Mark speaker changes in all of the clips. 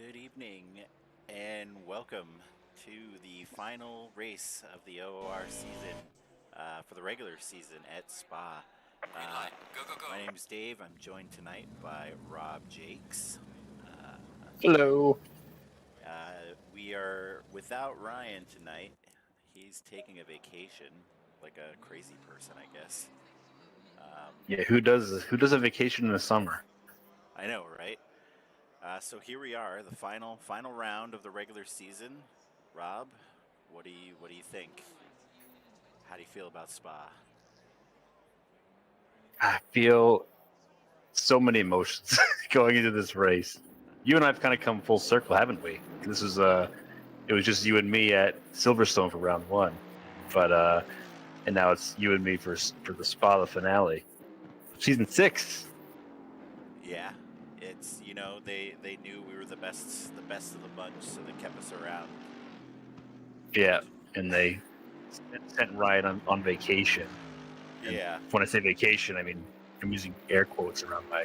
Speaker 1: Good evening and welcome to the final race of the OOR season for the regular season at Spa. My name's Dave. I'm joined tonight by Rob Jakes.
Speaker 2: Hello.
Speaker 1: We are without Ryan tonight. He's taking a vacation like a crazy person, I guess.
Speaker 2: Yeah, who does a vacation in the summer?
Speaker 1: I know, right? So here we are, the final round of the regular season. Rob, what do you think? How do you feel about Spa?
Speaker 2: I feel so many emotions going into this race. You and I've kind of come full circle, haven't we? This was it was just you and me at Silverstone for round one, but and now it's you and me for the Spa the finale, season 6.
Speaker 1: Yeah, it's they knew we were the best of the bunch, so they kept us around.
Speaker 2: Yeah, and they sent Ryan on vacation. And
Speaker 1: Yeah.
Speaker 2: when I say vacation, I mean I'm using air quotes around my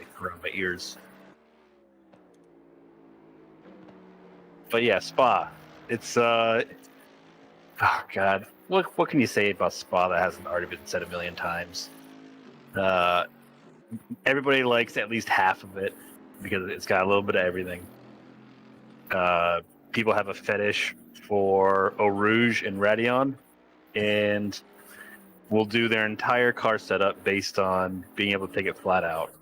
Speaker 2: ears. But yeah, Spa. It's oh god, what can you say about Spa that hasn't already been said a million times? Everybody likes at least half of it because it's got a little bit of everything. People have a fetish for Eau Rouge and Radeon, and will do their entire car setup based on being able to take it flat out.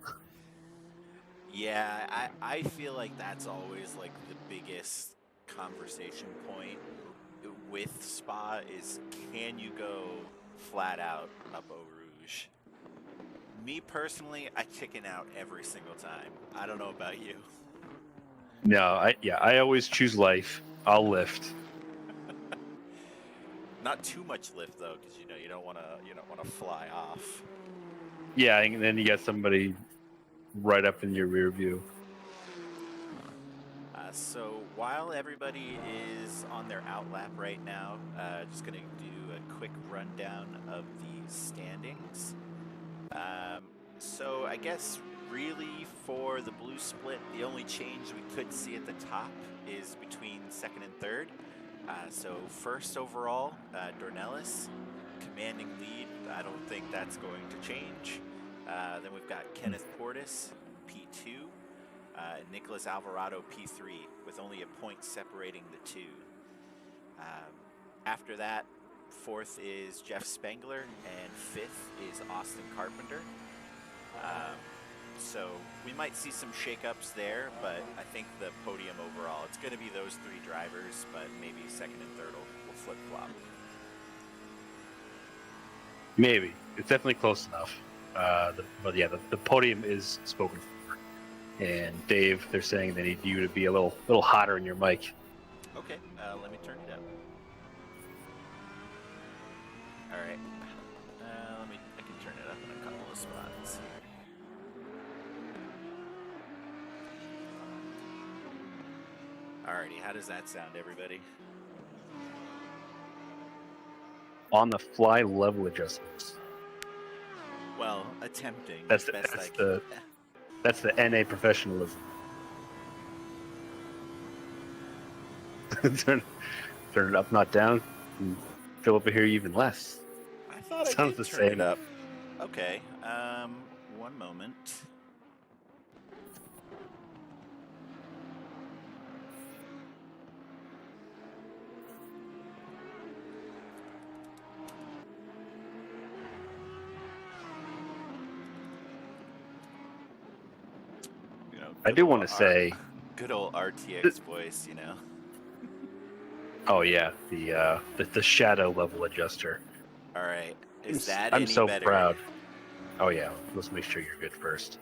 Speaker 1: Yeah, I feel like that's always like the biggest conversation point with Spa is, can you go flat out up Eau Rouge? Me personally, I chicken out every single time. I don't know about you.
Speaker 2: No, I always choose life. I'll lift.
Speaker 1: Not too much lift though, because you don't want to fly off.
Speaker 2: Yeah, and then you get somebody right up in your rear view.
Speaker 1: So while everybody is on their outlap right now, just going to do a quick rundown of the standings. So I guess really for the blue split, the only change we could see at the top is between second and third. So first overall, Dornelis, commanding lead. I don't think that's going to change. Then we've got Kenneth Portis, P2. Nicholas Alvarado P3 with only a point separating the two. After that, fourth is Jeff Spengler and fifth is Austin Carpenter. So we might see some shakeups there, but I think the podium overall, it's going to be those three drivers, but maybe second and third will flip-flop.
Speaker 2: Maybe. It's definitely close enough. But yeah, the podium is spoken for. And Dave, they're saying they need you to be a little hotter in your mic.
Speaker 1: Okay, let me turn it up. All right, I can turn it up in a couple of spots. Alrighty, how does that sound, everybody?
Speaker 2: On the fly level adjustments.
Speaker 1: Well, attempting.
Speaker 2: That's the NA professionalism. turn it up, not down. And fill up here even less.
Speaker 1: I thought
Speaker 2: Sounds
Speaker 1: I did
Speaker 2: the
Speaker 1: turn
Speaker 2: same.
Speaker 1: it up. Okay, one moment.
Speaker 2: I do want to say,
Speaker 1: good old RTX voice,
Speaker 2: Oh yeah, the shadow level adjuster.
Speaker 1: All right, is that
Speaker 2: I'm
Speaker 1: any
Speaker 2: so
Speaker 1: better?
Speaker 2: proud. Oh yeah, let's make sure you're good first.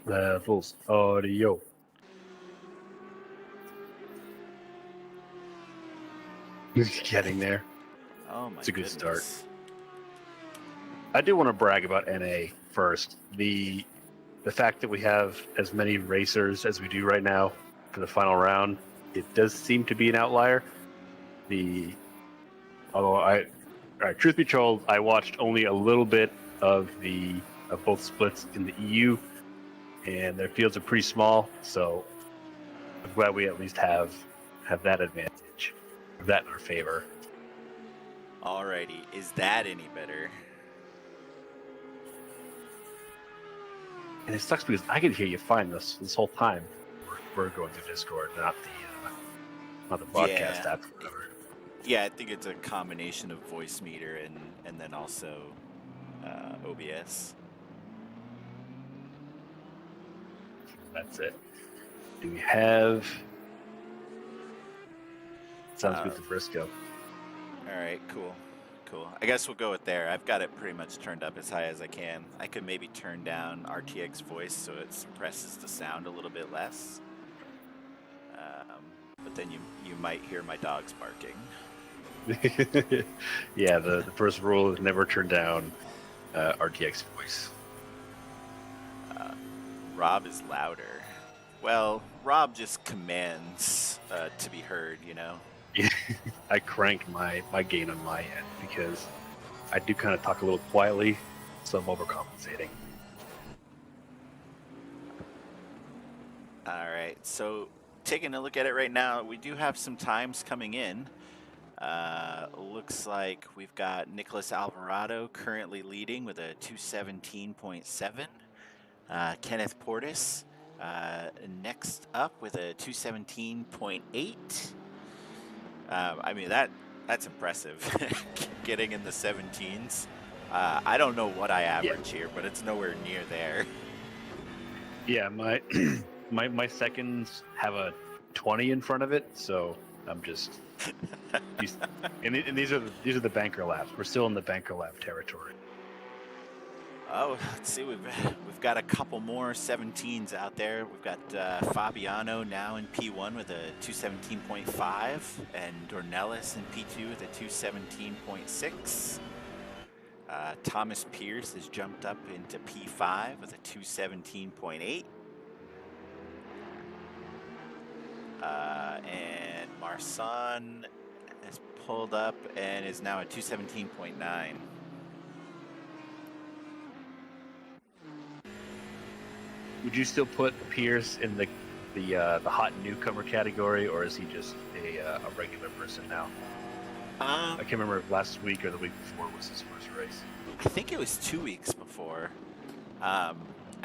Speaker 2: Levels audio. Getting there.
Speaker 1: Oh my!
Speaker 2: It's a good
Speaker 1: goodness.
Speaker 2: start. I do want to brag about NA first. The fact that we have as many racers as we do right now for the final round, it does seem to be an outlier. Truth be told, I watched only a little bit of both splits in the EU. and their fields are pretty small. So I'm glad we at least have that advantage, that in our favor.
Speaker 1: Alrighty, is that any better?
Speaker 2: And it sucks because I can hear you fine this whole time. We're going through Discord, not the broadcast app or whatever.
Speaker 1: Yeah, I think it's a combination of voice meter and then also OBS.
Speaker 2: That's it. Do we have? Sounds good to Briscoe.
Speaker 1: All right, cool. I guess we'll go with there. I've got it pretty much turned up as high as I can. I could maybe turn down RTX voice so it suppresses the sound a little bit less. But then you might hear my dogs barking.
Speaker 2: Yeah, the first rule is never turn down RTX voice.
Speaker 1: Rob is louder. Well, Rob just commands to be heard, you know?
Speaker 2: I crank my gain on my end because I do kind of talk a little quietly, so I'm overcompensating.
Speaker 1: All right, so taking a look at it right now, we do have some times coming in. Looks like we've got Nicholas Alvarado currently leading with a 217.7. Kenneth Portis next up with a 217.8. I mean, that's impressive. Getting in the 17s. I don't know what I average here, but it's nowhere near there.
Speaker 2: Yeah, my seconds have a 20 in front of it, so I'm just. and these are the banker laps. We're still in the banker lap territory.
Speaker 1: Oh, let's see. We've got a couple more 17s out there. We've got Fabiano now in P1 with a 217.5, and Dornelis in P2 with a 217.6. Thomas Pierce has jumped up into P5 with a 217.8. And Marsan has pulled up and is now at 217.9.
Speaker 2: Would you still put Pierce in the hot newcomer category, or is he just a regular person now? I can't remember if last week or the week before was his first race.
Speaker 1: I think it was 2 weeks before. I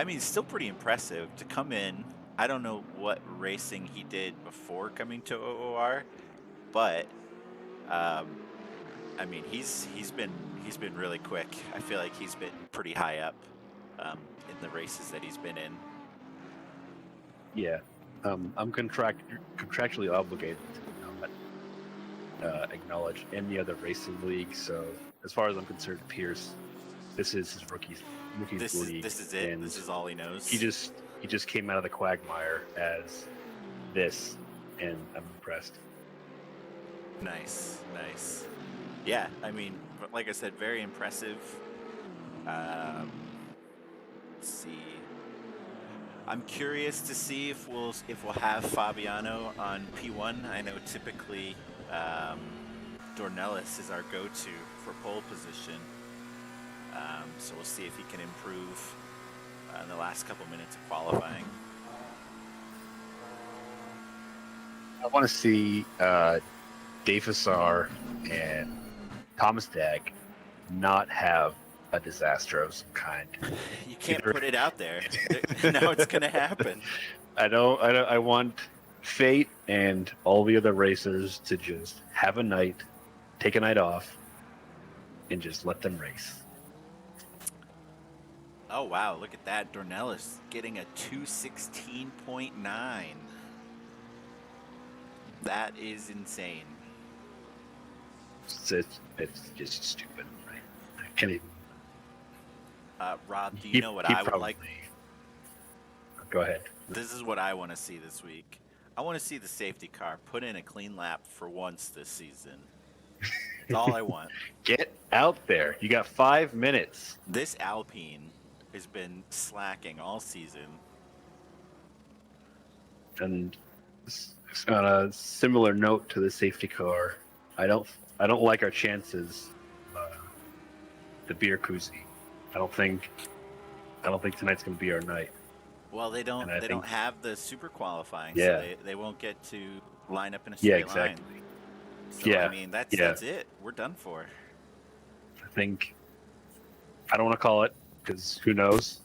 Speaker 1: mean, still pretty impressive to come in. I don't know what racing he did before coming to OOR, but I mean, he's been really quick. I feel like he's been pretty high up in the races that he's been in.
Speaker 2: Yeah, I'm contractually obligated to not acknowledge any other racing league. So as far as I'm concerned, Pierce, this is his rookie league.
Speaker 1: This is it. This is all he knows.
Speaker 2: He just came out of the quagmire as this, and I'm impressed.
Speaker 1: Nice. Yeah, I mean, like I said, very impressive. Let's see. I'm curious to see if we'll have Fabiano on P1. I know typically Dornelis is our go-to for pole position. So we'll see if he can improve in the last couple minutes of qualifying.
Speaker 2: I want to see Dave Fassar and Thomas Dag not have a disaster of some kind.
Speaker 1: You can't put it out there. Now it's going to happen.
Speaker 2: I want Fate and all the other racers to just have a night, take a night off, and just let them race.
Speaker 1: Oh, wow. Look at that. Dornelis getting a 216.9. That is insane.
Speaker 2: It's just stupid. I can't even.
Speaker 1: Rob, do you know what I would like?
Speaker 2: Go ahead.
Speaker 1: This is what I want to see this week. I want to see the safety car put in a clean lap for once this season. That's all I want.
Speaker 2: Get out there. You got 5 minutes.
Speaker 1: This Alpine has been slacking all season.
Speaker 2: And on a similar note to the safety car, I don't like our chances. The beer koozie. I don't think tonight's gonna be our night.
Speaker 1: Well, they don't.
Speaker 2: And I
Speaker 1: They
Speaker 2: think,
Speaker 1: don't have the super qualifying, so
Speaker 2: yeah,
Speaker 1: they won't get to line up in a
Speaker 2: yeah,
Speaker 1: straight line.
Speaker 2: exactly.
Speaker 1: So I
Speaker 2: Yeah,
Speaker 1: mean, that's
Speaker 2: yeah.
Speaker 1: it. We're done for.
Speaker 2: I think I don't want to call it because who knows?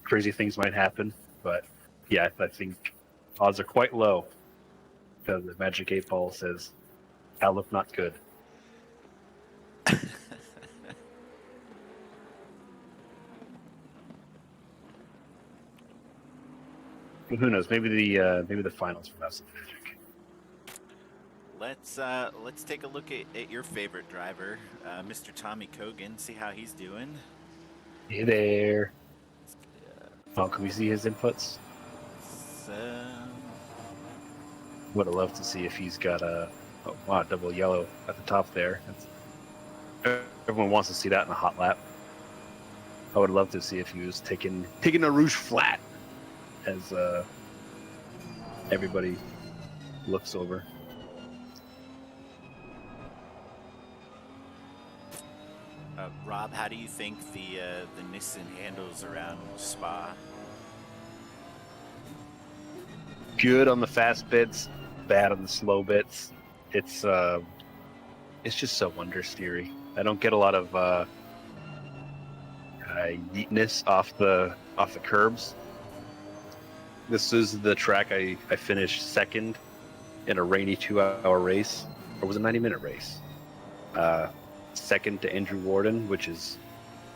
Speaker 2: Crazy things might happen, but yeah, I think odds are quite low because the Magic 8 Ball says outlook not good. But who knows? Maybe the finals will have some magic.
Speaker 1: Let's take a look at your favorite driver, Mr. Tommy Kogan. See how he's doing.
Speaker 2: Hey there.
Speaker 1: Uh,
Speaker 2: Oh, can we see his inputs?
Speaker 1: so,
Speaker 2: Would have loved to see if he's got a double yellow at the top there. Everyone wants to see that in a hot lap. I would love to see if he was taking a rouge flat as everybody looks over.
Speaker 1: Rob, how do you think the Nissan handles around Spa?
Speaker 2: Good on the fast bits, bad on the slow bits. It's just so understeery. I don't get a lot of neatness off the curbs. This is the track I finished second in a rainy 2-hour race, or was it a 90-minute race? Second to Andrew Warden, which is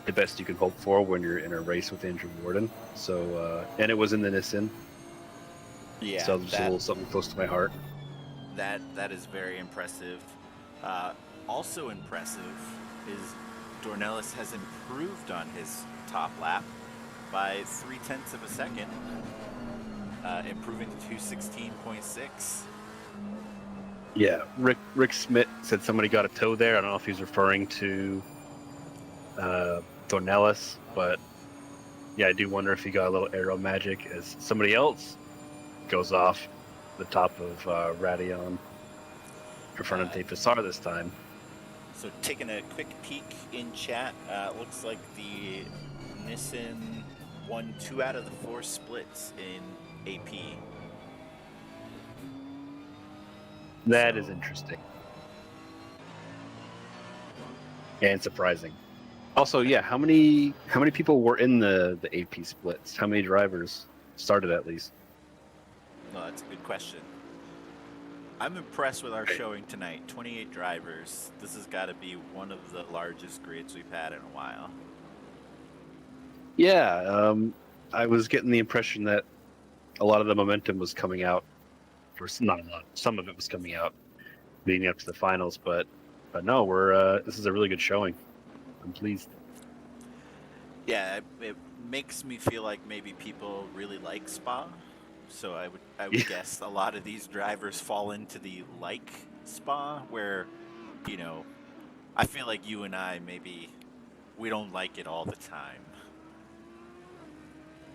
Speaker 2: the best you can hope for when you're in a race with Andrew Warden. So, and it was in the Nissan.
Speaker 1: Yeah,
Speaker 2: So just a little something close to my heart.
Speaker 1: That is very impressive. Also impressive is Dornelis has improved on his top lap by 0.3 of a second, improving to 216.6.
Speaker 2: Yeah, Rick Smith said somebody got a toe there. I don't know if he's referring to Dornelis, but yeah, I do wonder if he got a little aero magic as somebody else goes off the top of Radion in front of Tefasar this time.
Speaker 1: So taking a quick peek in chat, looks like the Nissan won 2 out of the 4 splits in AP.
Speaker 2: That is interesting and surprising. Also, yeah, how many people were in the AP splits? How many drivers started at least?
Speaker 1: No, that's a good question. I'm impressed with our showing tonight. 28 drivers. This has got to be one of the largest grids we've had in a while.
Speaker 2: Yeah, I was getting the impression that a lot of the momentum was coming out. Or not a lot. Some of it was coming out leading up to the finals, but no, this is a really good showing. I'm pleased.
Speaker 1: Yeah, it makes me feel like maybe people really like Spa. So I would guess a lot of these drivers fall into the like Spa, where, you know, I feel like you and I maybe we don't like it all the time.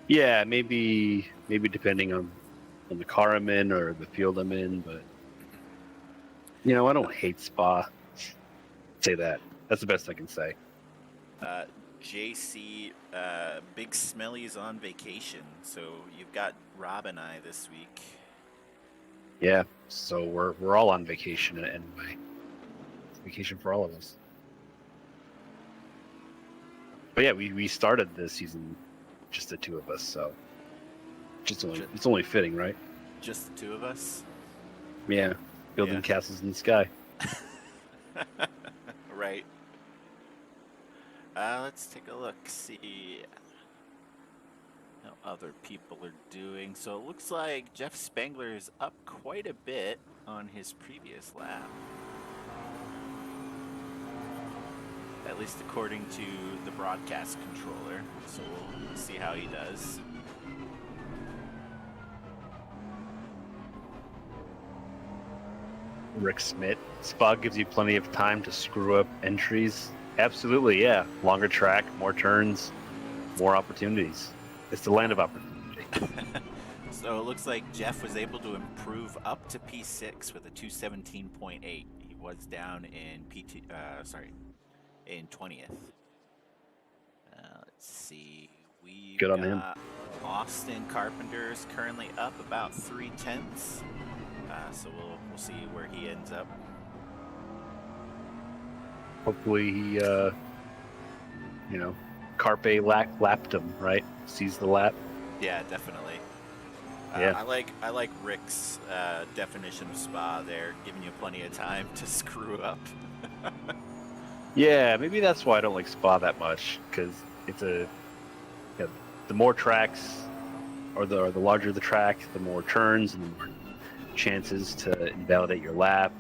Speaker 2: Yeah, maybe depending on the car I'm in or the field I'm in, but I don't hate Spa. Say that. That's the best I can say.
Speaker 1: JC, Big Smelly's on vacation, so you've got Rob and I this week.
Speaker 2: Yeah, so we're all on vacation anyway. It's vacation for all of us. But yeah, we started this season just the two of us, so it's only fitting, right?
Speaker 1: Just the two of us?
Speaker 2: Yeah, building castles in the sky.
Speaker 1: Right. Let's take a look, see how other people are doing. So it looks like Jeff Spangler is up quite a bit on his previous lap. At least according to the broadcast controller. So we'll see how he does.
Speaker 2: Rick Smith. Spa gives you plenty of time to screw up entries. Absolutely, yeah. Longer track, more turns, more opportunities. It's the land of opportunity.
Speaker 1: So it looks like Jeff was able to improve up to P6 with a 217.8. He was down in in 20th. Let's see. We've
Speaker 2: Good on
Speaker 1: got
Speaker 2: him.
Speaker 1: Austin Carpenter is currently up about 3/10. So we'll see where he ends up.
Speaker 2: Hopefully he, carpe lapped him, right? Sees the lap.
Speaker 1: Yeah, definitely.
Speaker 2: Yeah.
Speaker 1: I like Rick's definition of spa there, giving you plenty of time to screw up.
Speaker 2: Yeah, maybe that's why I don't like Spa that much, because it's the more tracks, or the larger the track, the more turns and the more chances to invalidate your lap.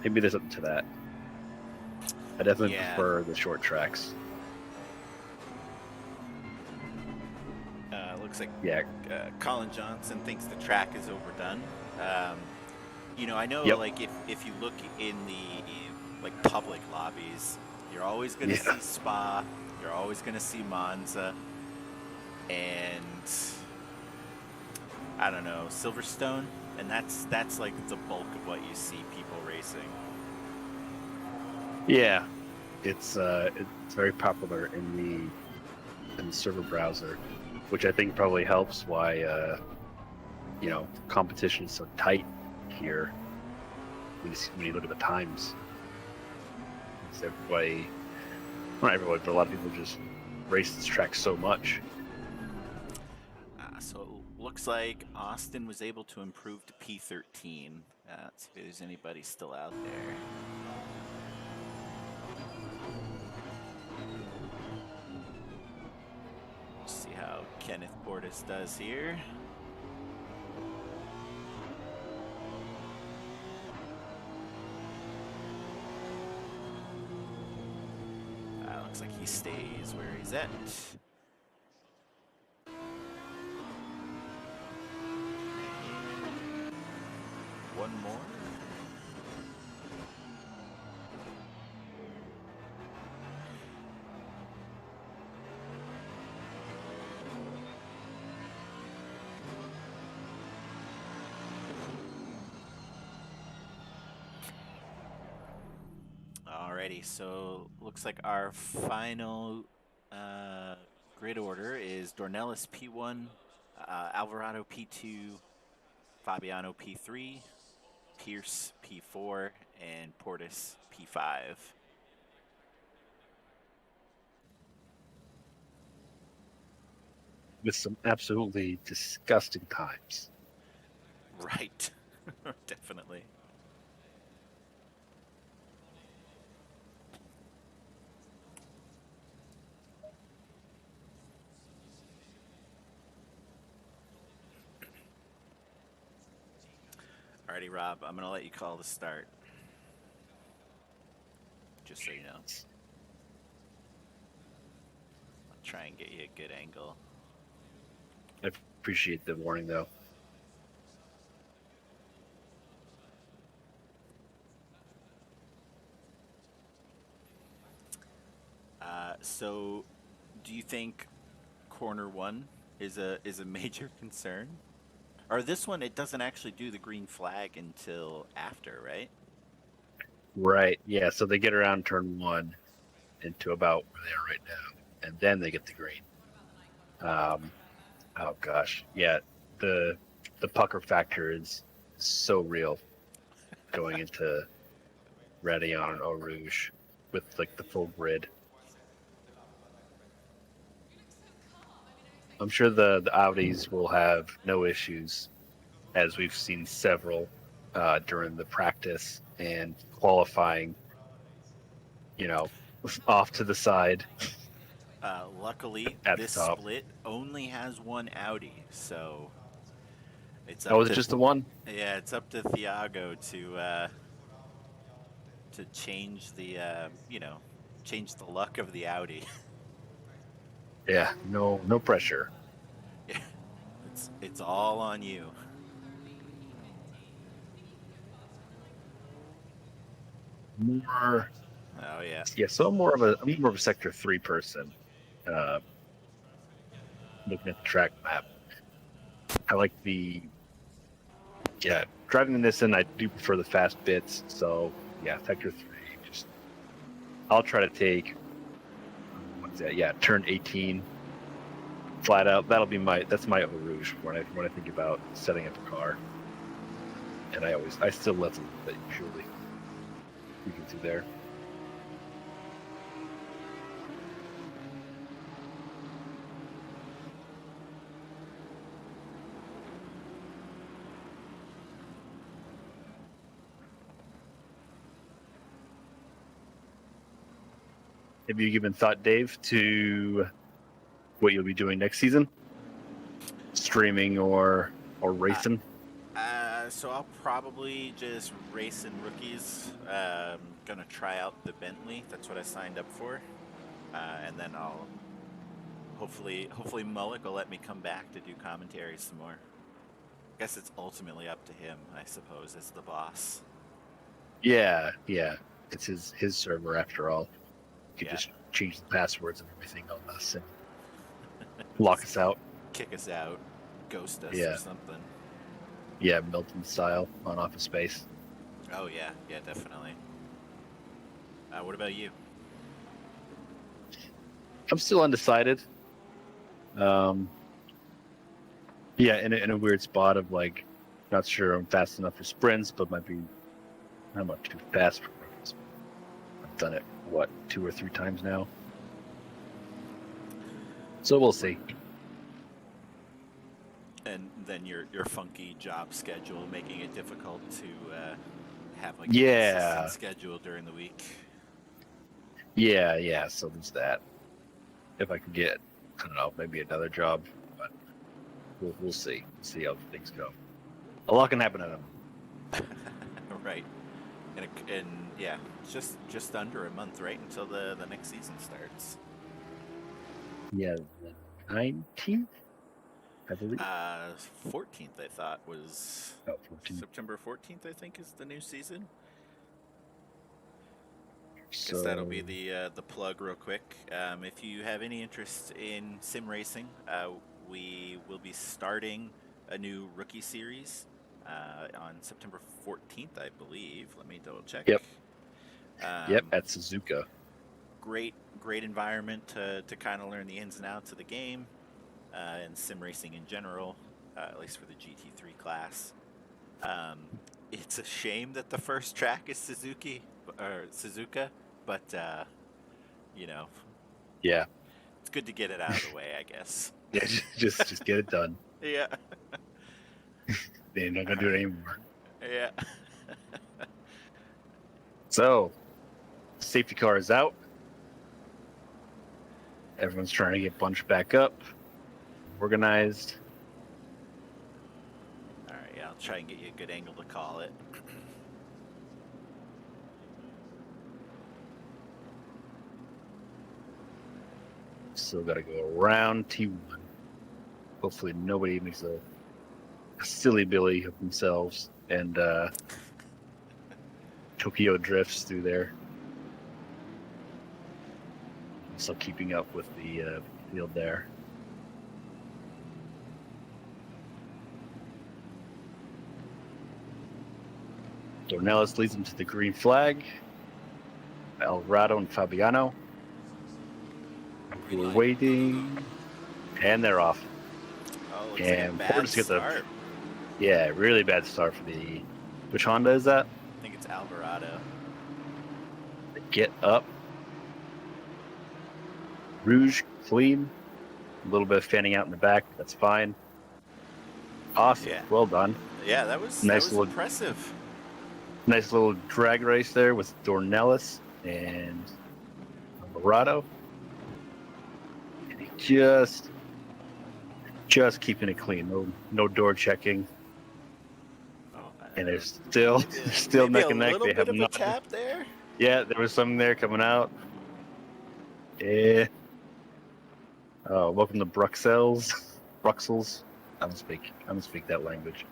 Speaker 2: Maybe there's something to that. I definitely prefer the short tracks.
Speaker 1: Looks like Colin Johnson thinks the track is overdone. I know like if you look in the public lobbies, you're always going to see Spa, you're always going to see Monza, and I don't know, Silverstone, and that's like the bulk of what you see people racing.
Speaker 2: Yeah, it's very popular in the server browser, which I think probably helps why competition is so tight here. When you look at the times, it's not everybody, but a lot of people just race this track so much.
Speaker 1: So it looks like Austin was able to improve to P13. Let's see if there's anybody still out there. Let's see how Kenneth Portis does here. Looks like he stays where he's at. One more. Alrighty, so looks like our final grid order is Dornelis P1, Alvarado P2, Fabiano P3, Pierce P4, and Portis P5.
Speaker 2: With some absolutely disgusting times.
Speaker 1: Right, definitely. Alrighty, Rob, I'm going to let you call the start. Just so you know. I'll try and get you a good angle.
Speaker 2: I appreciate the warning, though.
Speaker 1: So, do you think corner one is a major concern? Or this one, it doesn't actually do the green flag until after, right?
Speaker 2: Right. Yeah. So they get around turn one into about where they are right now, and then they get the green. Oh gosh, yeah. The pucker factor is so real going into Radeon and Eau Rouge with like the full grid. I'm sure the Audis will have no issues, as we've seen several during the practice and qualifying, off to the side.
Speaker 1: Luckily, this split only has one Audi, so it's up
Speaker 2: is it just the one?
Speaker 1: Yeah, it's up to Thiago to change the change the luck of the Audi.
Speaker 2: Yeah, no pressure.
Speaker 1: Yeah, it's all on you.
Speaker 2: More.
Speaker 1: Oh yeah.
Speaker 2: Yeah, so I'm more of a sector 3 person. Looking at the track map, I like driving this in. I do prefer the fast bits. So yeah, sector 3. I'll try to take Yeah, turn 18. Flat out. That's my Eau Rouge when I think about setting up a car. And I still let them that usually you can see there. Have you given thought, Dave, to what you'll be doing next season? Streaming or racing?
Speaker 1: So I'll probably just race in rookies. Gonna try out the Bentley. That's what I signed up for. And then I'll hopefully Mullick will let me come back to do commentary some more. I guess it's ultimately up to him, I suppose, as the boss.
Speaker 2: Yeah. It's his server after all. You could just change the passwords and everything on us and lock us out.
Speaker 1: Kick us out. Ghost us or something.
Speaker 2: Yeah, Milton style on Office Space.
Speaker 1: Oh yeah, definitely. What about you?
Speaker 2: I'm still undecided. In a weird spot of like, not sure I'm fast enough for sprints, but I'm not too fast for runs. I've done it 2 or 3 times now, so we'll see.
Speaker 1: And then your funky job schedule making it difficult to have like a consistent schedule during the week.
Speaker 2: Yeah. So there's that. If I can get, I don't know, maybe another job, but we'll see. See how things go. A lot can happen to them.
Speaker 1: Right. And yeah, just under a month, right, until the next season starts.
Speaker 2: Yeah, the 19th, I believe.
Speaker 1: 14th, I thought was
Speaker 2: 14th.
Speaker 1: September 14th. I think is the new season.
Speaker 2: So,
Speaker 1: guess that'll be the plug real quick. If you have any interest in sim racing, we will be starting a new rookie series on September 14th, I believe. Let me double check.
Speaker 2: Yep, at Suzuka.
Speaker 1: Great environment to kind of learn the ins and outs of the game and sim racing in general, at least for the GT3 class. It's a shame that the first track is Suzuka, but
Speaker 2: Yeah,
Speaker 1: it's good to get it out of the way, I guess.
Speaker 2: Yeah, just get it done.
Speaker 1: Yeah.
Speaker 2: They're not gonna do it anymore.
Speaker 1: Yeah.
Speaker 2: So, safety car is out. Everyone's trying to get bunched back up, organized.
Speaker 1: All right, yeah, I'll try and get you a good angle to call it.
Speaker 2: Still got to go around T1. Hopefully nobody makes a silly billy of themselves and Tokyo drifts through there. Also keeping up with the field there. Dornelis leads them to the green flag. Alvarado and Fabiano. We're waiting, and they're off.
Speaker 1: Oh, looks like a bad start.
Speaker 2: Really bad start for the. Which Honda is that?
Speaker 1: I think it's Alvarado.
Speaker 2: Get up. Rouge clean. A little bit of fanning out in the back. That's fine. Awesome.
Speaker 1: Yeah.
Speaker 2: Well done.
Speaker 1: Yeah, that was impressive.
Speaker 2: Nice little drag race there with Dornelis and Alvarado. And he just keeping it clean. No door checking. And they're still neck and neck. They have
Speaker 1: a tap there.
Speaker 2: Yeah, there was something there coming out. Yeah. Oh, welcome to Bruxelles. I don't speak that language.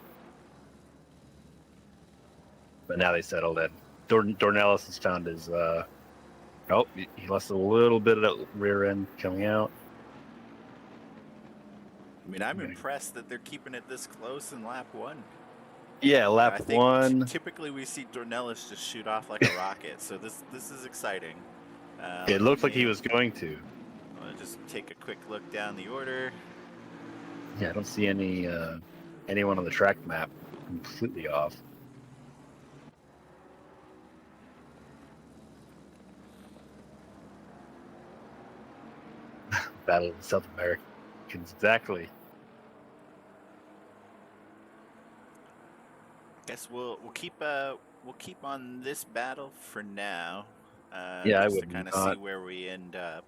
Speaker 2: But now they settled in. Dornelis has found his. He lost a little bit of that rear end coming out.
Speaker 1: I mean, I'm impressed that they're keeping it this close in lap 1.
Speaker 2: Yeah, lap 1.
Speaker 1: Typically, we see Dornelis just shoot off like a rocket, so this is exciting.
Speaker 2: It looked like he was going to.
Speaker 1: I'll just take a quick look down the order.
Speaker 2: Yeah, I don't see anyone on the track map completely off. Battle of the South Americans, exactly.
Speaker 1: Guess we'll keep on this battle for now.
Speaker 2: Yeah,
Speaker 1: just to kind of see where we end up.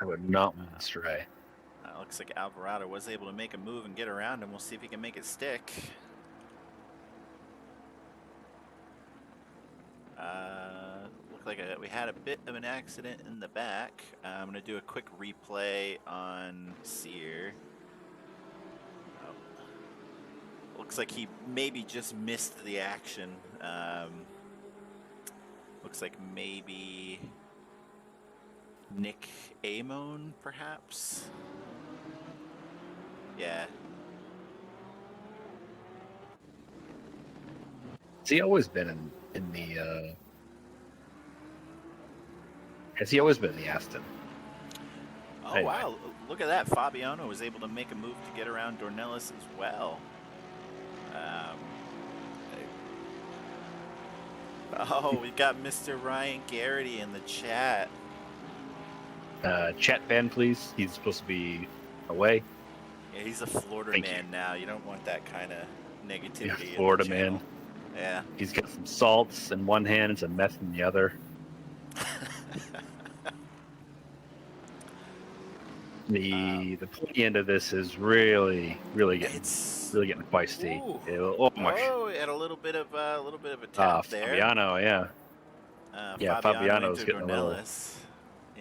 Speaker 2: I would not want to stray.
Speaker 1: Looks like Alvarado was able to make a move and get around him. We'll see if he can make it stick. Looked like we had a bit of an accident in the back. I'm going to do a quick replay on Sear. Oh. Looks like he maybe just missed the action. Looks like maybe Nick Amon, perhaps? Yeah.
Speaker 2: Has he always been in the Has he always been in the Aston?
Speaker 1: Oh, anyway. Wow. Look at that. Fabiano was able to make a move to get around Dornelis as well. Oh, we've got Mr. Ryan Garrity in the chat.
Speaker 2: Chat ban, please. He's supposed to be away.
Speaker 1: Yeah, he's a Florida man now. You don't want that kind of negativity.
Speaker 2: Yeah, Florida man.
Speaker 1: Yeah.
Speaker 2: He's got some salts in one hand and some meth in the other. The pointy end of this is really getting feisty.
Speaker 1: Oh, had a little bit of a tap there.
Speaker 2: Fabiano, yeah. Fabiano's getting a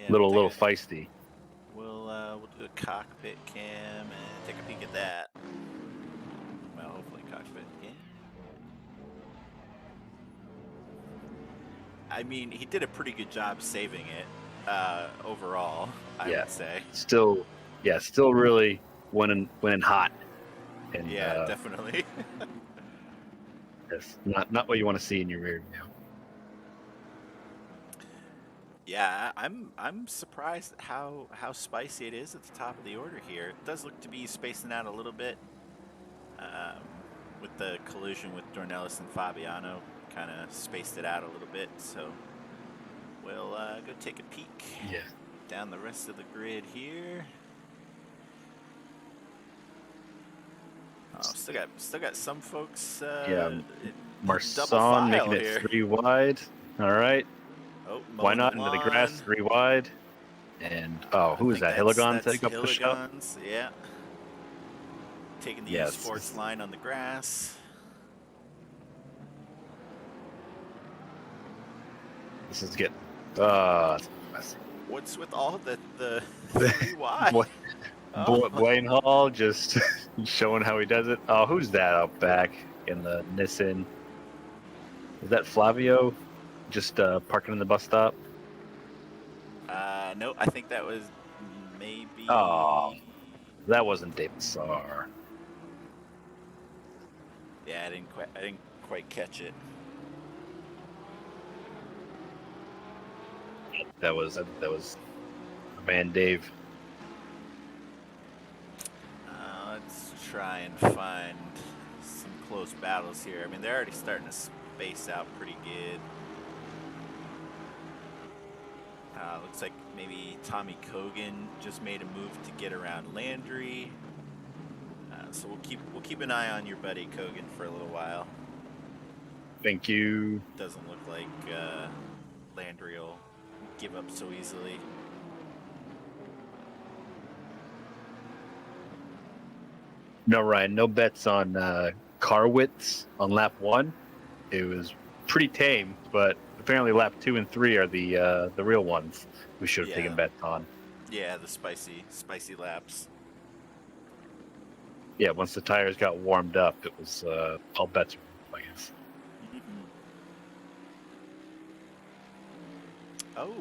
Speaker 2: little feisty.
Speaker 1: We'll do a cockpit cam and take a peek at that. Well, hopefully cockpit cam. I mean, he did a pretty good job saving it overall, I would say.
Speaker 2: Still really winning hot. And,
Speaker 1: yeah, definitely.
Speaker 2: That's not what you want to see in your rear view.
Speaker 1: Yeah, I'm surprised at how spicy it is at the top of the order here. It does look to be spacing out a little bit with the collision with Dornelis and Fabiano. Kind of spaced it out a little bit, so we'll go take a peek down the rest of the grid here. Oh, still got some folks.
Speaker 2: Marsan making it 3 wide. All right.
Speaker 1: Oh,
Speaker 2: why not into the grass 3 wide? And who is that? Hilligans that got pushed up.
Speaker 1: Yeah. Taking the esports line on the grass.
Speaker 2: This is getting messy.
Speaker 1: What's with all the 3 wide?
Speaker 2: Blaine Hall just showing how he does it. Oh, who's that out back in the Nissan? Is that Flavio just parking in the bus stop?
Speaker 1: No, I think that was maybe...
Speaker 2: Oh, that wasn't David Saar.
Speaker 1: Yeah, I didn't quite catch it.
Speaker 2: That was man Dave.
Speaker 1: Let's try and find some close battles here. I mean, they're already starting to space out pretty good. Looks like maybe Tommy Kogan just made a move to get around Landry. So we'll keep an eye on your buddy Kogan for a little while.
Speaker 2: Thank you.
Speaker 1: Doesn't look like Landry will give up so easily.
Speaker 2: No, Ryan, no bets on Carwitz on lap 1. It was pretty tame, but apparently lap 2 and 3 are the real ones we should have taken bets on. Yeah,
Speaker 1: the spicy laps.
Speaker 2: Yeah, once the tires got warmed up, it was all bets were, I guess.
Speaker 1: Oh,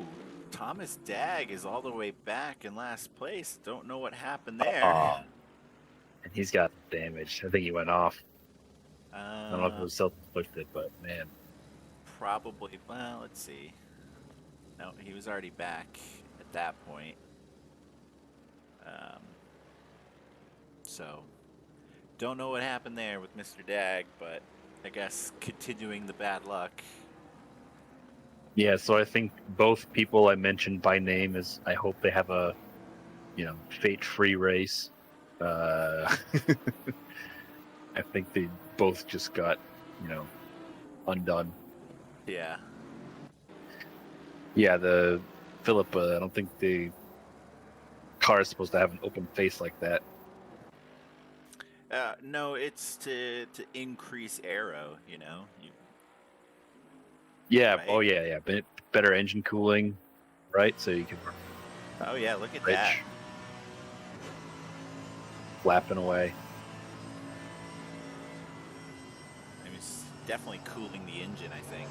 Speaker 1: Thomas Dagg is all the way back in last place. Don't know what happened there.
Speaker 2: And he's got damage. I think he went off. I don't know if it was self-inflicted, but man.
Speaker 1: Probably. Well, let's see. No, he was already back at that point. So, don't know what happened there with Mr. Dag, but I guess continuing the bad luck.
Speaker 2: Yeah, so I think both people I mentioned by name is I hope they have a, fate-free race. I think they both just got, undone.
Speaker 1: Yeah.
Speaker 2: Yeah, the Philippa, I don't think the car is supposed to have an open face like that.
Speaker 1: No, it's to increase aero,
Speaker 2: Yeah,
Speaker 1: right?
Speaker 2: oh yeah. Better engine cooling, right? So you can
Speaker 1: Oh yeah, look at
Speaker 2: bridge
Speaker 1: that.
Speaker 2: flapping away.
Speaker 1: I mean, it's definitely cooling the engine, I think.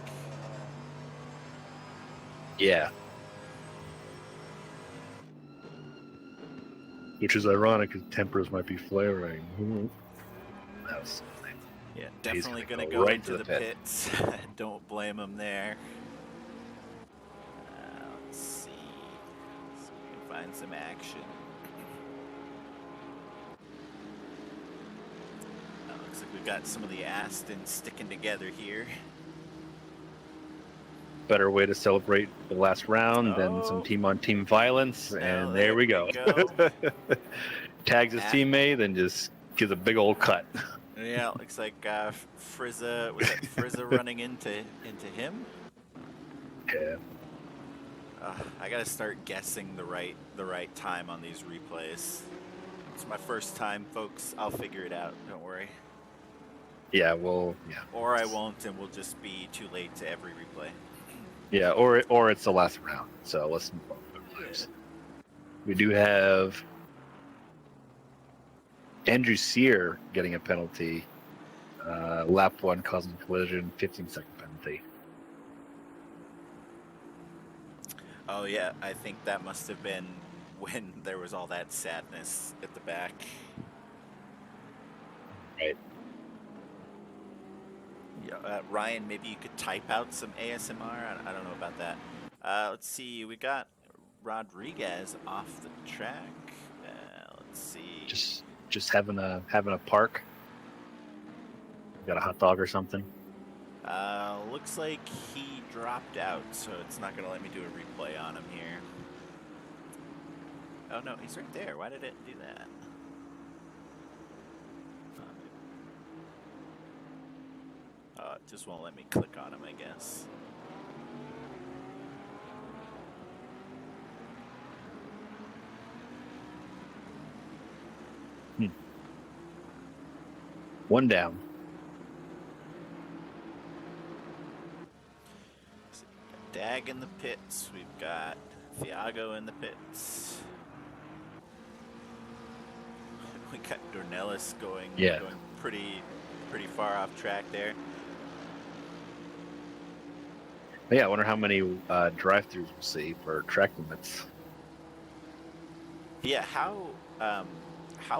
Speaker 2: Yeah. Which is ironic because tempers might be flaring. That was something.
Speaker 1: Yeah, definitely gonna
Speaker 2: go
Speaker 1: go
Speaker 2: right
Speaker 1: into
Speaker 2: to
Speaker 1: the
Speaker 2: the pit.
Speaker 1: pits. Don't blame him there. Let's see. So we can find some action. Looks like we've got some of the Aston sticking together here.
Speaker 2: Better way to celebrate the last round than some team-on-team violence,
Speaker 1: No,
Speaker 2: and there we go. Tags his teammate and just gives a big old cut.
Speaker 1: Yeah, looks like Frizza, was that Frizza running into him?
Speaker 2: Yeah.
Speaker 1: I gotta start guessing the right time on these replays. It's my first time, folks. I'll figure it out. Don't worry.
Speaker 2: Yeah, well, yeah.
Speaker 1: Or I won't, and we'll just be too late to every replay.
Speaker 2: Yeah, or it's the last round. So let's move on. We do have Andrew Sear getting a penalty. Lap 1 causing collision, 15-second penalty.
Speaker 1: Oh yeah, I think that must have been when there was all that sadness at the back.
Speaker 2: Right.
Speaker 1: Yeah, Ryan, maybe you could type out some ASMR. I don't know about that. Let's see. We got Rodriguez off the track. Let's see.
Speaker 2: Just having a park. Got a hot dog or something.
Speaker 1: Looks like he dropped out, so it's not gonna let me do a replay on him here. Oh no, he's right there. Why did it do that? It just won't let me click on him, I guess.
Speaker 2: One down.
Speaker 1: So we've got Dag in the pits. We've got Thiago in the pits. We got Dornelis going pretty far off track there.
Speaker 2: Yeah, I wonder how many drive-throughs we'll see for track limits.
Speaker 1: Yeah, how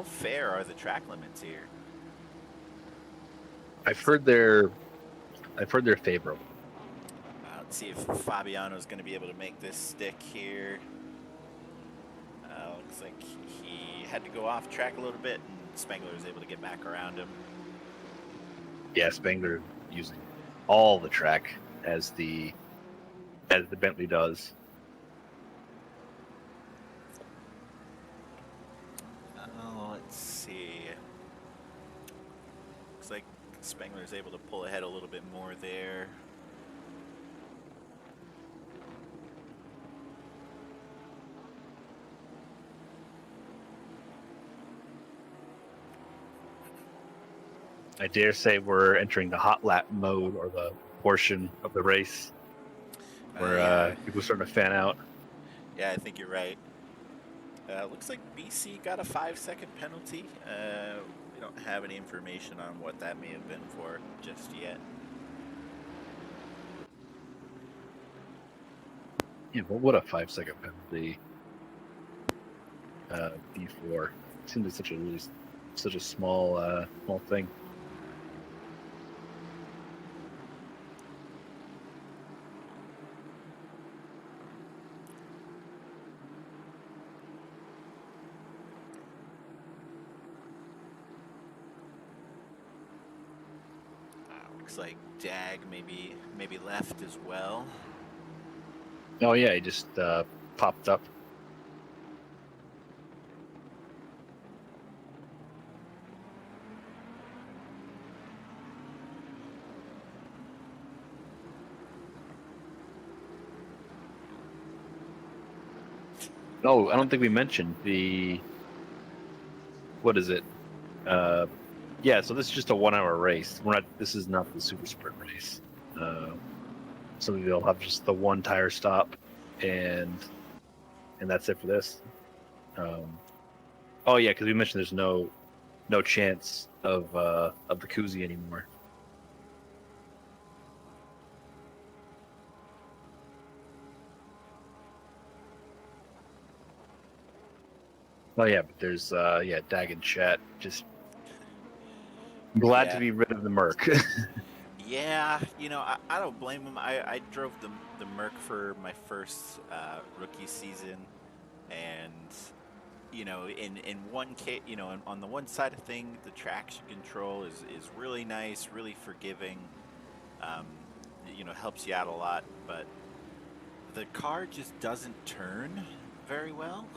Speaker 1: fair are the track limits here?
Speaker 2: I've heard they're favorable.
Speaker 1: Let's see if Fabiano's going to be able to make this stick here. Looks like he had to go off track a little bit, and Spengler was able to get back around him.
Speaker 2: Yeah, Spengler using all the track as the Bentley does.
Speaker 1: Let's see. Looks like Spengler's able to pull ahead a little bit more there.
Speaker 2: I dare say we're entering the hot lap mode, or the portion of the race where people are starting to fan out.
Speaker 1: Yeah, I think you're right. Looks like BC got a 5-second penalty. We don't have any information on what that may have been for just yet.
Speaker 2: Yeah, but what a 5-second penalty. B4 seems like such a small thing.
Speaker 1: looks like Dag maybe left as well.
Speaker 2: Oh yeah, he just popped up. Oh, I don't think we mentioned the. What is it? Yeah, so this is just a 1 hour race. This is not the super sprint race. So they'll have just the one tire stop, and that's it for this. Oh yeah, because we mentioned there's no chance of the koozie anymore. Oh yeah, but there's Dag and chat just glad to be rid of the Merc.
Speaker 1: Yeah, I don't blame him. I drove the Merc for my first rookie season, and in one case, on the one side of thing, the traction control is really nice, really forgiving. Helps you out a lot, but the car just doesn't turn very well.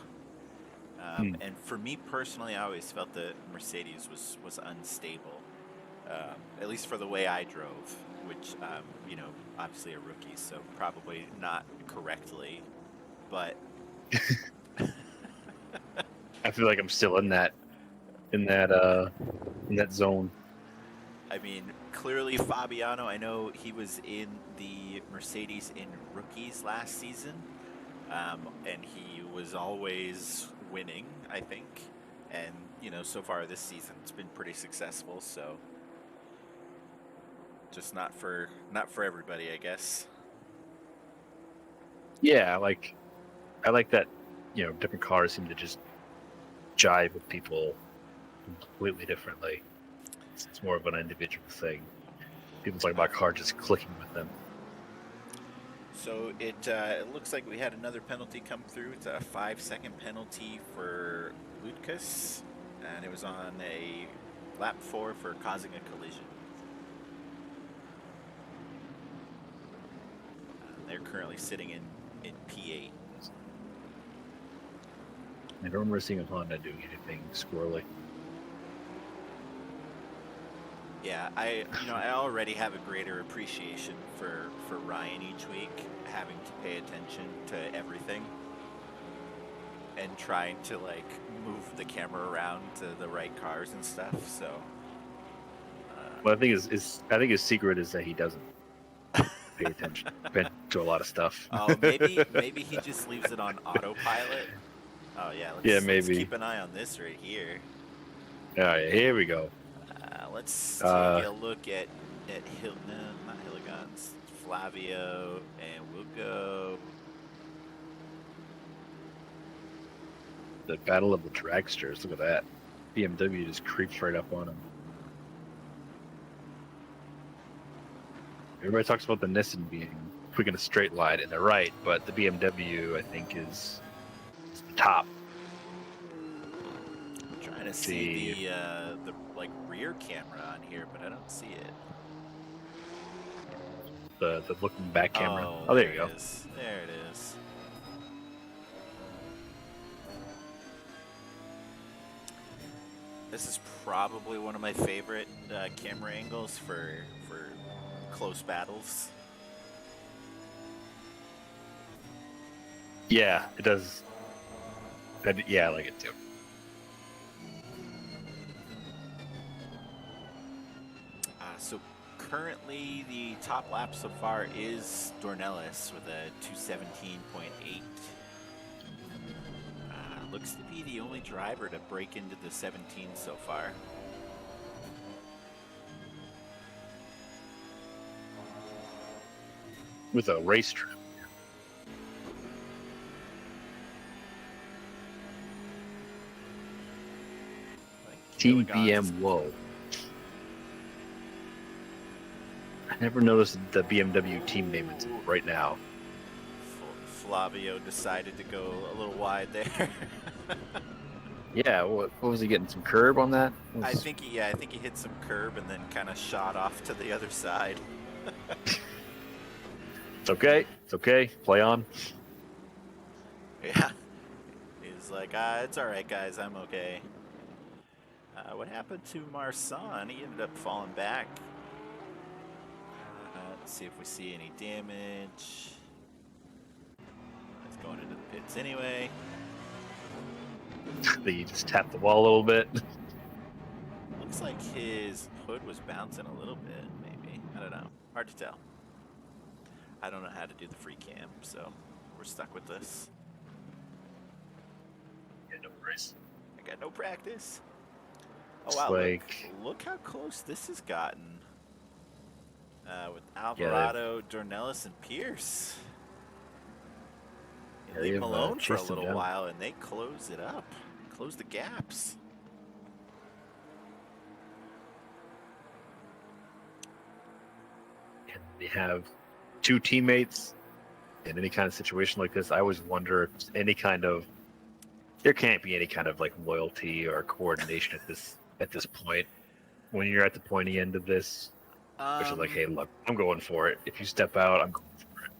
Speaker 1: And for me personally, I always felt that Mercedes was unstable, at least for the way I drove, which, obviously a rookie, so probably not correctly, but
Speaker 2: I feel like I'm still in that zone.
Speaker 1: I mean, clearly Fabiano, I know he was in the Mercedes in rookies last season, and he was always winning, I think. And, so far this season it's been pretty successful, so just not for everybody, I guess.
Speaker 2: Yeah, I like that, different cars seem to just jive with people completely differently. It's more of an individual thing. People talk about car just clicking with them.
Speaker 1: So it looks like we had another penalty come through. It's a 5-second penalty for Lutkus, and it was on a lap 4 for causing a collision. They're currently sitting in P8.
Speaker 2: I don't remember seeing a Honda doing anything squirrely.
Speaker 1: Yeah, I already have a greater appreciation for Ryan each week, having to pay attention to everything and trying to move the camera around to the right cars and stuff. So,
Speaker 2: well, I think his secret is that he doesn't pay attention to a lot of stuff.
Speaker 1: Oh, maybe he just leaves it on autopilot. Oh yeah, maybe. Let's keep an eye on this right here.
Speaker 2: Oh yeah, here we go.
Speaker 1: Let's take a look at not Hilligans, Flavio, and we'll go.
Speaker 2: The battle of the dragsters. Look at that. BMW just creeps right up on him. Everybody talks about the Nissan being quick in a straight line, and they're right, but the BMW, I think, is the top.
Speaker 1: I'm trying to see the rear camera on here, but I don't see it.
Speaker 2: The looking back camera. Oh, there you go.
Speaker 1: There it is. This is probably one of my favorite camera angles for close battles.
Speaker 2: Yeah, it does. Yeah, I like it too.
Speaker 1: So currently the top lap so far is Dornelis with a 217.8. Looks to be the only driver to break into the 17 so far.
Speaker 2: With a race trim. Team BM, whoa. I never noticed the BMW team name until right now.
Speaker 1: Flavio decided to go a little wide there.
Speaker 2: Yeah, what was he getting? Some curb on that?
Speaker 1: I think he hit some curb and then kind of shot off to the other side.
Speaker 2: It's okay. It's okay. Play on.
Speaker 1: Yeah. He's like, it's all right, guys. I'm okay. What happened to Marsan? He ended up falling back. Let's see if we see any damage. He's going into the pits anyway.
Speaker 2: He just tapped the wall a little bit.
Speaker 1: Looks like his hood was bouncing a little bit, maybe. I don't know. Hard to tell. I don't know how to do the free cam, so we're stuck with this.
Speaker 2: Yeah, no worries.
Speaker 1: I got no practice.
Speaker 2: It's
Speaker 1: wow,
Speaker 2: like...
Speaker 1: look how close this has gotten. With Alvarado, Dornelis, and Pierce. They leave them alone for a little while, and they close it up. Close the gaps.
Speaker 2: And they have two teammates in any kind of situation like this. I always wonder if there can't be any kind of like loyalty or coordination at this point. When you're at the pointy end of this, which is like, hey, look, I'm going for it. If you step out, I'm going for it.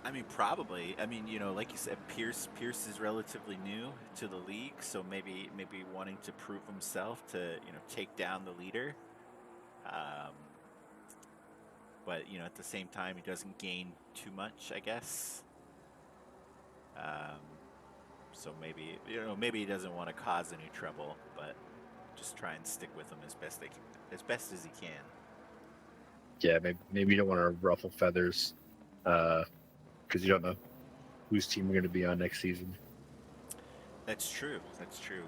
Speaker 1: I mean, probably. I mean, you know, like you said, Pierce is relatively new to the league, so maybe wanting to prove himself to, you know, take down the leader. But, you know, at the same time, he doesn't gain too much, I guess. So maybe, you know, maybe he doesn't want to cause any trouble, but just try and stick with him as best as he can.
Speaker 2: Yeah, maybe you don't want to ruffle feathers, because you don't know whose team you're going to be on next season.
Speaker 1: That's true. That's true.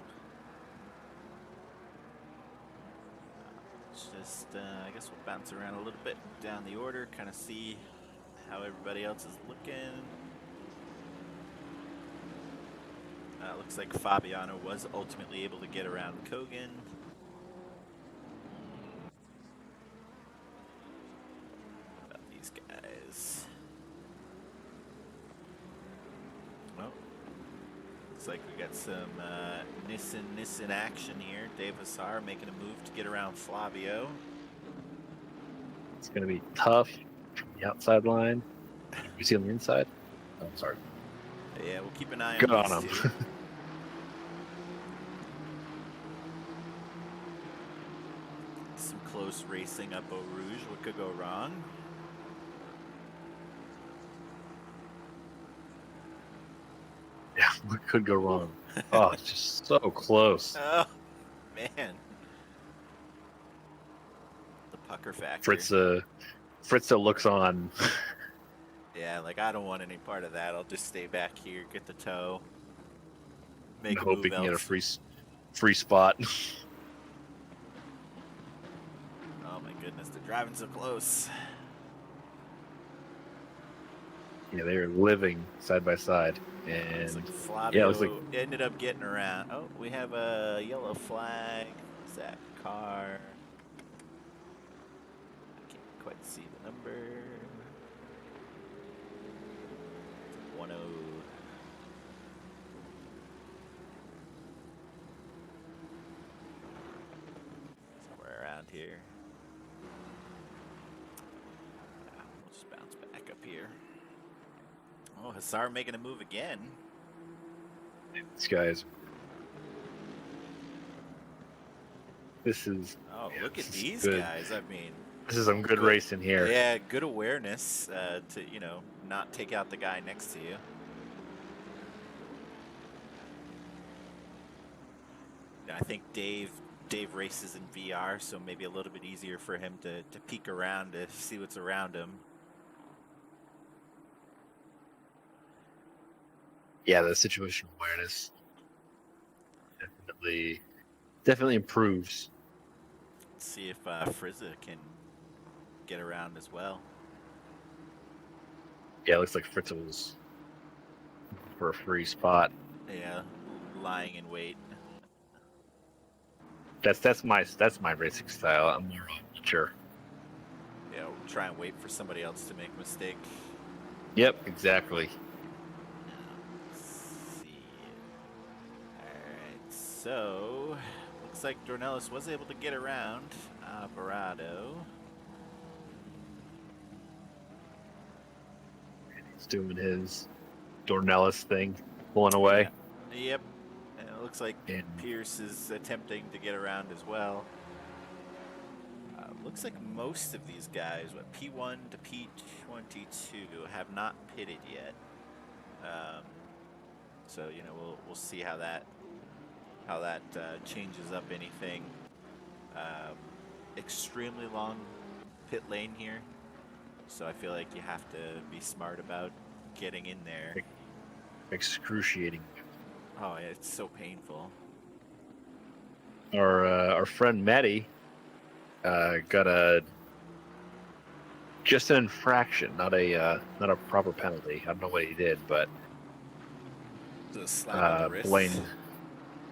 Speaker 1: It's just, I guess we'll bounce around a little bit down the order, kind of see how everybody else is looking. Looks like Fabiano was ultimately able to get around Kogan. What about these guys? Well, looks like we got some Nissan action here. Dave Hassar making a move to get around Flavio.
Speaker 2: It's going to be tough from the outside line. You see on the inside? Oh, I'm sorry.
Speaker 1: Yeah, we'll keep an eye
Speaker 2: Good
Speaker 1: on
Speaker 2: him.
Speaker 1: Some close racing up Eau Rouge. What could go wrong?
Speaker 2: Yeah, what could go wrong? Oh, it's just so close.
Speaker 1: Oh, man. The pucker factor.
Speaker 2: Fritza looks on.
Speaker 1: Yeah, like, I don't want any part of that. I'll just stay back here, get the tow.
Speaker 2: Make a hope he can get a free spot.
Speaker 1: Oh my goodness, they're driving so close.
Speaker 2: Yeah, they are living side by side. And
Speaker 1: looks like Flavio ended up getting around. Oh, we have a yellow flag. What's that? Car. I can't quite see the number. 10. Somewhere around here. We'll just bounce back up here. Oh, Hassar making a move again.
Speaker 2: These guys. This is.
Speaker 1: Oh, yeah, look at these guys. I mean,
Speaker 2: this is some good racing here.
Speaker 1: Yeah, good awareness to, you know, not take out the guy next to you. I think Dave races in VR, so maybe a little bit easier for him to peek around to see what's around him.
Speaker 2: Yeah, the situational awareness definitely improves.
Speaker 1: Let's see if Frizza can get around as well.
Speaker 2: Yeah, it looks like Fritz was for a free spot.
Speaker 1: Yeah, lying in wait.
Speaker 2: That's my racing style. I'm more sure.
Speaker 1: Yeah, we'll try and wait for somebody else to make a mistake.
Speaker 2: Yep, exactly.
Speaker 1: Let's see. So, looks like Dornelis was able to get around Alvarado.
Speaker 2: He's doing his Dornelis thing, pulling away.
Speaker 1: Yeah. Yep. And it looks like
Speaker 2: And
Speaker 1: Pierce is attempting to get around as well. Looks like most of these guys, what, P1 to P22, have not pitted yet. So you know we'll see how that changes up anything. Extremely long pit lane here, so I feel like you have to be smart about getting in there.
Speaker 2: excruciating.
Speaker 1: Oh, yeah, it's so painful.
Speaker 2: Our friend Maddie got just an infraction, not a proper penalty. I don't know what he did, but
Speaker 1: The slap on the wrist.
Speaker 2: Blaine.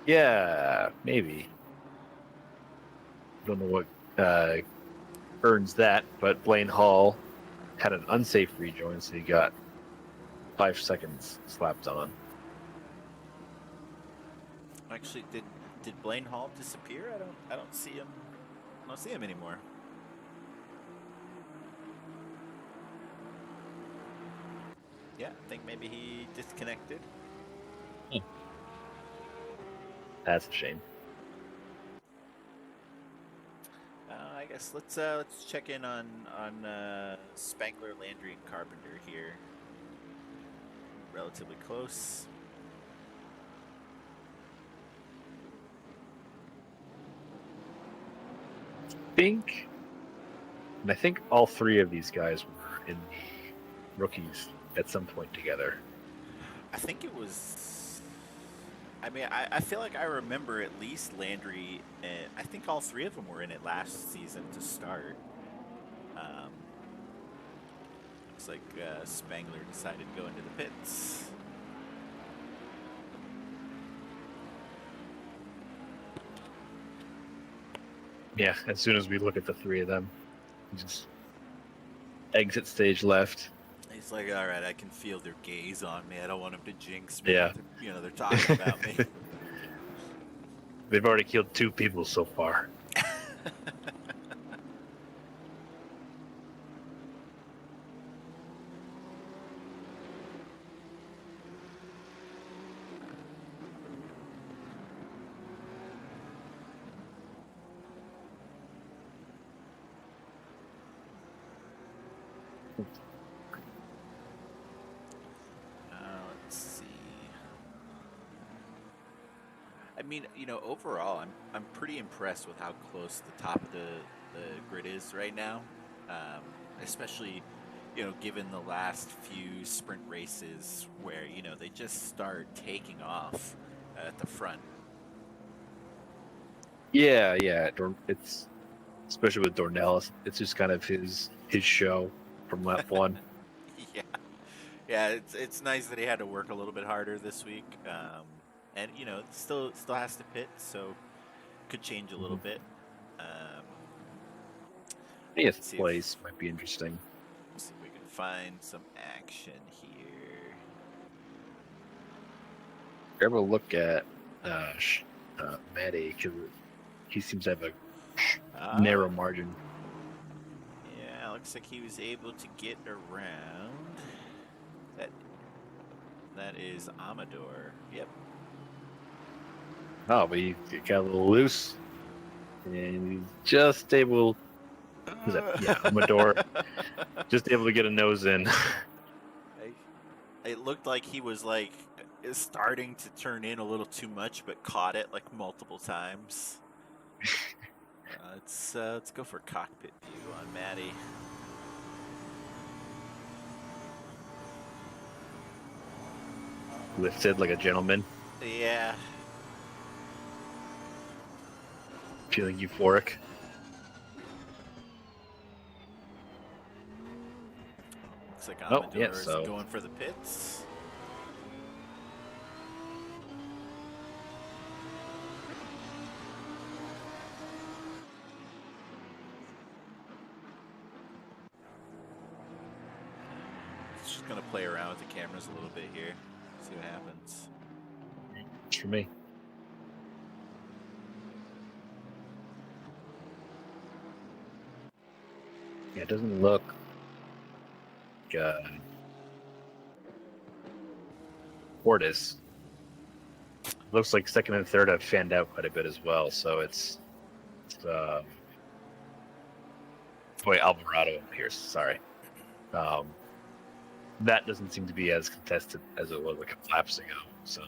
Speaker 2: Yeah, maybe. Don't know what earns that, but Blaine Hall had an unsafe rejoin, so he got 5 seconds slapped on.
Speaker 1: Actually, did Blaine Hall disappear? I don't see him. I don't see him anymore. Yeah, I think maybe he disconnected.
Speaker 2: That's a shame.
Speaker 1: I guess let's check in on Spangler, Landry, and Carpenter here. Relatively close.
Speaker 2: I think all three of these guys were in the rookies at some point together.
Speaker 1: I think it was. I mean, I feel like I remember at least Landry, and I think all three of them were in it last season to start. Looks like Spangler decided to go into the pits.
Speaker 2: Yeah, as soon as we look at the three of them, just exit stage left.
Speaker 1: He's like, all right, I can feel their gaze on me. I don't want them to jinx me.
Speaker 2: Yeah.
Speaker 1: You know, they're talking about me.
Speaker 2: They've already killed 2 people so far.
Speaker 1: Let's see. I mean, you know, overall, I'm pretty impressed with how close the top of the grid is right now. Especially, you know, given the last few sprint races where, you know, they just start taking off at the front.
Speaker 2: Yeah. It's especially with Dornelis. It's just kind of his show from lap 1.
Speaker 1: Yeah. It's nice that he had to work a little bit harder this week, and you know, still has to pit, so could change a little bit.
Speaker 2: His place might be interesting.
Speaker 1: Let's see if we can find some action here.
Speaker 2: Grab a look at Maddie, because he seems to have a narrow margin.
Speaker 1: Yeah, looks like he was able to get around. That is Amador. Yep.
Speaker 2: Oh, but he got a little loose, and he's just able. Yeah, Amador, just able to get a nose in.
Speaker 1: It looked like he was like starting to turn in a little too much, but caught it like multiple times. Let's go for cockpit view on Maddie.
Speaker 2: Lifted like a gentleman.
Speaker 1: Yeah.
Speaker 2: Feeling euphoric.
Speaker 1: Looks like Amador is going for the pits. Just gonna play around with the cameras a little bit here, see what happens.
Speaker 2: For me. Yeah, it doesn't look. Portis. Looks like second and third have fanned out quite a bit as well. So it's Alvarado and Pierce. Sorry. That doesn't seem to be as contested as it was like a couple laps ago. So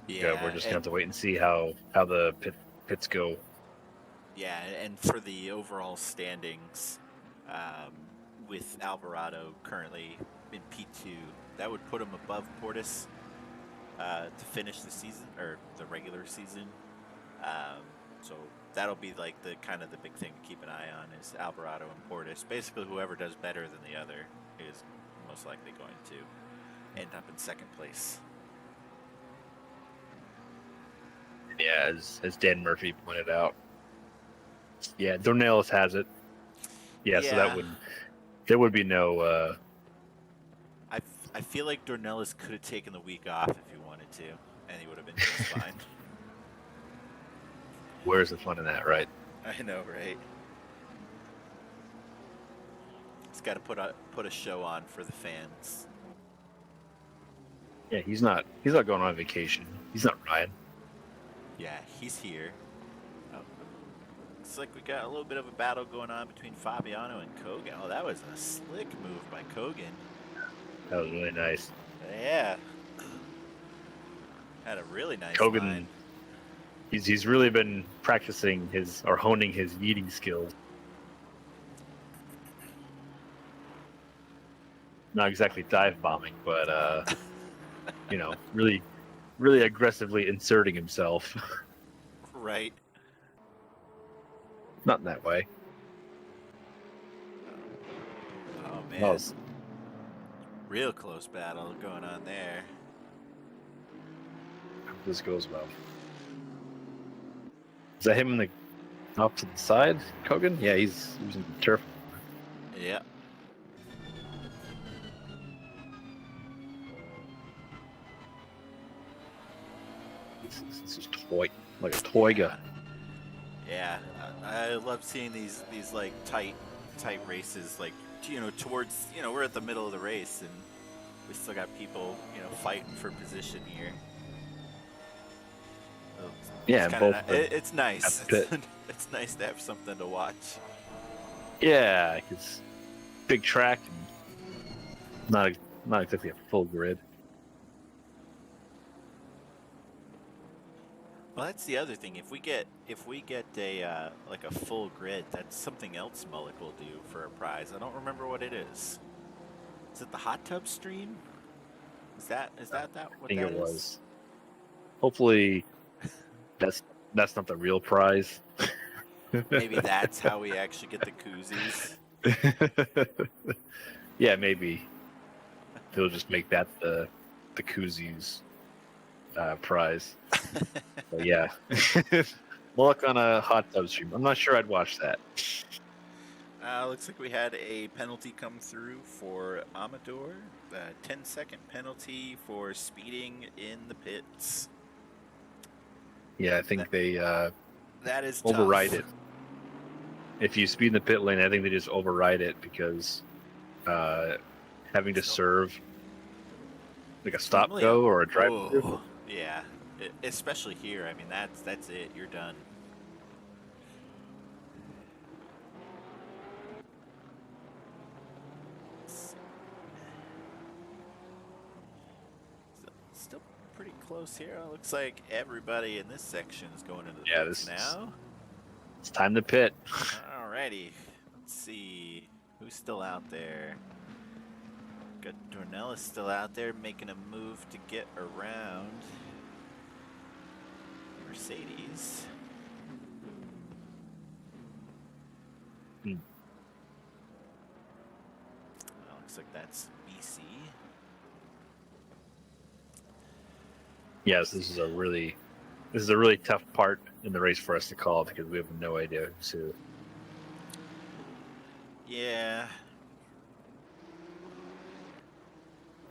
Speaker 1: Yeah,
Speaker 2: we're just gonna have to wait and see how the pits go.
Speaker 1: Yeah, and for the overall standings, with Alvarado currently in P2, that would put him above Portis to finish the season or the regular season. So that'll be like the kind of the big thing to keep an eye on is Alvarado and Portis. Basically, whoever does better than the other is most likely going to end up in second place.
Speaker 2: Yeah, as Dan Murphy pointed out. Yeah, Dornelis has it. Yeah, so there would be no.
Speaker 1: I feel like Dornelis could have taken the week off if he wanted to, and he would have been just fine.
Speaker 2: Where's the fun in that, right?
Speaker 1: I know, right? He's got to put a show on for the fans.
Speaker 2: Yeah, he's not going on vacation. He's not Ryan.
Speaker 1: Yeah, he's here. Oh, looks like we got a little bit of a battle going on between Fabiano and Kogan. Oh, that was a slick move by Kogan.
Speaker 2: That was really nice.
Speaker 1: Yeah. Had a really nice
Speaker 2: Kogan,
Speaker 1: line.
Speaker 2: He's really been practicing honing his yeeting skills. Not exactly dive bombing, but really aggressively inserting himself.
Speaker 1: Right.
Speaker 2: Not in that way.
Speaker 1: Oh man.
Speaker 2: No.
Speaker 1: Real close battle going on there.
Speaker 2: Hope this goes well. Is that him in the off to the side, Kogan? Yeah, he's using the turf.
Speaker 1: Yeah.
Speaker 2: This is like a toy gun.
Speaker 1: Yeah, I love seeing these like tight races, like towards we're at the middle of the race and we still got people fighting for position here. So
Speaker 2: Yeah,
Speaker 1: it's nice. It's nice to have something to watch.
Speaker 2: Yeah, it's big track and not exactly a full grid.
Speaker 1: Well, that's the other thing. If we get a like a full grid, that's something else Mullick will do for a prize. I don't remember what it is. Is it the hot tub stream? Is that what
Speaker 2: I think
Speaker 1: that
Speaker 2: it
Speaker 1: is?
Speaker 2: was. Hopefully, that's not the real prize.
Speaker 1: Maybe that's how we actually get the koozies.
Speaker 2: Yeah, maybe they'll just make that the koozies prize. But yeah, Mullick on a hot tub stream. I'm not sure I'd watch that.
Speaker 1: Looks like we had a penalty come through for Amador. 10-second penalty for speeding in the pits.
Speaker 2: Yeah, I think they
Speaker 1: that is
Speaker 2: override
Speaker 1: tough.
Speaker 2: it. If you speed in the pit lane, I think they just override it because having to serve like a stop go or a drive through.
Speaker 1: Yeah, especially here. I mean, that's it. You're done. Still pretty close here. It looks like everybody in this section is going into the pits now.
Speaker 2: It's time to pit.
Speaker 1: Alrighty. Let's see who's still out there. Got Dornelis still out there making a move to get around Mercedes. Looks like that's BC.
Speaker 2: Yes, this is a really tough part in the race for us to call because we have no idea who.
Speaker 1: Yeah.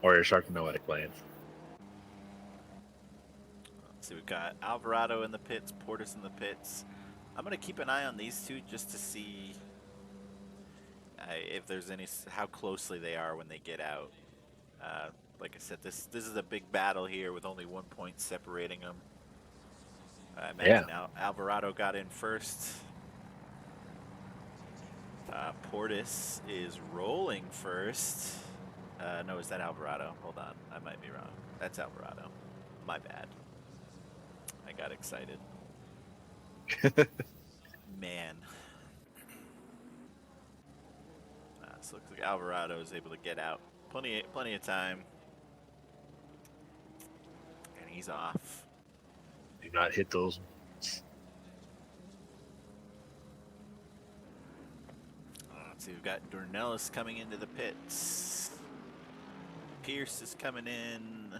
Speaker 2: Or Shark Nomadic Lands.
Speaker 1: So we've got Alvarado in the pits, Portis in the pits. I'm going to keep an eye on these two just to see if there's any, how closely they are when they get out. Like I said, this is a big battle here with only 1 point separating them. I imagine Alvarado got in first. Portis is rolling first. No, is that Alvarado? Hold on, I might be wrong. That's Alvarado. My bad. I got excited. Man. So looks like Alvarado is able to get out. Plenty of time. And he's off.
Speaker 2: Do not hit those.
Speaker 1: Let's see, we've got Dornelis coming into the pits. Pierce is coming in.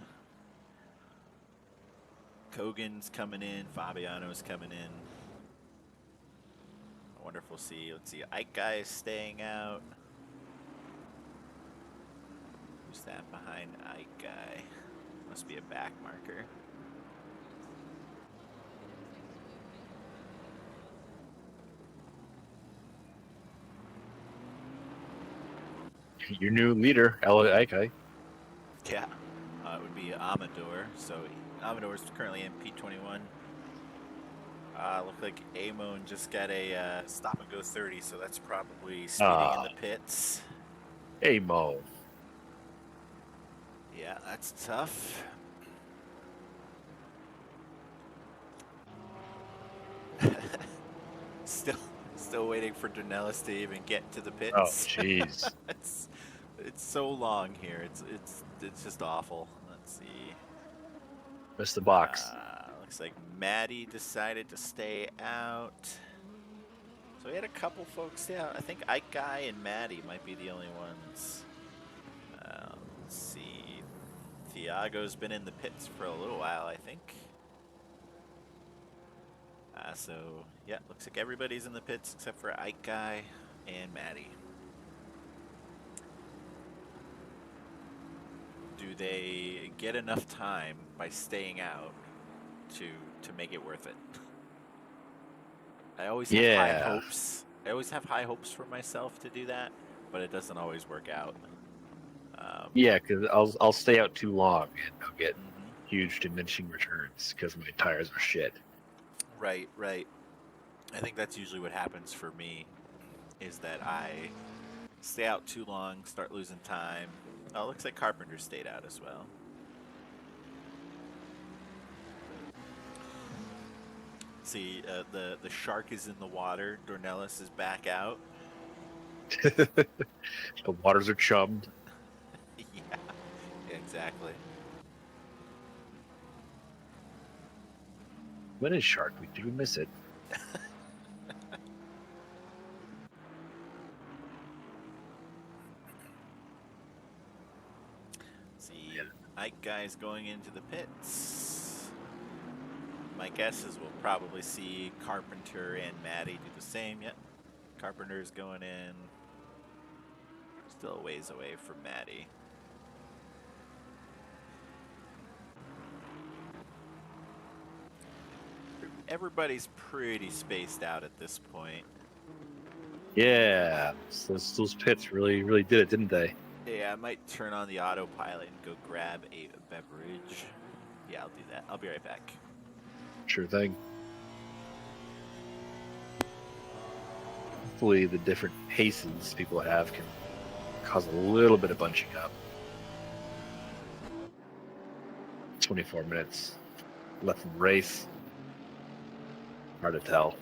Speaker 1: Kogan's coming in. Fabiano's coming in. I wonder if we'll see. Let's see, Ike Guy is staying out. Who's that behind Ike Guy? Must be a back marker.
Speaker 2: Your new leader, Ike.
Speaker 1: Yeah, it would be Amador. So Amador is currently in P21. Look like Amon just got a stop and go 30, so that's probably speeding in the pits.
Speaker 2: Amon.
Speaker 1: Yeah, that's tough. Still waiting for Dornelis to even get to the pits.
Speaker 2: Oh, jeez.
Speaker 1: it's so long here. It's just awful. Let's see.
Speaker 2: Missed the box.
Speaker 1: Looks like Maddie decided to stay out. So we had a couple folks stay out. I think Ike Guy and Maddie might be the only ones. Let's see. Thiago's been in the pits for a little while, I think. So, yeah, looks like everybody's in the pits except for Ike Guy and Maddie. Do they get enough time by staying out to make it worth it? I always have high hopes. I always have high hopes for myself to do that, but it doesn't always work out.
Speaker 2: Yeah, because I'll stay out too long and I'll get huge diminishing returns because my tires are shit.
Speaker 1: Right. I think that's usually what happens for me, is that I stay out too long, start losing time. Oh, looks like Carpenter stayed out as well. See, the shark is in the water. Dornelis is back out.
Speaker 2: The waters are chummed.
Speaker 1: Yeah, exactly.
Speaker 2: When is Shark Week? Did we miss it?
Speaker 1: See, Ike Guy's going into the pits. My guess is we'll probably see Carpenter and Maddie do the same. Yep, Carpenter's going in. Still a ways away from Maddie. Everybody's pretty spaced out at this point.
Speaker 2: Yeah, those pits really did it, didn't they?
Speaker 1: Yeah, I might turn on the autopilot and go grab a beverage. Yeah, I'll do that. I'll be right back.
Speaker 2: Sure thing. Hopefully the different paces people have can cause a little bit of bunching up. 24 minutes left in the race. Hard to tell.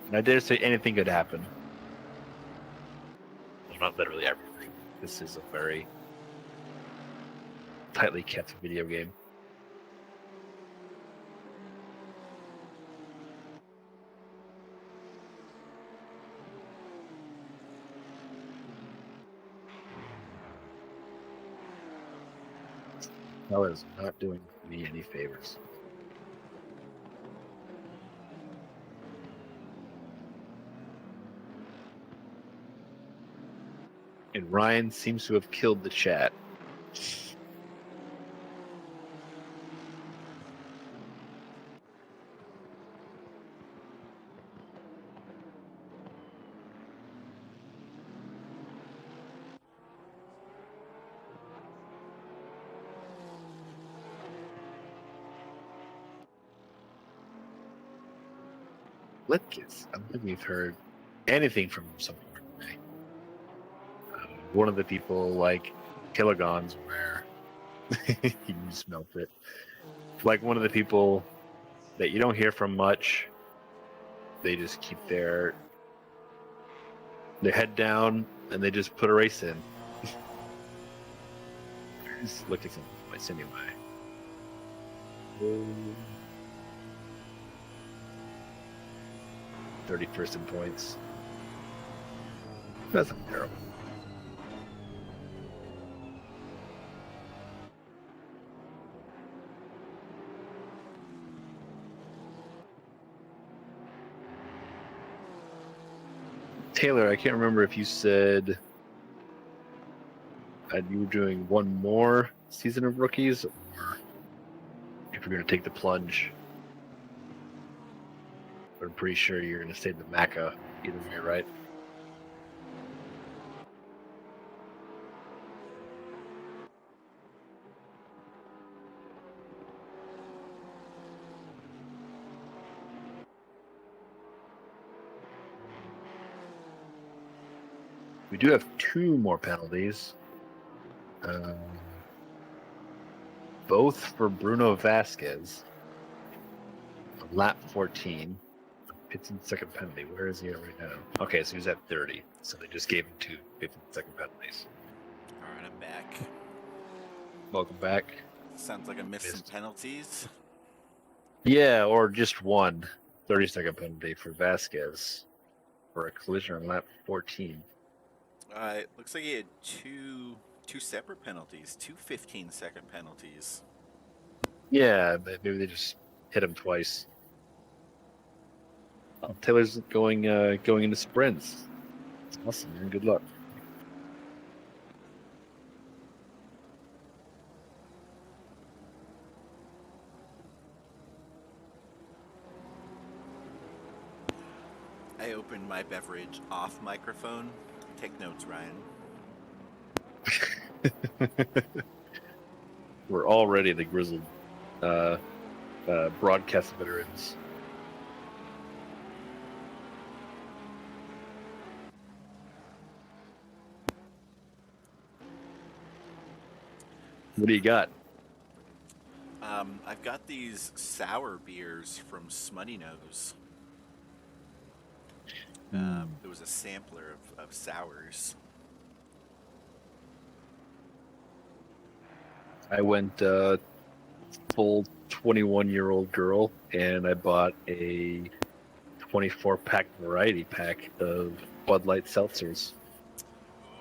Speaker 2: And I dare say anything could happen. Well, not literally everything. This is a very tightly kept video game. That is not doing me any favors. And Ryan seems to have killed the chat. Litkes. I don't think we've heard anything from him so far today. One of the people like Kilogons, where you smelt it. Like one of the people that you don't hear from much. They just keep their head down and they just put a race in. Just look at some points anyway. 31st in points. That's not terrible. Taylor, I can't remember if you said you were doing one more season of rookies, or if you're going to take the plunge. But I'm pretty sure you're going to stay the Maca either way, right? We do have 2 more penalties. Both for Bruno Vasquez. Lap 14. 15-second penalty. Where is he at right now? Okay, so he's at 30. So they just gave him 2 15-second penalties.
Speaker 1: All right, I'm back.
Speaker 2: Welcome back.
Speaker 1: Sounds like I missed some penalties.
Speaker 2: Yeah, or just one 30-second penalty for Vasquez for a collision on lap 14.
Speaker 1: It looks like he had two separate penalties, 2 15-second penalties.
Speaker 2: Yeah, maybe they just hit him twice. Oh, Taylor's going into sprints. That's awesome, man. Good luck.
Speaker 1: I opened my beverage off microphone. Take notes, Ryan.
Speaker 2: We're already the grizzled broadcast veterans. What do you got?
Speaker 1: I've got these sour beers from Smutty Nose. It was a sampler of sours.
Speaker 2: I went full 21-year-old girl, and I bought a 24-pack variety pack of Bud Light seltzers,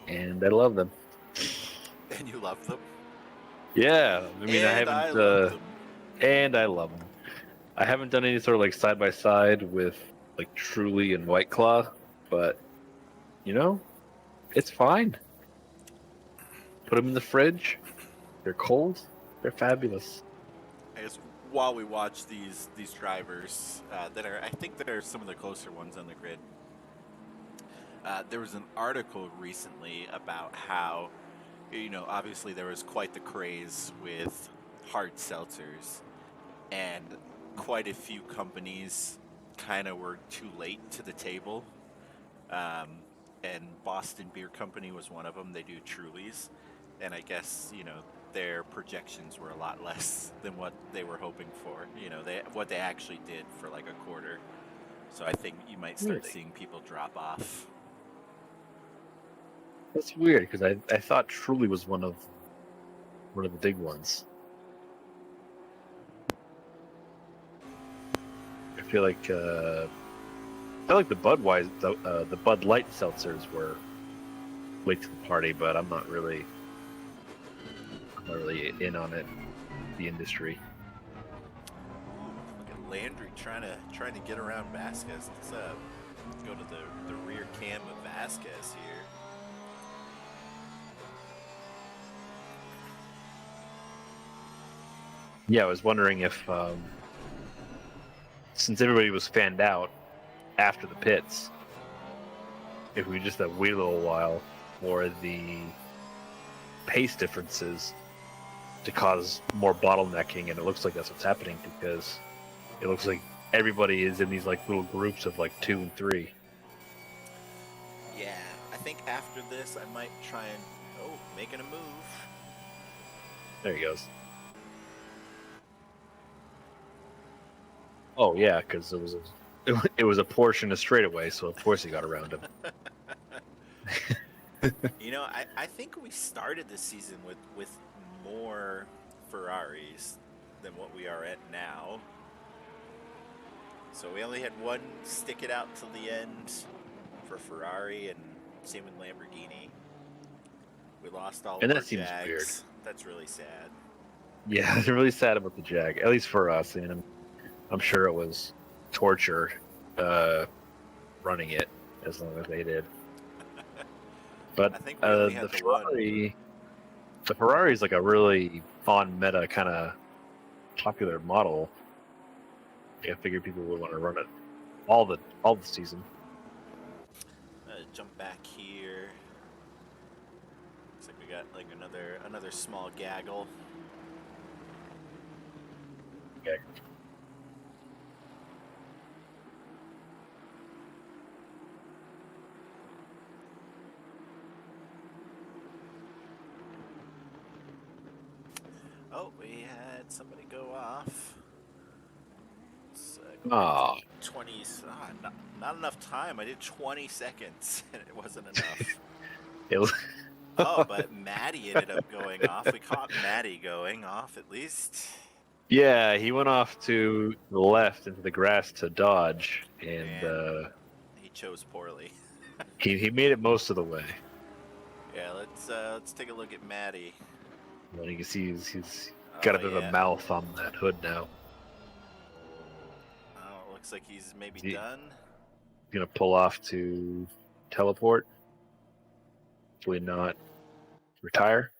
Speaker 2: and I love them.
Speaker 1: And you love them?
Speaker 2: Yeah, I mean,
Speaker 1: and
Speaker 2: I haven't,
Speaker 1: love them.
Speaker 2: And I love them. I haven't done any sort of like side by side with like Truly and White Claw, but you know, it's fine. Put them in the fridge. They're cold. They're fabulous.
Speaker 1: I guess while we watch these drivers I think that are some of the closer ones on the grid. There was an article recently about how, obviously there was quite the craze with hard seltzers, and quite a few companies kind of were too late to the table. And Boston Beer Company was one of them. They do Trulies, and I guess their projections were a lot less than what they were hoping for. What they actually did for like a quarter. So I think you might start seeing people drop off.
Speaker 2: That's weird because I thought Truly was one of the big ones. I feel like the the Bud Light seltzers were late to the party, but I'm not really in on it. The industry.
Speaker 1: Look at Landry trying to get around Vasquez. Let's go to the rear cam of Vasquez here.
Speaker 2: Yeah, I was wondering if, since everybody was fanned out after the pits, if we just wait a little while for the pace differences to cause more bottlenecking, and it looks like that's what's happening because it looks like everybody is in these like little groups of like 2 and 3.
Speaker 1: Yeah, I think after this I might try and making a move.
Speaker 2: There he goes. Oh yeah, because it was a portion of straightaway, so of course he got around him.
Speaker 1: You know, I think we started this season with more Ferraris than what we are at now. So we only had one stick it out till the end for Ferrari, and same with Lamborghini. We lost all
Speaker 2: And
Speaker 1: of our
Speaker 2: that seems
Speaker 1: Jags.
Speaker 2: weird.
Speaker 1: That's really sad.
Speaker 2: Yeah, it's really sad about the Jag, at least for us. And I'm sure it was torture running it as long as they did. But
Speaker 1: I think we only had
Speaker 2: the Ferrari is like a really on meta kind of popular model. I figured people would want to run it all the season.
Speaker 1: Jump back here. Looks like we got like another small gaggle.
Speaker 2: Okay.
Speaker 1: Oh, we had somebody go off.
Speaker 2: Oh.
Speaker 1: 20. Not enough time. I did 20 seconds, and it wasn't enough.
Speaker 2: It was.
Speaker 1: Oh, but Maddie ended up going off. We caught Maddie going off at least.
Speaker 2: Yeah, he went off to the left into the grass to dodge, and
Speaker 1: he chose poorly.
Speaker 2: he made it most of the way.
Speaker 1: Yeah, let's take a look at Maddie.
Speaker 2: Well, you can see he's got a bit of a mouth on that hood now.
Speaker 1: Oh, looks like he's maybe done.
Speaker 2: He's gonna pull off to teleport. Hopefully not retire.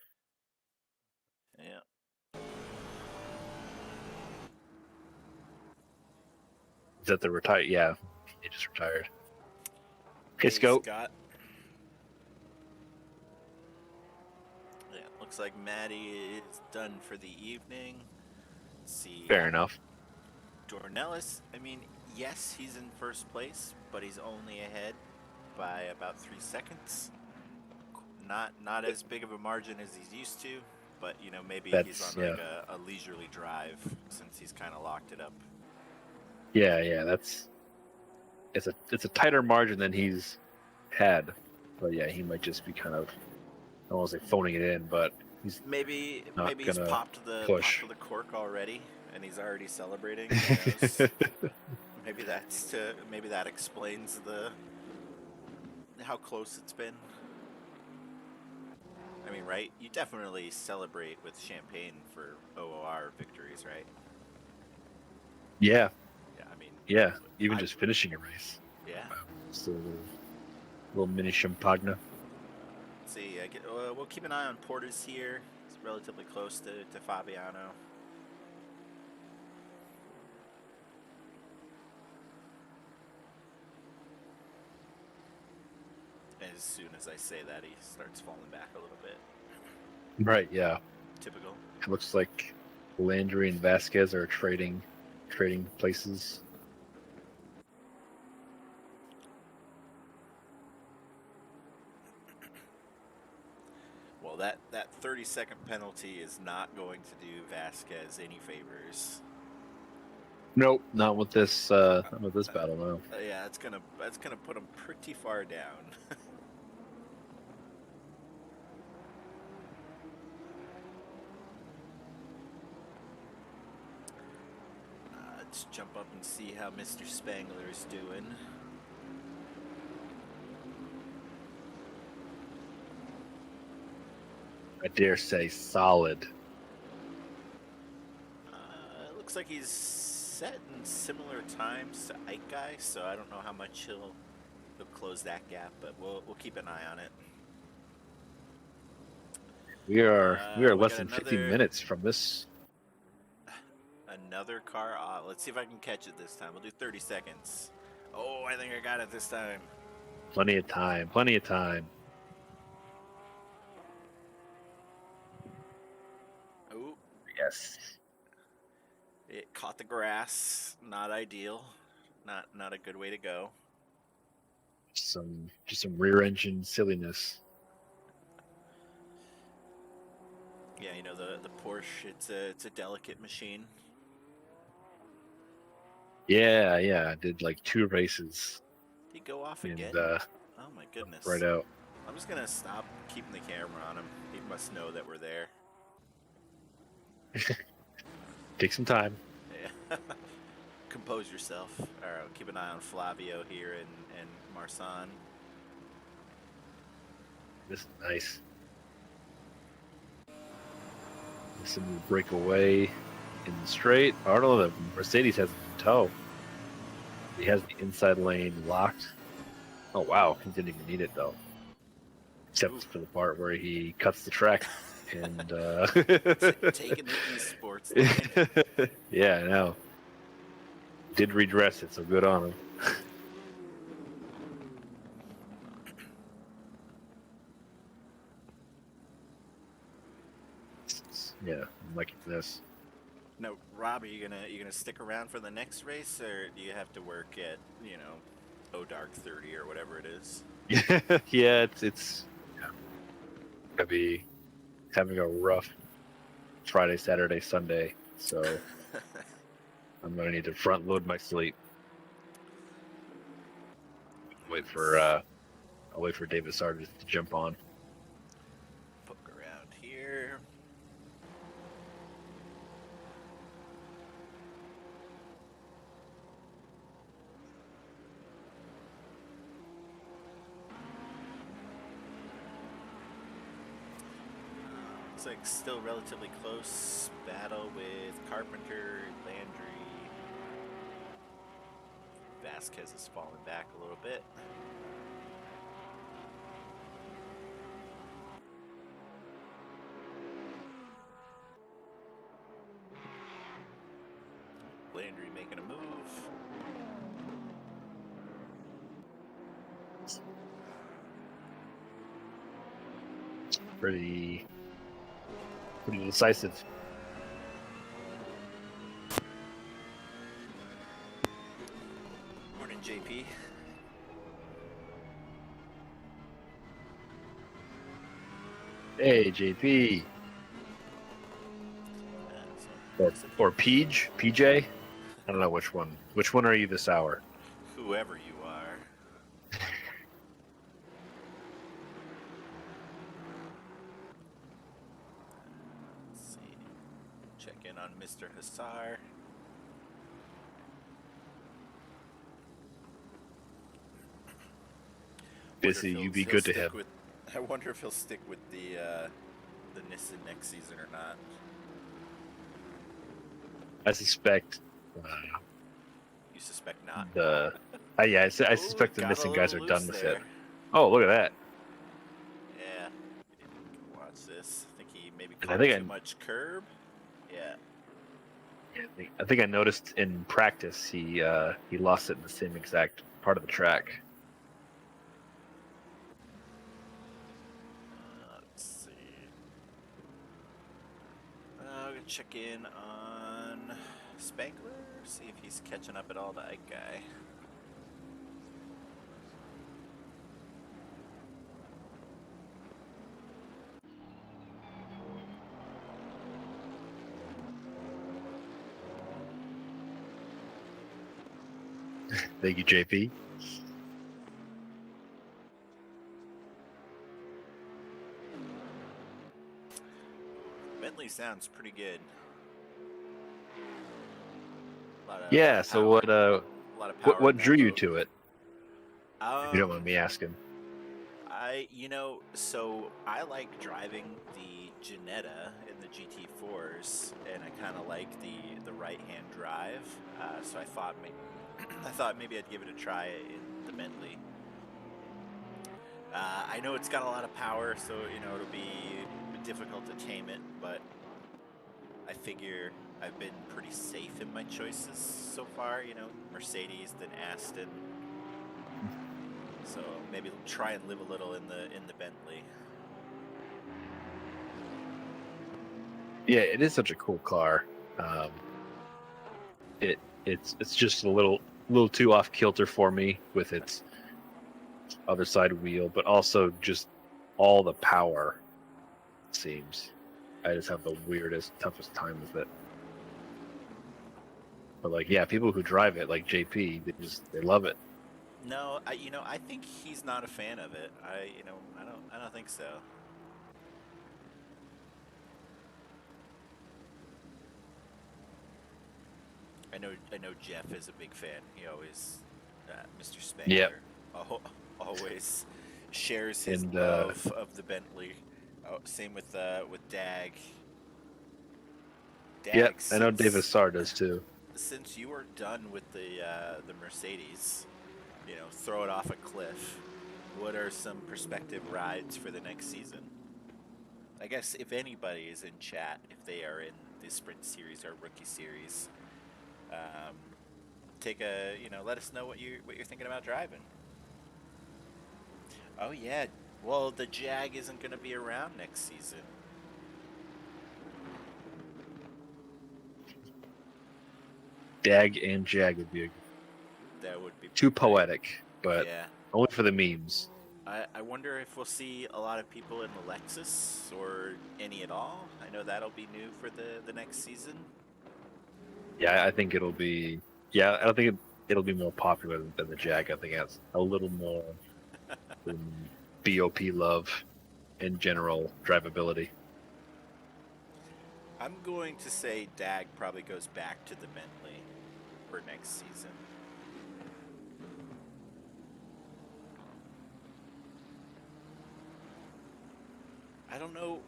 Speaker 1: Yeah.
Speaker 2: Is that the retire? Yeah, he just retired. Okay, Scope.
Speaker 1: Yeah, looks like Maddie is done for the evening. Let's see.
Speaker 2: Fair enough.
Speaker 1: Dornelis, I mean, yes, he's in first place, but he's only ahead by about 3 seconds. Not as big of a margin as he's used to, but you know, maybe he's on like a leisurely drive since he's kind of locked it up.
Speaker 2: Yeah, it's a tighter margin than he's had, but yeah, he might just be kind of, I don't want to say phoning it in, but he's
Speaker 1: maybe he's popped the cork already and he's already celebrating. Who knows? maybe that explains how close it's been. I mean, right? You definitely celebrate with champagne for OOR victories, right?
Speaker 2: Yeah.
Speaker 1: Yeah, I mean.
Speaker 2: Yeah, even just finishing a race.
Speaker 1: Yeah.
Speaker 2: So a little mini champagne.
Speaker 1: Let's see, we'll keep an eye on Porter's here. It's relatively close to Fabiano. As soon as I say that, he starts falling back a little bit.
Speaker 2: Right, yeah.
Speaker 1: Typical.
Speaker 2: It looks like Landry and Vasquez are trading places.
Speaker 1: Well, that 30-second penalty is not going to do Vasquez any favors.
Speaker 2: Nope, not with this battle, no.
Speaker 1: Yeah, that's gonna put him pretty far down. Let's jump up and see how Mr. Spangler is doing.
Speaker 2: I dare say solid.
Speaker 1: It looks like he's set in similar times to Ike Guy, so I don't know how much he'll close that gap, but we'll keep an eye on it.
Speaker 2: We are less than 15 minutes from this.
Speaker 1: Another car. Let's see if I can catch it this time. We'll do 30 seconds. Oh, I think I got it this time.
Speaker 2: Plenty of time. Plenty of time.
Speaker 1: Oh.
Speaker 2: Yes.
Speaker 1: It Caught the grass. Not ideal. Not a good way to go.
Speaker 3: Just some rear engine silliness.
Speaker 1: Yeah, you know the Porsche. It's a delicate machine.
Speaker 3: Yeah, I did like 2 races.
Speaker 1: Did he go off
Speaker 3: and
Speaker 1: again? Oh my goodness!
Speaker 3: right out.
Speaker 1: I'm just gonna stop keeping the camera on him. He must know that we're there.
Speaker 3: Take some time.
Speaker 1: Yeah. Compose yourself. All right, keep an eye on Flavio here and Marsan.
Speaker 3: This is nice. Some break away in the straight. I don't know, the Mercedes has a toe. He has the inside lane locked. Oh wow, he didn't even need it though. Except for the part where he cuts the track and
Speaker 1: Taking the esports line.
Speaker 3: Yeah, I know. Did redress it, so good on him. Yeah, I'm liking this.
Speaker 1: No, Rob, are you gonna stick around for the next race, or do you have to work at O Dark 30 or whatever it is?
Speaker 3: Yeah, it's gonna be having a rough Friday, Saturday, Sunday, so I'm gonna need to front load my sleep. I'll wait for David Sargent to jump on.
Speaker 1: Poke around here. Looks like still relatively close battle with Carpenter, Landry. Vasquez has fallen back a little bit. Landry making a move.
Speaker 3: Pretty decisive.
Speaker 1: Morning, JP.
Speaker 3: Hey, JP. Or Peej? PJ? I don't know which one. Which one are you this hour?
Speaker 1: Whoever you are. Let's see. Check in on Mr. Hassar.
Speaker 3: Busy, you be good to him.
Speaker 1: I wonder if he'll stick with the Nissan next season or not.
Speaker 3: I suspect.
Speaker 1: You suspect not?
Speaker 3: I suspect the
Speaker 1: Got a
Speaker 3: missing guys are
Speaker 1: little
Speaker 3: done
Speaker 1: loose
Speaker 3: with
Speaker 1: there.
Speaker 3: it. Oh, look at that!
Speaker 1: Yeah. Watch this. I think he maybe
Speaker 3: And
Speaker 1: caught too much curb. Yeah.
Speaker 3: I think I noticed in practice he lost it in the same exact part of the track.
Speaker 1: Let's see. I'm gonna check in on Spangler, see if he's catching up at all to Ike Guy.
Speaker 3: Thank you, JP.
Speaker 1: Bentley sounds pretty good.
Speaker 3: Yeah. So what drew you to it? If you don't mind me asking.
Speaker 1: So I like driving the Ginetta in the GT4s, and I kind of like the right-hand drive. So I thought maybe I'd give it a try in the Bentley. I know it's got a lot of power, so it'll be difficult to tame it, but I figure I've been pretty safe in my choices so far. Mercedes, then Aston. So maybe try and live a little in the Bentley.
Speaker 3: Yeah, it is such a cool car. it's just a little too off kilter for me with its other side wheel, but also just all the power. It seems I just have the weirdest, toughest time with it. But like, yeah, people who drive it, like JP, they love it.
Speaker 1: No, I think he's not a fan of it. I don't think so. I know Jeff is a big fan. He always, Mr. Spangler,
Speaker 3: Yep.
Speaker 1: always shares his
Speaker 3: And,
Speaker 1: love of the Bentley. Oh, same with Dag.
Speaker 3: Yep, I know David Starr does too.
Speaker 1: Since you are done with the Mercedes, throw it off a cliff. What are some prospective rides for the next season? I guess if anybody is in chat, if they are in the Sprint Series or Rookie Series, let us know what you're thinking about driving. Oh yeah, well the Jag isn't going to be around next season.
Speaker 3: Dag and Jag would be
Speaker 1: That would be
Speaker 3: too
Speaker 1: great.
Speaker 3: poetic, but
Speaker 1: Yeah.
Speaker 3: only for the memes.
Speaker 1: I wonder if we'll see a lot of people in the Lexus or any at all. I know that'll be new for the next season.
Speaker 3: Yeah, I think it'll be. Yeah, I don't think it'll be more popular than the Jag. I think it has a little more BOP love and general drivability.
Speaker 1: I'm going to say Dag probably goes back to the Bentley for next season. I don't know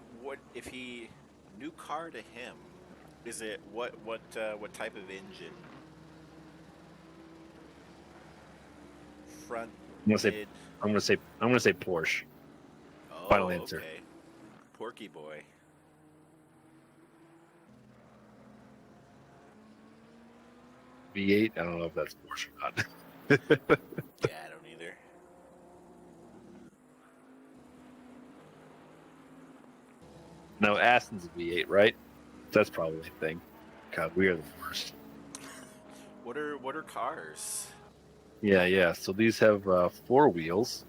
Speaker 1: if he new car to him. Is it what type of engine? Front.
Speaker 3: I'm gonna say Porsche.
Speaker 1: Oh,
Speaker 3: Final answer.
Speaker 1: Okay. Porky boy.
Speaker 3: V8. I don't know if that's Porsche or not.
Speaker 1: Yeah, I don't either.
Speaker 3: No, Aston's a V8, right? That's probably the thing. God, we are the worst.
Speaker 1: What are cars?
Speaker 3: Yeah. So these have 4 wheels.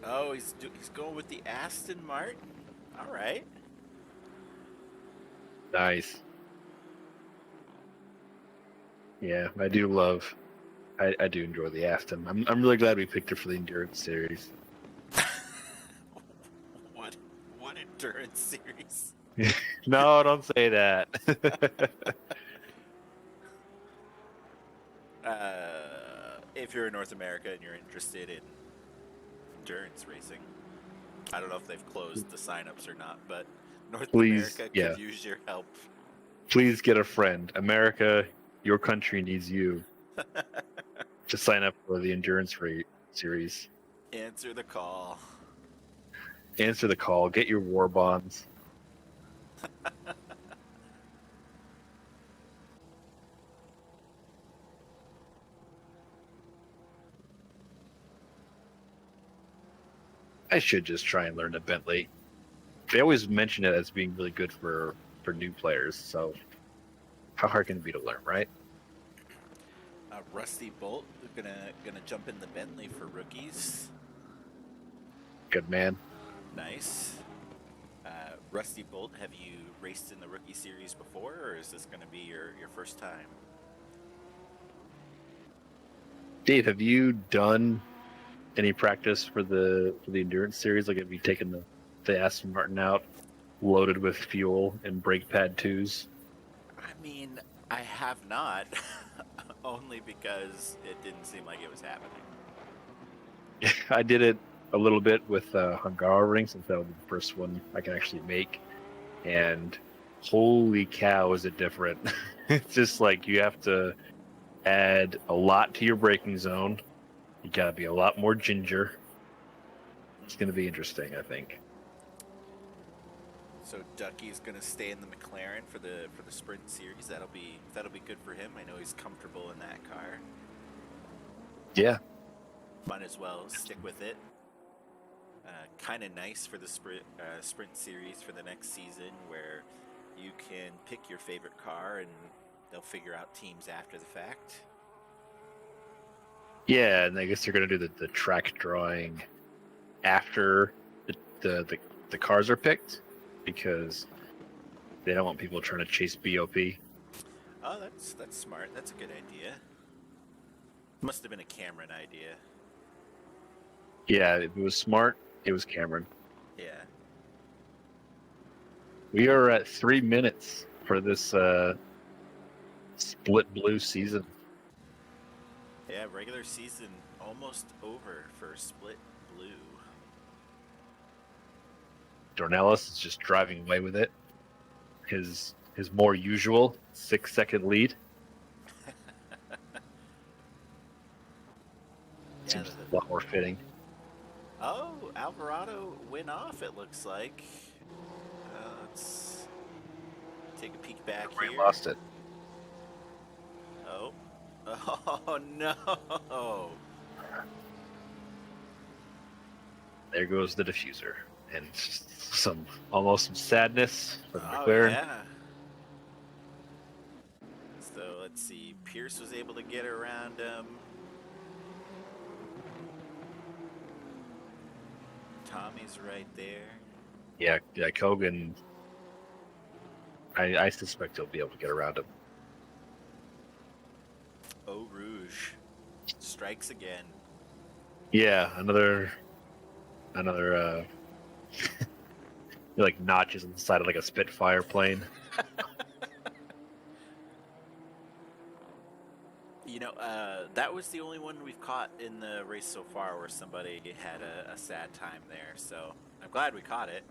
Speaker 1: Oh, he's going with the Aston Martin. All right.
Speaker 3: Nice. Yeah, I do love. I do enjoy the Aston. I'm really glad we picked it for the endurance series.
Speaker 1: What endurance series?
Speaker 3: No, don't say that.
Speaker 1: If you're in North America and you're interested in endurance racing, I don't know if they've closed the signups or not, but North America could use your help.
Speaker 3: Please get a friend. America, your country needs you to sign up for the endurance series.
Speaker 1: Answer the call.
Speaker 3: Answer the call. Get your war bonds. I should just try and learn a Bentley. They always mention it as being really good for new players, so how hard can it be to learn, right?
Speaker 1: Rusty Bolt gonna jump in the Bentley for rookies.
Speaker 3: Good man.
Speaker 1: Nice. Rusty Bolt, have you raced in the rookie series before, or is this gonna be your first time?
Speaker 3: Dave, have you done any practice for the endurance series? Like, have you taken the Aston Martin out, loaded with fuel and brake pad 2s?
Speaker 1: I mean, I have not, only because it didn't seem like it was happening.
Speaker 3: I did it a little bit with Hungaroring, since that was the first one I can actually make, and holy cow, is it different. It's just like you have to add a lot to your braking zone. You gotta be a lot more ginger. It's gonna be interesting, I think.
Speaker 1: So Ducky's gonna stay in the McLaren for the Sprint Series. That'll be good for him. I know he's comfortable in that car.
Speaker 3: Yeah.
Speaker 1: Might as well stick with it. Kind of nice for the Sprint Series for the next season, where you can pick your favorite car, and they'll figure out teams after the fact.
Speaker 3: Yeah, and I guess they're gonna do the track drawing after the cars are picked, because they don't want people trying to chase BOP.
Speaker 1: Oh, that's smart. That's a good idea. Must have been a Cameron idea.
Speaker 3: Yeah, it was smart. It was Cameron.
Speaker 1: Yeah.
Speaker 3: We are at 3 minutes for this split blue season.
Speaker 1: Yeah, regular season almost over for Split Blue.
Speaker 3: Dornelis is just driving away with it. His more usual 6-second lead. Seems a lot more fitting.
Speaker 1: Oh, Alvarado went off, it looks like. Let's take a peek back
Speaker 3: Ray
Speaker 1: here.
Speaker 3: lost it.
Speaker 1: Oh. Oh, no.
Speaker 3: There goes the diffuser. And almost some sadness for McLaren.
Speaker 1: Yeah. So let's see. Pierce was able to get around him. Tommy's right there.
Speaker 3: Yeah, Kogan. I suspect he'll be able to get around him.
Speaker 1: Eau Rouge strikes again.
Speaker 3: Yeah, another like notches on the side of like a Spitfire plane.
Speaker 1: You know, that was the only one we've caught in the race so far where somebody had a sad time there. So I'm glad we caught it.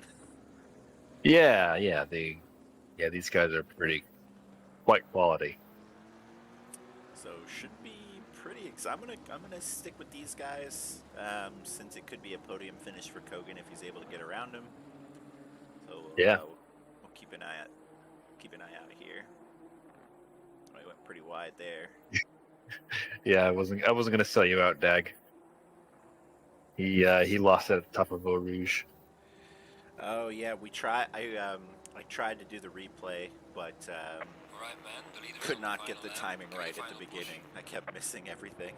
Speaker 3: Yeah, these guys are quite quality.
Speaker 1: So should be pretty exciting. I'm gonna stick with these guys since it could be a podium finish for Kogan if he's able to get around him. So
Speaker 3: yeah,
Speaker 1: we'll keep an eye out here. Oh, he went pretty wide there.
Speaker 3: Yeah, I wasn't gonna sell you out, Dag. He lost at the top of Eau Rouge.
Speaker 1: Oh yeah, we tried. I tried to do the replay, but could not get the timing right at the beginning. I kept missing everything.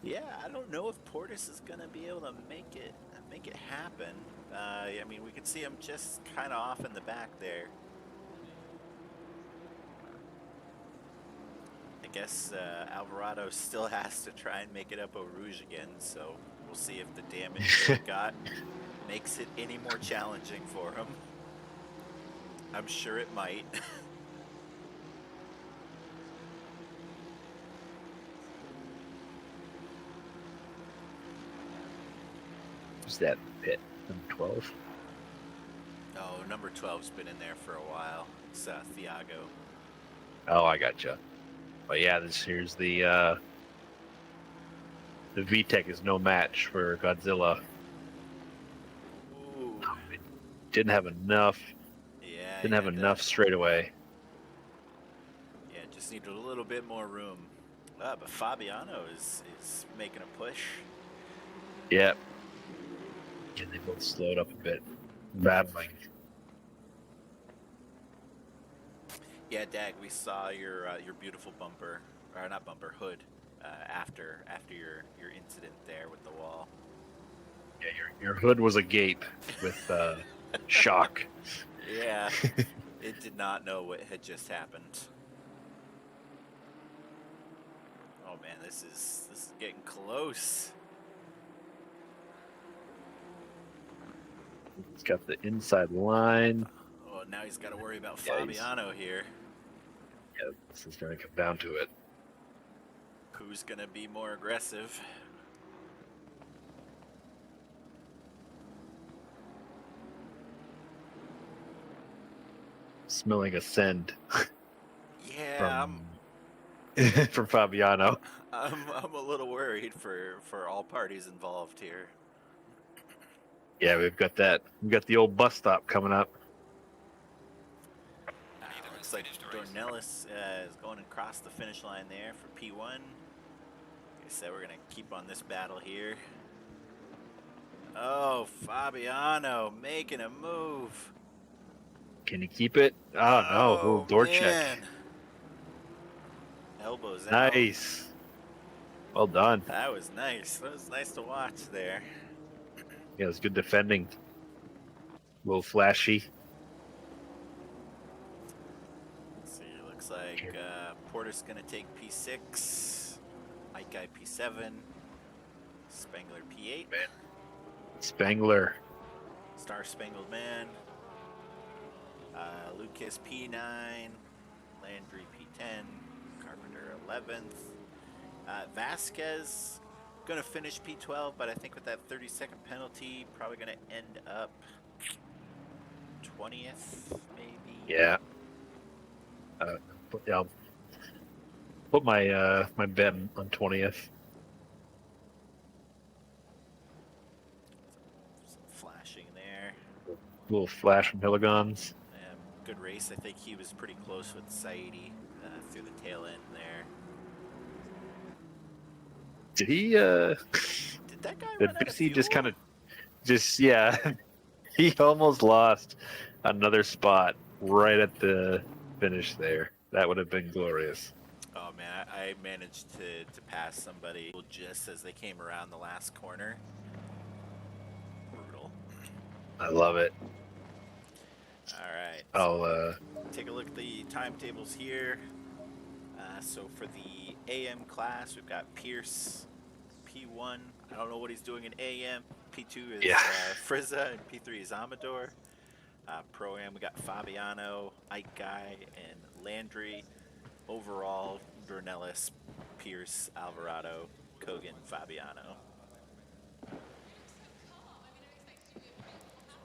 Speaker 1: Yeah, I don't know if Portis is gonna be able to make it happen. I mean, we can see him just kind of off in the back there. I guess Alvarado still has to try and make it up Eau Rouge again, so we'll see if the damage he got makes it any more challenging for him. I'm sure it might.
Speaker 3: Who's that pit? Number 12?
Speaker 1: Oh, number 12's been in there for a while. It's Thiago.
Speaker 3: Oh, I gotcha. But yeah, here's the VTEC is no match for Godzilla.
Speaker 1: Ooh.
Speaker 3: Didn't have enough.
Speaker 1: Yeah.
Speaker 3: Didn't have enough straight away.
Speaker 1: Yeah, just needed a little bit more room. But Fabiano is making a push.
Speaker 3: Yep. And they both slowed up a bit. Battling.
Speaker 1: Yeah, Dag, we saw your beautiful bumper, or not bumper, hood, after your incident there with the wall.
Speaker 3: Yeah, your hood was agape with shock.
Speaker 1: Yeah, it did not know what had just happened. Oh man, this is getting close.
Speaker 3: He's got the inside line.
Speaker 1: Oh, now he's got to worry about Fabiano here.
Speaker 3: Yeah, this is going to come down to it.
Speaker 1: Who's going to be more aggressive?
Speaker 3: Smelling a send.
Speaker 1: Yeah,
Speaker 3: from Fabiano.
Speaker 1: I'm a little worried for all parties involved here.
Speaker 3: Yeah, we've got the old bus stop coming up.
Speaker 1: Looks like Dornelis is going across the finish line there for P1. Like I said, we're going to keep on this battle here. Oh, Fabiano making a move.
Speaker 3: Can he keep it? Oh, no. Little
Speaker 1: Oh,
Speaker 3: door check.
Speaker 1: man. Elbows out.
Speaker 3: Nice. Well done.
Speaker 1: That was nice. That was nice to watch there.
Speaker 3: Yeah, it was good defending. A little flashy.
Speaker 1: Let's see, looks like Porter's going to take P6, Mike Guy P7, Spangler P8,
Speaker 3: Spangler.
Speaker 1: Star Spangled Man, Lucas P9, Landry P10, Carpenter 11th, Vasquez going to finish P12, but I think with that 30-second penalty, probably going to end up 20th, maybe.
Speaker 3: Yeah. I'll put my my bet on 20th.
Speaker 1: Some flashing there.
Speaker 3: Little flash from Hilligons.
Speaker 1: Good race. I think he was pretty close with Saidi through the tail end there.
Speaker 3: Did he?
Speaker 1: Did that guy
Speaker 3: Did
Speaker 1: run out of
Speaker 3: Bissy just
Speaker 1: fuel?
Speaker 3: kind of, yeah, he almost lost another spot right at the finish there. That would have been glorious.
Speaker 1: Oh man, I managed to pass somebody just as they came around the last corner. Brutal.
Speaker 3: I love it.
Speaker 1: All right.
Speaker 3: I'll
Speaker 1: Take a look at the timetables here. So for the AM class, we've got Pierce, P1. I don't know what he's doing in AM. P2 is Frizza, and P3 is Amador. Pro-Am, we got Fabiano, Ike Guy, and Landry. Overall, Dornelis, Pierce, Alvarado, Kogan, Fabiano.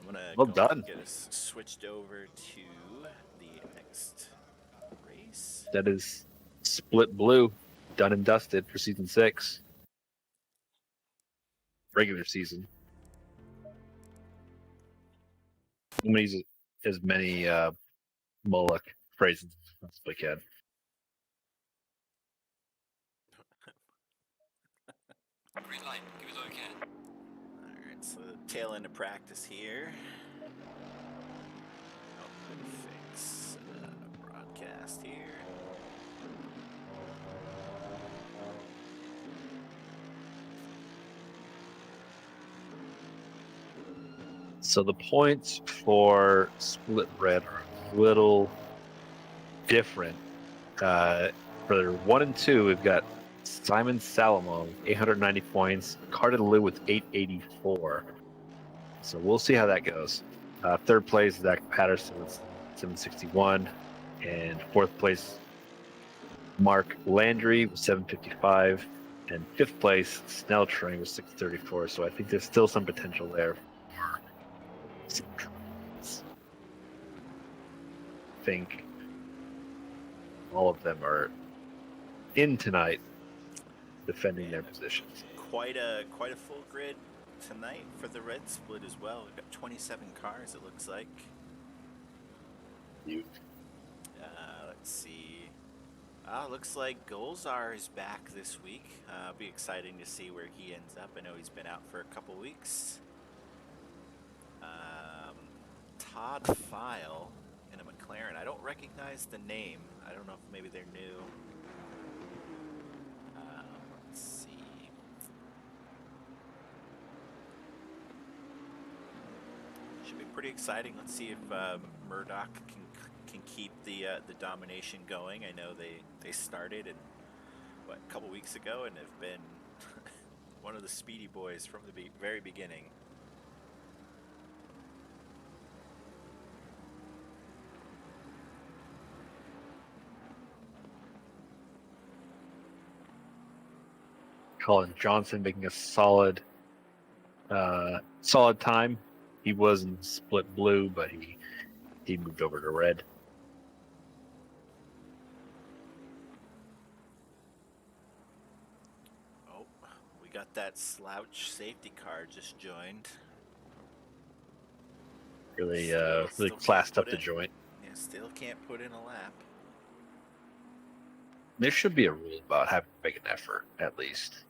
Speaker 1: I'm gonna get us switched over to the next race.
Speaker 3: That is Split Blue, done and dusted for season 6. Regular season. I'm gonna use as many Moloch phrases as I can.
Speaker 4: Green light, give it all you can.
Speaker 1: Alright, so tail end of practice here. Fix broadcast here.
Speaker 3: So the points for Split Red are a little different. For 1 and 2, we've got Simon Salamo, 890 points, Carter Lou with 884. So we'll see how that goes. Third place, Zach Patterson with 761. And fourth place, Mark Landry with 755. And fifth place, Snell Train with 634. So I think there's still some potential there. I think all of them are in tonight, defending their positions.
Speaker 1: Quite a full grid tonight for the red split as well. We've got 27 cars, it looks like. Let's see. Looks like Golzar is back this week. It'll be exciting to see where he ends up. I know he's been out for a couple weeks. Todd File in a McLaren. I don't recognize the name. I don't know if maybe they're new. Let's see. Should be pretty exciting. Let's see if Murdoch can keep the domination going. I know they started in a couple weeks ago and have been one of the speedy boys from the very beginning.
Speaker 3: Colin Johnson making a solid time. He was in Split Blue, but he moved over to red.
Speaker 1: Oh, we got that slouch safety car just joined.
Speaker 3: Really
Speaker 1: Still
Speaker 3: classed up
Speaker 1: can't
Speaker 3: the
Speaker 1: put
Speaker 3: joint.
Speaker 1: Yeah, still can't put in a lap.
Speaker 3: There should be a rule about having to make an effort, at least.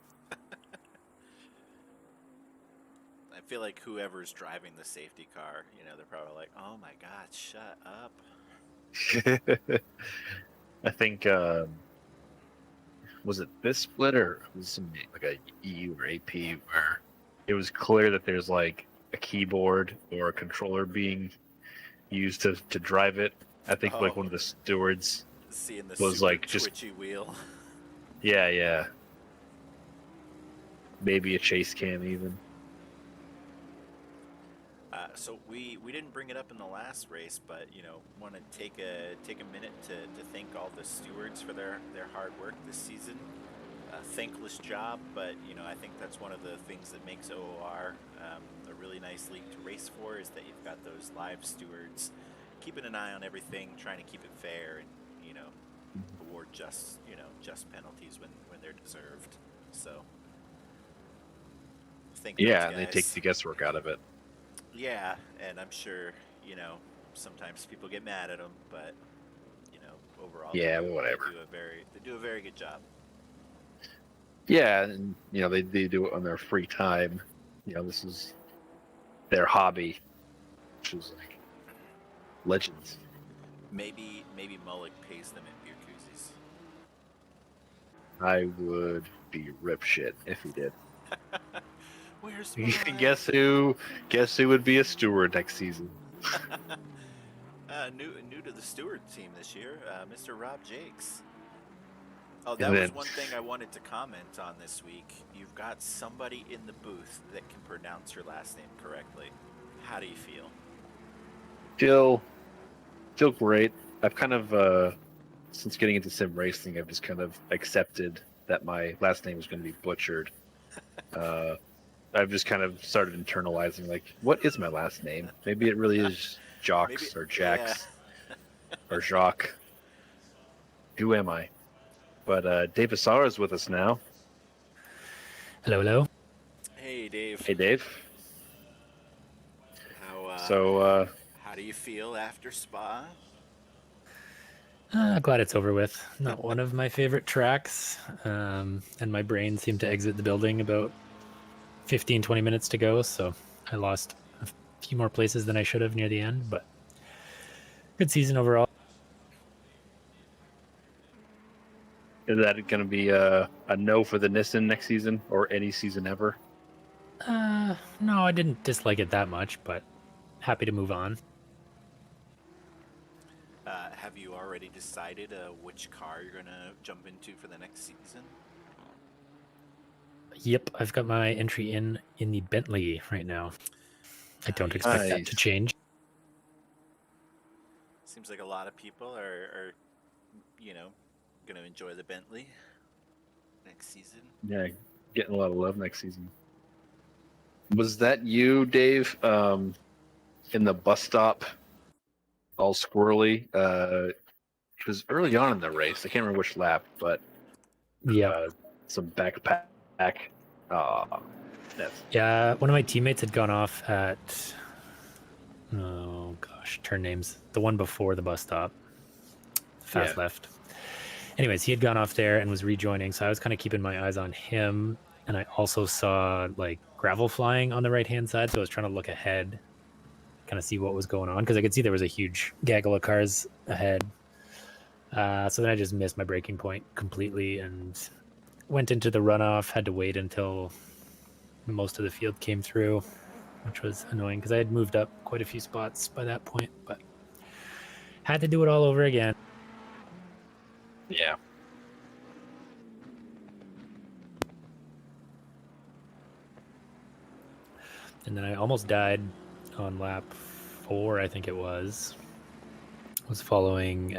Speaker 1: I feel like whoever's driving the safety car, they're probably like, "Oh my God, shut up."
Speaker 2: I think was it this split or was some like a EU or AP where it was clear that there's like a keyboard or a controller being used to drive it. I think like one of the stewards
Speaker 1: Seeing the
Speaker 2: was
Speaker 1: super
Speaker 2: like just
Speaker 1: twitchy wheel.
Speaker 2: yeah. Maybe a chase cam even.
Speaker 1: So we didn't bring it up in the last race, but want to take a minute to thank all the stewards for their hard work this season. Thankless job, but I think that's one of the things that makes OOR a really nice league to race for, is that you've got those live stewards keeping an eye on everything, trying to keep it fair, and award just penalties when they're deserved. So thank those
Speaker 2: Yeah, and they
Speaker 1: guys.
Speaker 2: take the guesswork out of it.
Speaker 1: Yeah, and I'm sure, sometimes people get mad at them, but, overall,
Speaker 2: Yeah,
Speaker 1: they
Speaker 2: whatever.
Speaker 1: They do a very good job.
Speaker 2: Yeah, and they do it on their free time. This is their hobby, which is like legends.
Speaker 1: Maybe Mullick pays them at beer koozies.
Speaker 2: I would be rip shit if he did.
Speaker 1: Where's mine?
Speaker 2: Guess who would be a steward next season?
Speaker 1: New to the steward team this year, Mr. Rob Jakes. Oh, that was one thing I wanted to comment on this week. You've got somebody in the booth that can pronounce your last name correctly. How do you feel?
Speaker 2: Feel great. I've kind of since getting into sim racing, I've just kind of accepted that my last name is going to be butchered. I've just kind of started internalizing, like, what is my last name? Maybe it really is Jocks or Jax or Jacques. Who am I? But Dave Asara is with us now.
Speaker 5: Hello.
Speaker 1: Hey, Dave.
Speaker 2: Hey, Dave.
Speaker 1: How do you feel after Spa?
Speaker 5: Glad it's over with. Not one of my favorite tracks. And my brain seemed to exit the building about 15-20 minutes to go, so I lost a few more places than I should have near the end, but good season overall.
Speaker 2: Is that going to be a no for the Nissan next season or any season ever?
Speaker 5: No, I didn't dislike it that much, but happy to move on.
Speaker 1: Have you already decided which car you're going to jump into for the next season?
Speaker 5: Yep, I've got my entry in the Bentley right now. I don't expect that to change.
Speaker 1: Seems like a lot of people are going to enjoy the Bentley next season.
Speaker 2: Yeah, getting a lot of love next season. Was that you, Dave, in the bus stop, all squirrely? It was early on in the race. I can't remember which lap, but
Speaker 5: yeah,
Speaker 2: some backpack.
Speaker 5: Yeah, one of my teammates had gone off at, turn names. The one before the bus stop, fast left. Anyways, he had gone off there and was rejoining, so I was kind of keeping my eyes on him, and I also saw like gravel flying on the right-hand side, so I was trying to look ahead, kind of see what was going on, because I could see there was a huge gaggle of cars ahead. So then I just missed my braking point completely and went into the runoff, had to wait until most of the field came through, which was annoying because I had moved up quite a few spots by that point, but had to do it all over again.
Speaker 2: Yeah.
Speaker 5: And then I almost died on lap 4, I think it was. I was following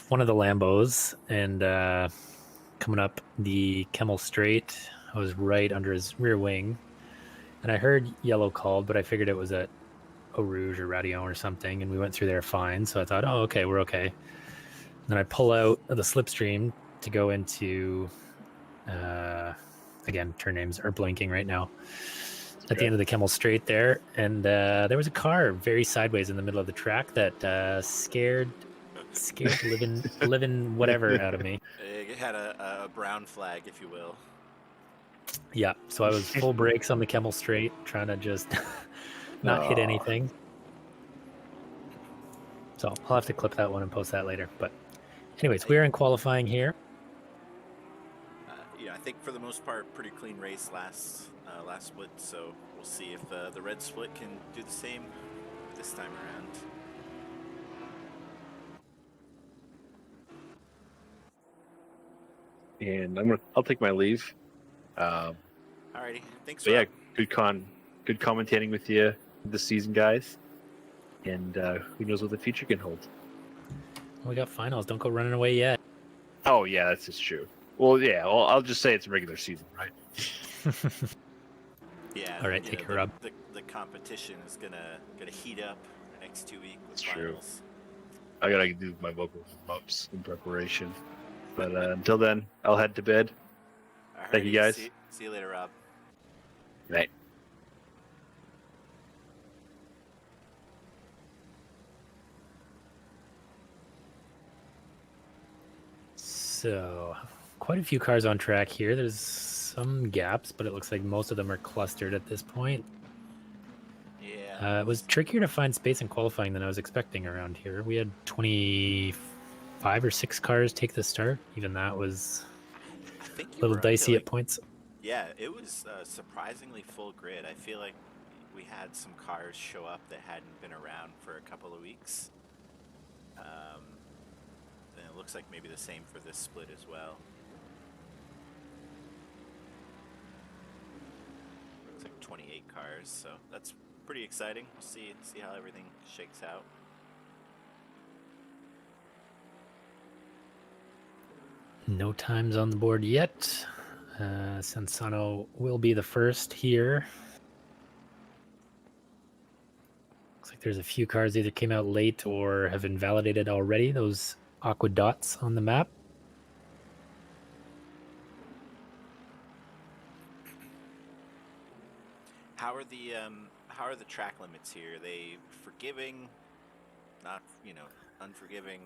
Speaker 5: one of the Lambos and coming up the Kemmel Straight. I was right under his rear wing, and I heard yellow called, but I figured it was at Eau Rouge or Radillon or something, and we went through there fine. So I thought, oh, okay, we're okay. And then I pull out of the slipstream to go into, again, turn names are blanking right now, at the end of the Kemmel Straight there, and there was a car very sideways in the middle of the track that scared living whatever out of me.
Speaker 1: It had a brown flag, if you will.
Speaker 5: Yeah, so I was full brakes on the Kemmel straight, trying to just not hit
Speaker 3: Aw.
Speaker 5: anything. So I'll have to clip that one and post that later. But anyways, we're in qualifying here.
Speaker 1: Yeah, I think for the most part, pretty clean race last split. So we'll see if the red split can do the same this time around.
Speaker 3: And I'll take my leave.
Speaker 1: Alrighty, thanks.
Speaker 3: But yeah,
Speaker 1: Rob.
Speaker 3: good commentating with you this season, guys. And who knows what the future can hold.
Speaker 5: We got finals. Don't go running away yet.
Speaker 3: Oh yeah, that's just true. Well, yeah, I'll just say it's a regular season, right?
Speaker 1: Yeah.
Speaker 5: All right, take care, Rob.
Speaker 1: The competition is gonna heat up the next 2 weeks with
Speaker 3: That's true.
Speaker 1: finals.
Speaker 3: I gotta do my vocal ups in preparation. But until then, I'll head to bed. Thank you,
Speaker 1: Alrighty,
Speaker 3: guys.
Speaker 1: See you later, Rob.
Speaker 3: Good night.
Speaker 5: So quite a few cars on track here. There's some gaps, but it looks like most of them are clustered at this point.
Speaker 1: Yeah.
Speaker 5: It was trickier to find space in qualifying than I was expecting around here. We had 25 or 6 cars take the start. Even that was
Speaker 1: I think
Speaker 5: a
Speaker 1: you
Speaker 5: little
Speaker 1: were up to,
Speaker 5: dicey
Speaker 1: like,
Speaker 5: at points.
Speaker 1: Yeah, it was surprisingly full grid. I feel like we had some cars show up that hadn't been around for a couple of weeks. And it looks like maybe the same for this split as well. It's like 28 cars, so that's pretty exciting. We'll see how everything shakes out.
Speaker 5: No times on the board yet. Sensano will be the first here. Looks like there's a few cars either came out late or have invalidated already. Those aqua dots on the map.
Speaker 1: How are the track limits here? Are they forgiving? Not, unforgiving?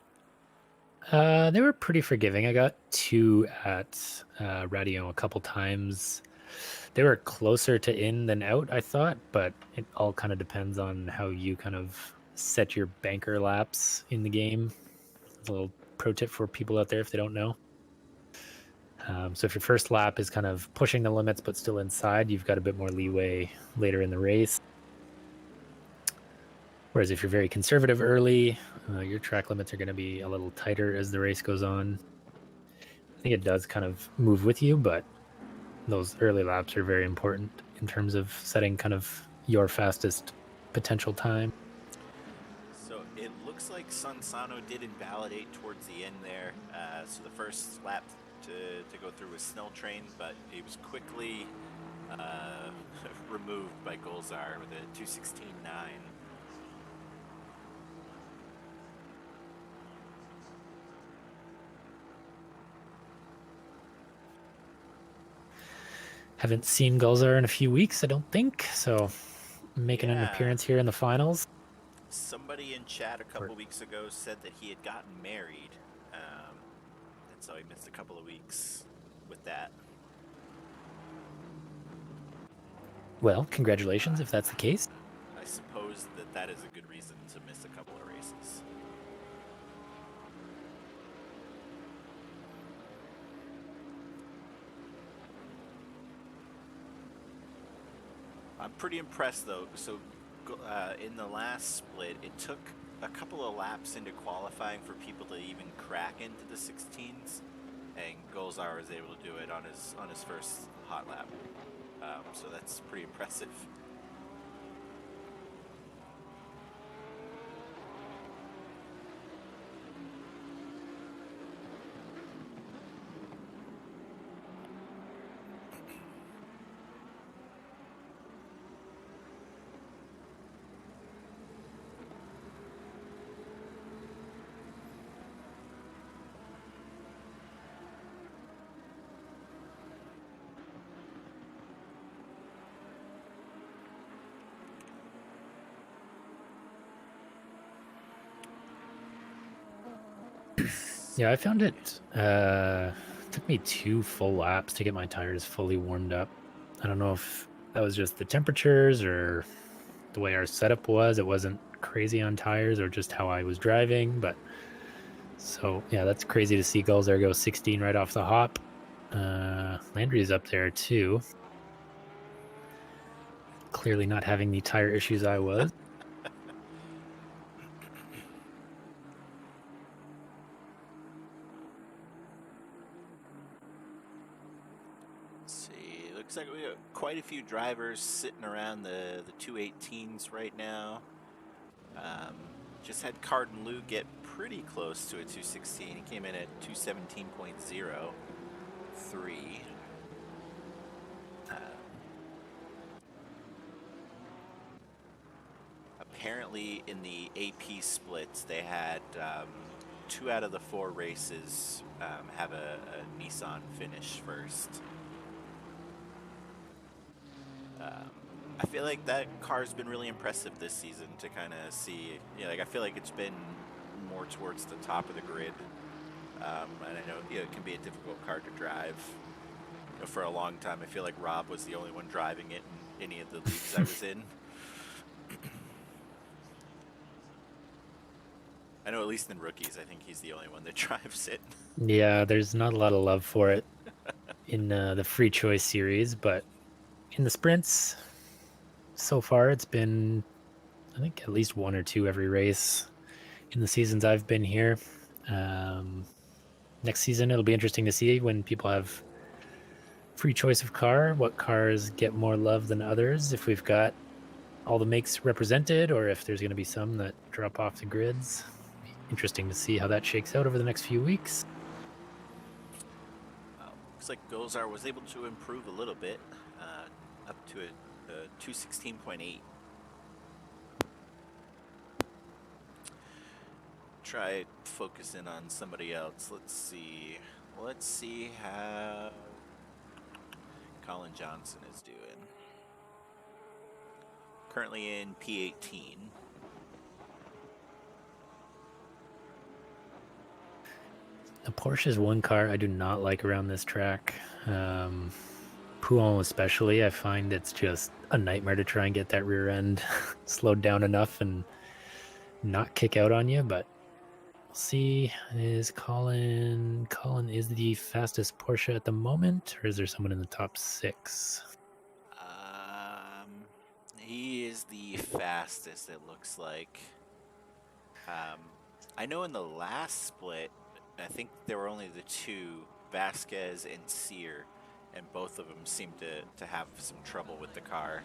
Speaker 5: They were pretty forgiving. I got 2 at Radio a couple times. They were closer to in than out, I thought, but it all kind of depends on how you kind of set your banker laps in the game. A little pro tip for people out there if they don't know. So if your first lap is kind of pushing the limits but still inside, you've got a bit more leeway later in the race. Whereas if you're very conservative early, your track limits are going to be a little tighter as the race goes on. I think it does kind of move with you, but those early laps are very important in terms of setting kind of your fastest potential time.
Speaker 1: So it looks like Sonsano did invalidate towards the end there. So the first lap to go through was Snell Train, but he was quickly removed by Golzar with a 2:16.9.
Speaker 5: Haven't seen Golzar in a few weeks, I don't think, so making an
Speaker 1: Yeah.
Speaker 5: appearance here in the finals.
Speaker 1: Somebody in chat a couple weeks ago said that he had gotten married, and so he missed a couple of weeks with that.
Speaker 5: Well, congratulations if that's the case.
Speaker 1: I suppose that is a good reason to miss a couple of races. I'm pretty impressed though. So in the last split, it took a couple of laps into qualifying for people to even crack into the 16s, and Golzar was able to do it on his first hot lap. So that's pretty impressive.
Speaker 5: Yeah, I found it took me 2 full laps to get my tires fully warmed up. I don't know if that was just the temperatures or the way our setup was. It wasn't crazy on tires or just how I was driving, but so yeah, that's crazy to see Gulls there go 16 right off the hop. Landry is up there too. Clearly not having the tire issues I was.
Speaker 1: Let's see. Looks like we got quite a few drivers sitting around the 218s right now. Just had Carden Lou get pretty close to a 216. He came in at 217.03. Apparently in the AP splits, they had 2 out of the 4 races have a Nissan finish first. I feel like that car's been really impressive this season to kind of see. You know, like I feel like it's been more towards the top of the grid, and I know, you know, it can be a difficult car to drive. You know, for a long time, I feel like Rob was the only one driving it in any of the leagues I was in. I know at least in rookies, I think he's the only one that drives it.
Speaker 5: Yeah, there's not a lot of love for it in the free choice series, but in the sprints, so far it's been, I think, at least 1 or 2 every race in the seasons I've been here. Next season, it'll be interesting to see when people have free choice of car, what cars get more love than others, if we've got all the makes represented or if there's going to be some that drop off the grids. Interesting to see how that shakes out over the next few weeks.
Speaker 1: Looks like Gozar was able to improve a little bit, up to a 216.8. Try focusing on somebody else. Let's see. Let's see how Colin Johnson is doing. Currently in P18.
Speaker 5: The Porsche is one car I do not like around this track. Pouillon especially, I find it's just a nightmare to try and get that rear end slowed down enough and not kick out on you, but we'll see. Is Colin is the fastest Porsche at the moment, or is there someone in the top 6?
Speaker 1: He is the fastest, it looks like. I know in the last split, I think there were only the 2, Vasquez and Sear, and both of them seemed to have some trouble with the car.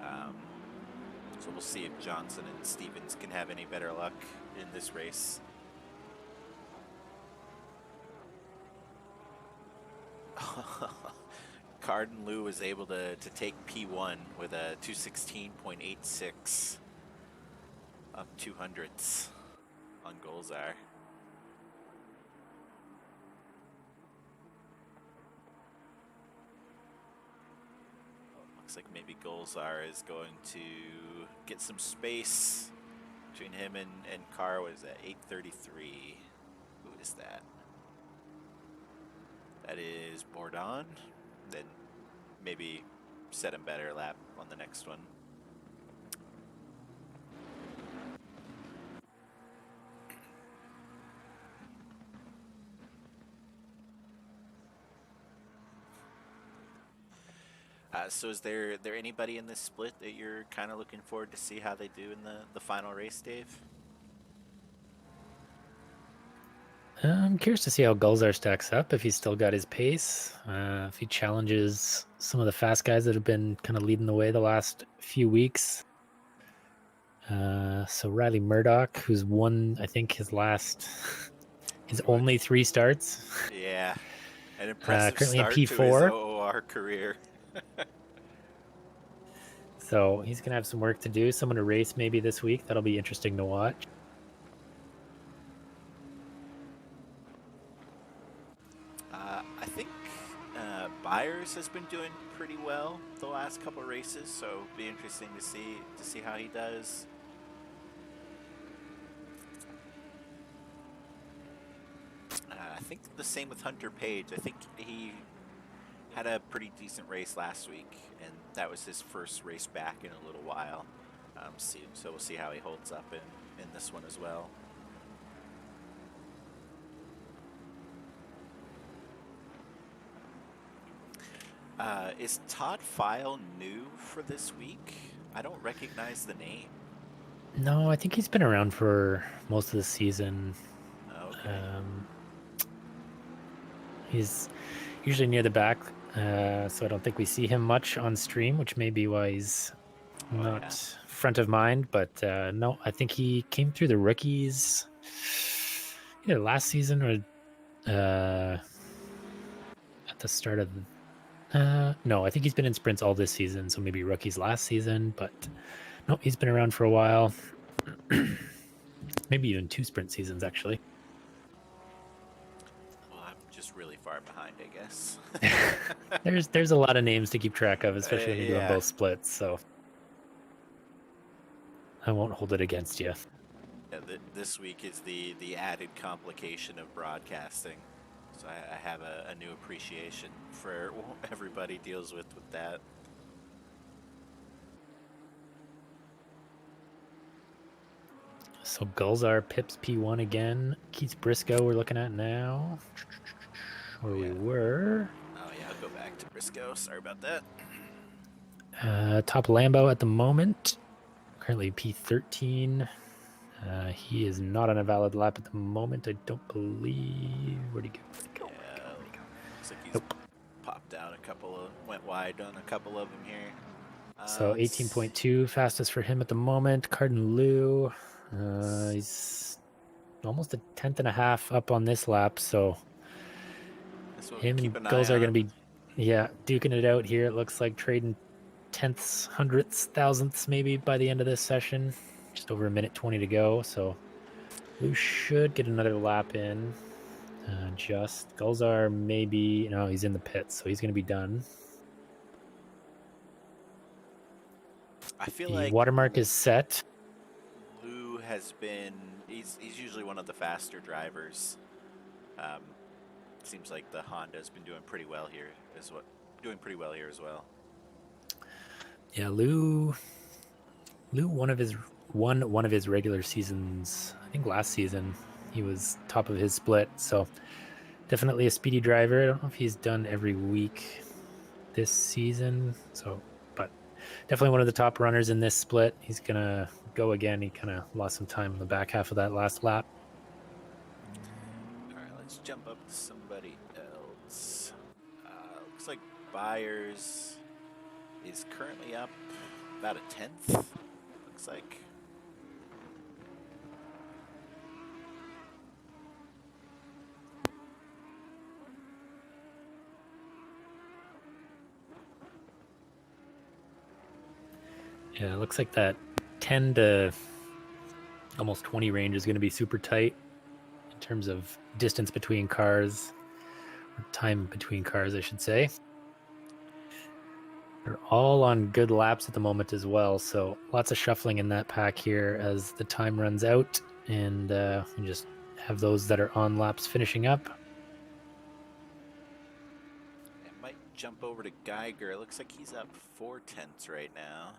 Speaker 1: So we'll see if Johnson and Stevens can have any better luck in this race. Carden Lou was able to take P1 with a 216.86, up 200ths on Golzar. Looks like maybe Golzar is going to get some space between him and Carr. What is that, 833? Who is that? That is Bourdon. Then maybe set him better lap on the next one. So is there anybody in this split that you're kind of looking forward to see how they do in the final race, Dave?
Speaker 5: I'm curious to see how Gulzar stacks up, if he's still got his pace, if he challenges some of the fast guys that have been kind of leading the way the last few weeks. So Riley Murdoch, who's won, I think, his only 3 starts.
Speaker 1: Yeah, an impressive
Speaker 5: currently
Speaker 1: start
Speaker 5: in
Speaker 1: to
Speaker 5: P4.
Speaker 1: his OOR career.
Speaker 5: So he's going to have some work to do. Someone to race maybe this week. That'll be interesting to watch.
Speaker 1: I think Byers has been doing pretty well the last couple of races, so it'll be interesting to see how he does. I think the same with Hunter Page. I think he had a pretty decent race last week, and that was his first race back in a little while. So we'll see how he holds up in this one as well. Is Todd File new for this week? I don't recognize the name.
Speaker 5: No, I think he's been around for most of the season.
Speaker 1: Okay.
Speaker 5: He's usually near the back, so I don't think we see him much on stream, which may be why he's not front of mind. But no, I think he came through the rookies either last season or at the start of no, I think he's been in sprints all this season, so maybe rookies last season, but no, he's been around for a while. Maybe even 2 sprint seasons, actually.
Speaker 1: Well, I'm just really far behind, I guess.
Speaker 5: There's a lot of names to keep track of, especially when you're doing both splits, so I won't hold it against you.
Speaker 1: Yeah, this week is the added complication of broadcasting. So I have a new appreciation for what everybody deals with that.
Speaker 5: So Gulzar pips P1 again. Keith Briscoe we're looking at now. Where we were.
Speaker 1: Oh yeah, I'll go back to Briscoe. Sorry about that.
Speaker 5: Top Lambo at the moment. Currently P13. He is not on a valid lap at the moment, I don't believe. Where'd he go?
Speaker 1: Looks like he's popped out went wide on a couple of them here.
Speaker 5: So 18.2 fastest for him at the moment. Cardin Lou, he's almost a 10th and a half up on this lap, so him and Gulls are going to be, duking it out here. It looks like trading tenths, hundredths, thousandths maybe by the end of this session. Just over 1:20 to go, so Lou should get another lap in. Gulzar maybe, no, he's in the pits, so he's going to be done.
Speaker 1: I feel
Speaker 5: the
Speaker 1: like
Speaker 5: watermark is set.
Speaker 1: Lou has been, he's usually one of the faster drivers. Seems like the Honda's been doing pretty well here as well.
Speaker 5: Yeah, Lou won one of his regular seasons. I think last season he was top of his split, so definitely a speedy driver. I don't know if he's done every week this season, so but definitely one of the top runners in this split. He's gonna go again. He kind of lost some time in the back half of that last lap.
Speaker 1: All right, let's jump up to somebody else. Looks like Byers is currently up about a 10th. Looks like.
Speaker 5: Yeah, it looks like that 10 to almost 20 range is going to be super tight in terms of distance between cars, or time between cars, I should say. They're all on good laps at the moment as well, so lots of shuffling in that pack here as the time runs out, and we just have those that are on laps finishing up.
Speaker 1: I might jump over to Geiger. It looks like he's up 4/10 right now.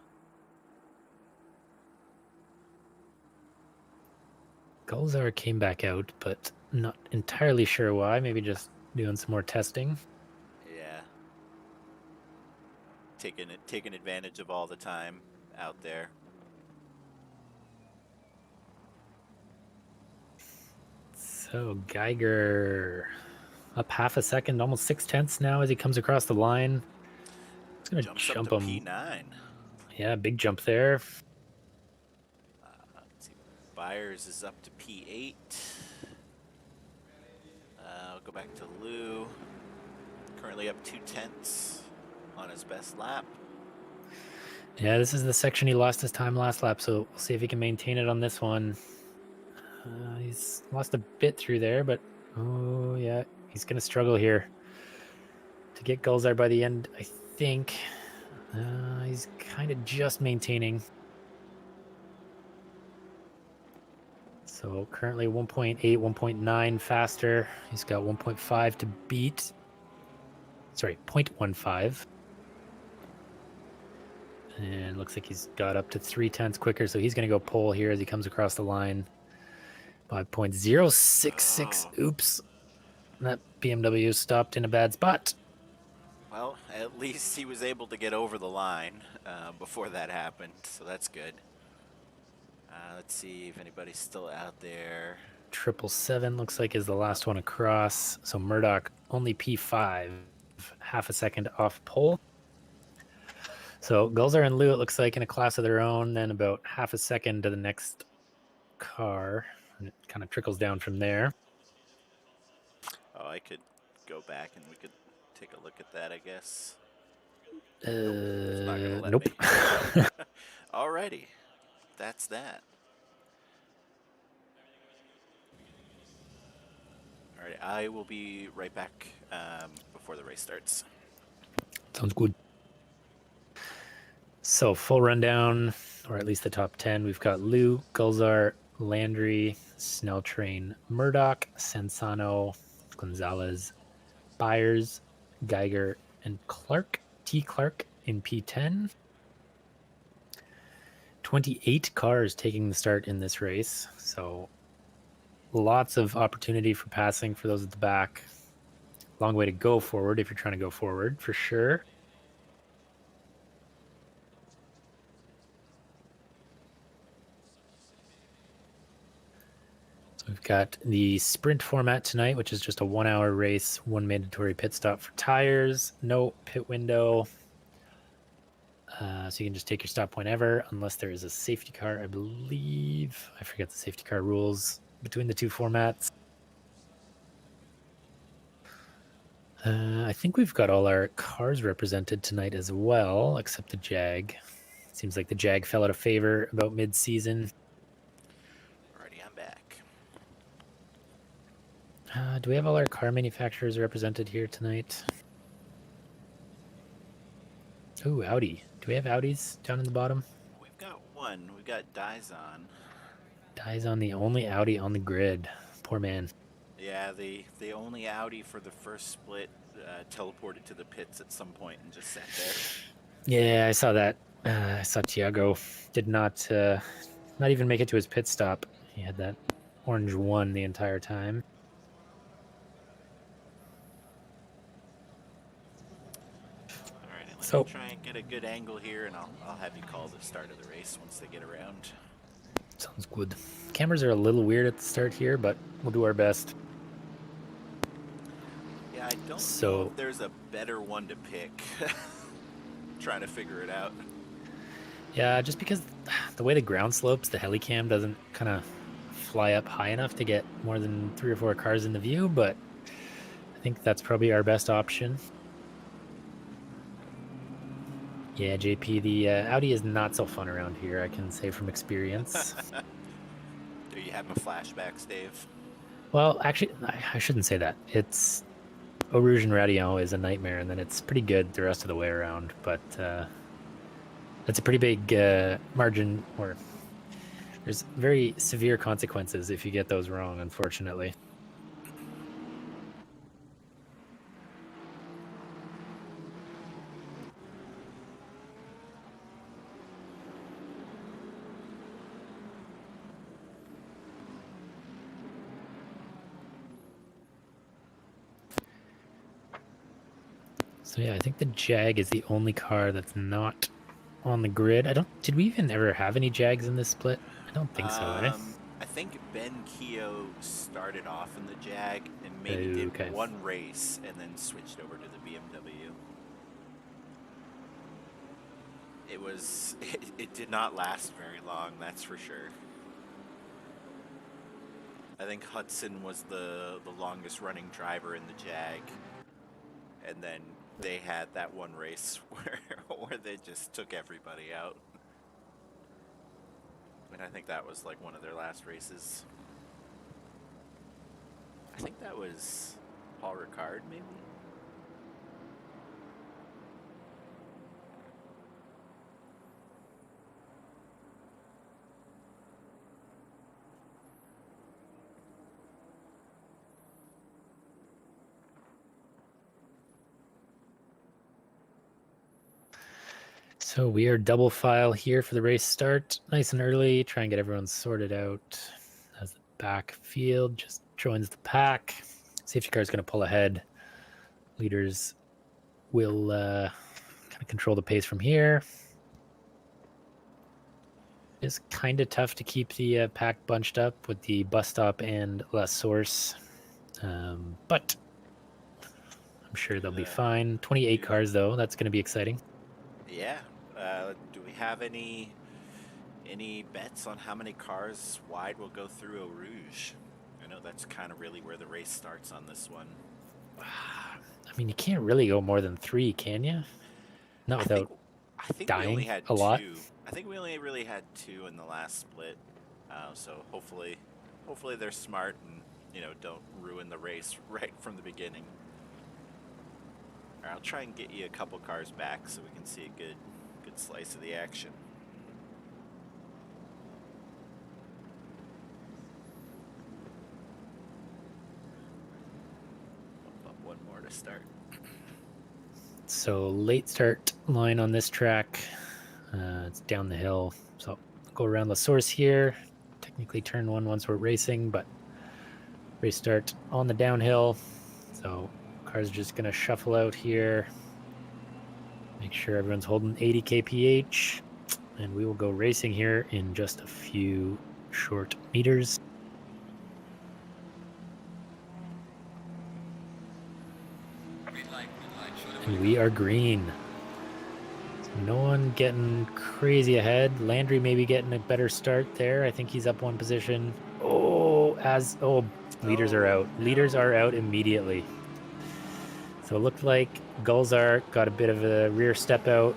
Speaker 5: Gulzar came back out, but not entirely sure why. Maybe just doing some more testing.
Speaker 1: Yeah. Taking advantage of all the time out there.
Speaker 5: So Geiger up half a second, almost 6/10 now as he comes across the line. It's going to jump him.
Speaker 1: P9.
Speaker 5: Yeah, big jump there.
Speaker 1: Let's see. Byers is up to P8. I'll go back to Lou. Currently up 2/10 on his best lap.
Speaker 5: Yeah, this is the section he lost his time last lap, so we'll see if he can maintain it on this one. He's lost a bit through there, but oh yeah, he's going to struggle here to get Gulzar by the end, I think. He's kind of just maintaining. So currently 1.8, 1.9 faster. He's got 1.5 to beat. Sorry, 0.15. And looks like he's got up to 0.3 quicker, so he's going to go pole here as he comes across the line. 5.066.
Speaker 1: Oh.
Speaker 5: Oops. That BMW stopped in a bad spot.
Speaker 1: Well, at least he was able to get over the line before that happened, so that's good. Let's see if anybody's still out there.
Speaker 5: 777 looks like is the last one across. So Murdoch only P5, half a second off pole. So Gulzar and Liu, it looks like, in a class of their own, then about half a second to the next car. And it kind of trickles down from there.
Speaker 1: Oh, I could go back and we could take a look at that, I guess.
Speaker 5: Nope.
Speaker 1: Alrighty, that's that. All right, I will be right back before the race starts.
Speaker 5: Sounds good. So full rundown, or at least the top 10. We've got Liu, Gulzar, Landry, Snell Train, Murdoch, Sansano, Gonzalez, Byers, Geiger, and Clark. T. Clark in P10. 28 cars taking the start in this race, so lots of opportunity for passing for those at the back. Long way to go forward if you're trying to go forward, for sure. So we've got the sprint format tonight, which is just a 1 hour race, one mandatory pit stop for tires, no pit window. So you can just take your stop whenever, unless there is a safety car, I believe. I forget the safety car rules between the two formats. I think we've got all our cars represented tonight as well, except the Jag. Seems like the Jag fell out of favor about mid-season.
Speaker 1: Alrighty, I'm back.
Speaker 5: Do we have all our car manufacturers represented here tonight? Ooh, Audi. Do we have Audis down in the bottom?
Speaker 1: We've got one. We've got Dizon.
Speaker 5: Dizon, the only Audi on the grid. Poor man.
Speaker 1: Yeah, the only Audi for the first split teleported to the pits at some point and just sat there.
Speaker 5: Yeah, I saw that. I saw Tiago did not even make it to his pit stop. He had that orange one the entire time.
Speaker 1: Alrighty, let
Speaker 5: So-
Speaker 1: me try and get a good angle here, and I'll have you call the start of the race once they get around.
Speaker 5: Sounds good. Cameras are a little weird at the start here, but we'll do our best.
Speaker 1: Yeah, I don't
Speaker 5: So-
Speaker 1: know if there's a better one to pick. Trying to figure it out.
Speaker 5: Yeah, just because the way the ground slopes, the helicam doesn't kind of fly up high enough to get more than 3 or 4 cars in the view, but I think that's probably our best option. Yeah, JP, the Audi is not so fun around here, I can say from experience.
Speaker 1: Are you having flashbacks, Dave?
Speaker 5: Well, actually, I shouldn't say that. It's Eau Rouge and Radion is a nightmare, and then it's pretty good the rest of the way around. But that's a pretty big margin, or there's very severe consequences if you get those wrong, unfortunately. So yeah, I think the Jag is the only car that's not on the grid. Did we even ever have any Jags in this split? I don't think so, eh?
Speaker 1: I think Ben Keogh started off in the Jag and maybe
Speaker 5: Okay.
Speaker 1: did one race and then switched over to the BMW. It did not last very long, that's for sure. I think Hudson was the longest running driver in the Jag. And then they had that one race where they just took everybody out. And I think that was like one of their last races. I think that was Paul Ricard, maybe?
Speaker 5: So we are double file here for the race start. Nice and early. Try and get everyone sorted out as the back field just joins the pack. Safety car is going to pull ahead. Leaders will kind of control the pace from here. It's kind of tough to keep the pack bunched up with the bus stop and La Source. But I'm sure they'll be fine. 28 cars, though. That's going to be exciting.
Speaker 1: Yeah. Do we have any bets on how many cars wide will go through Eau Rouge? I know that's kind of really where the race starts on this one.
Speaker 5: I mean, you can't really go more than 3, can you? Not without
Speaker 1: I think
Speaker 5: dying
Speaker 1: we only had
Speaker 5: a lot.
Speaker 1: 2. I think we only really had 2 in the last split. So hopefully they're smart and don't ruin the race right from the beginning. All right, I'll try and get you a couple cars back so we can see a good slice of the action. Bump up one more to start.
Speaker 5: So late start line on this track. It's down the hill. So go around La Source here. Technically turn 1 once we're racing, but race start on the downhill. So cars are just going to shuffle out here. Make sure everyone's holding 80 kph. And we will go racing here in just a few short meters.
Speaker 4: Green light, show them
Speaker 5: And we are green. So no one getting crazy ahead. Landry maybe getting a better start there. I think he's up 1 position. Leaders are out.
Speaker 1: No.
Speaker 5: Leaders are out immediately. So it looked like Gulzar got a bit of a rear step out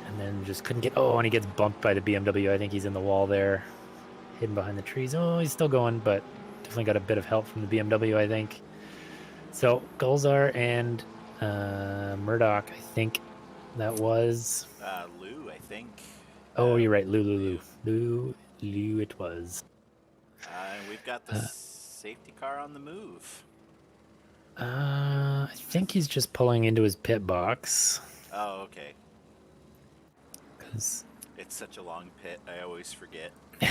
Speaker 5: and then just couldn't get... and he gets bumped by the BMW. I think he's in the wall there, hidden behind the trees. He's still going, but definitely got a bit of help from the BMW, I think. So Gulzar and Murdoch, I think that was...
Speaker 1: Lou, I think.
Speaker 5: You're right. Lou it was.
Speaker 1: And we've got the safety car on the move.
Speaker 5: I think he's just pulling into his pit box.
Speaker 1: Oh, okay.
Speaker 5: 'Cause
Speaker 1: It's such a long pit, I always forget.
Speaker 5: the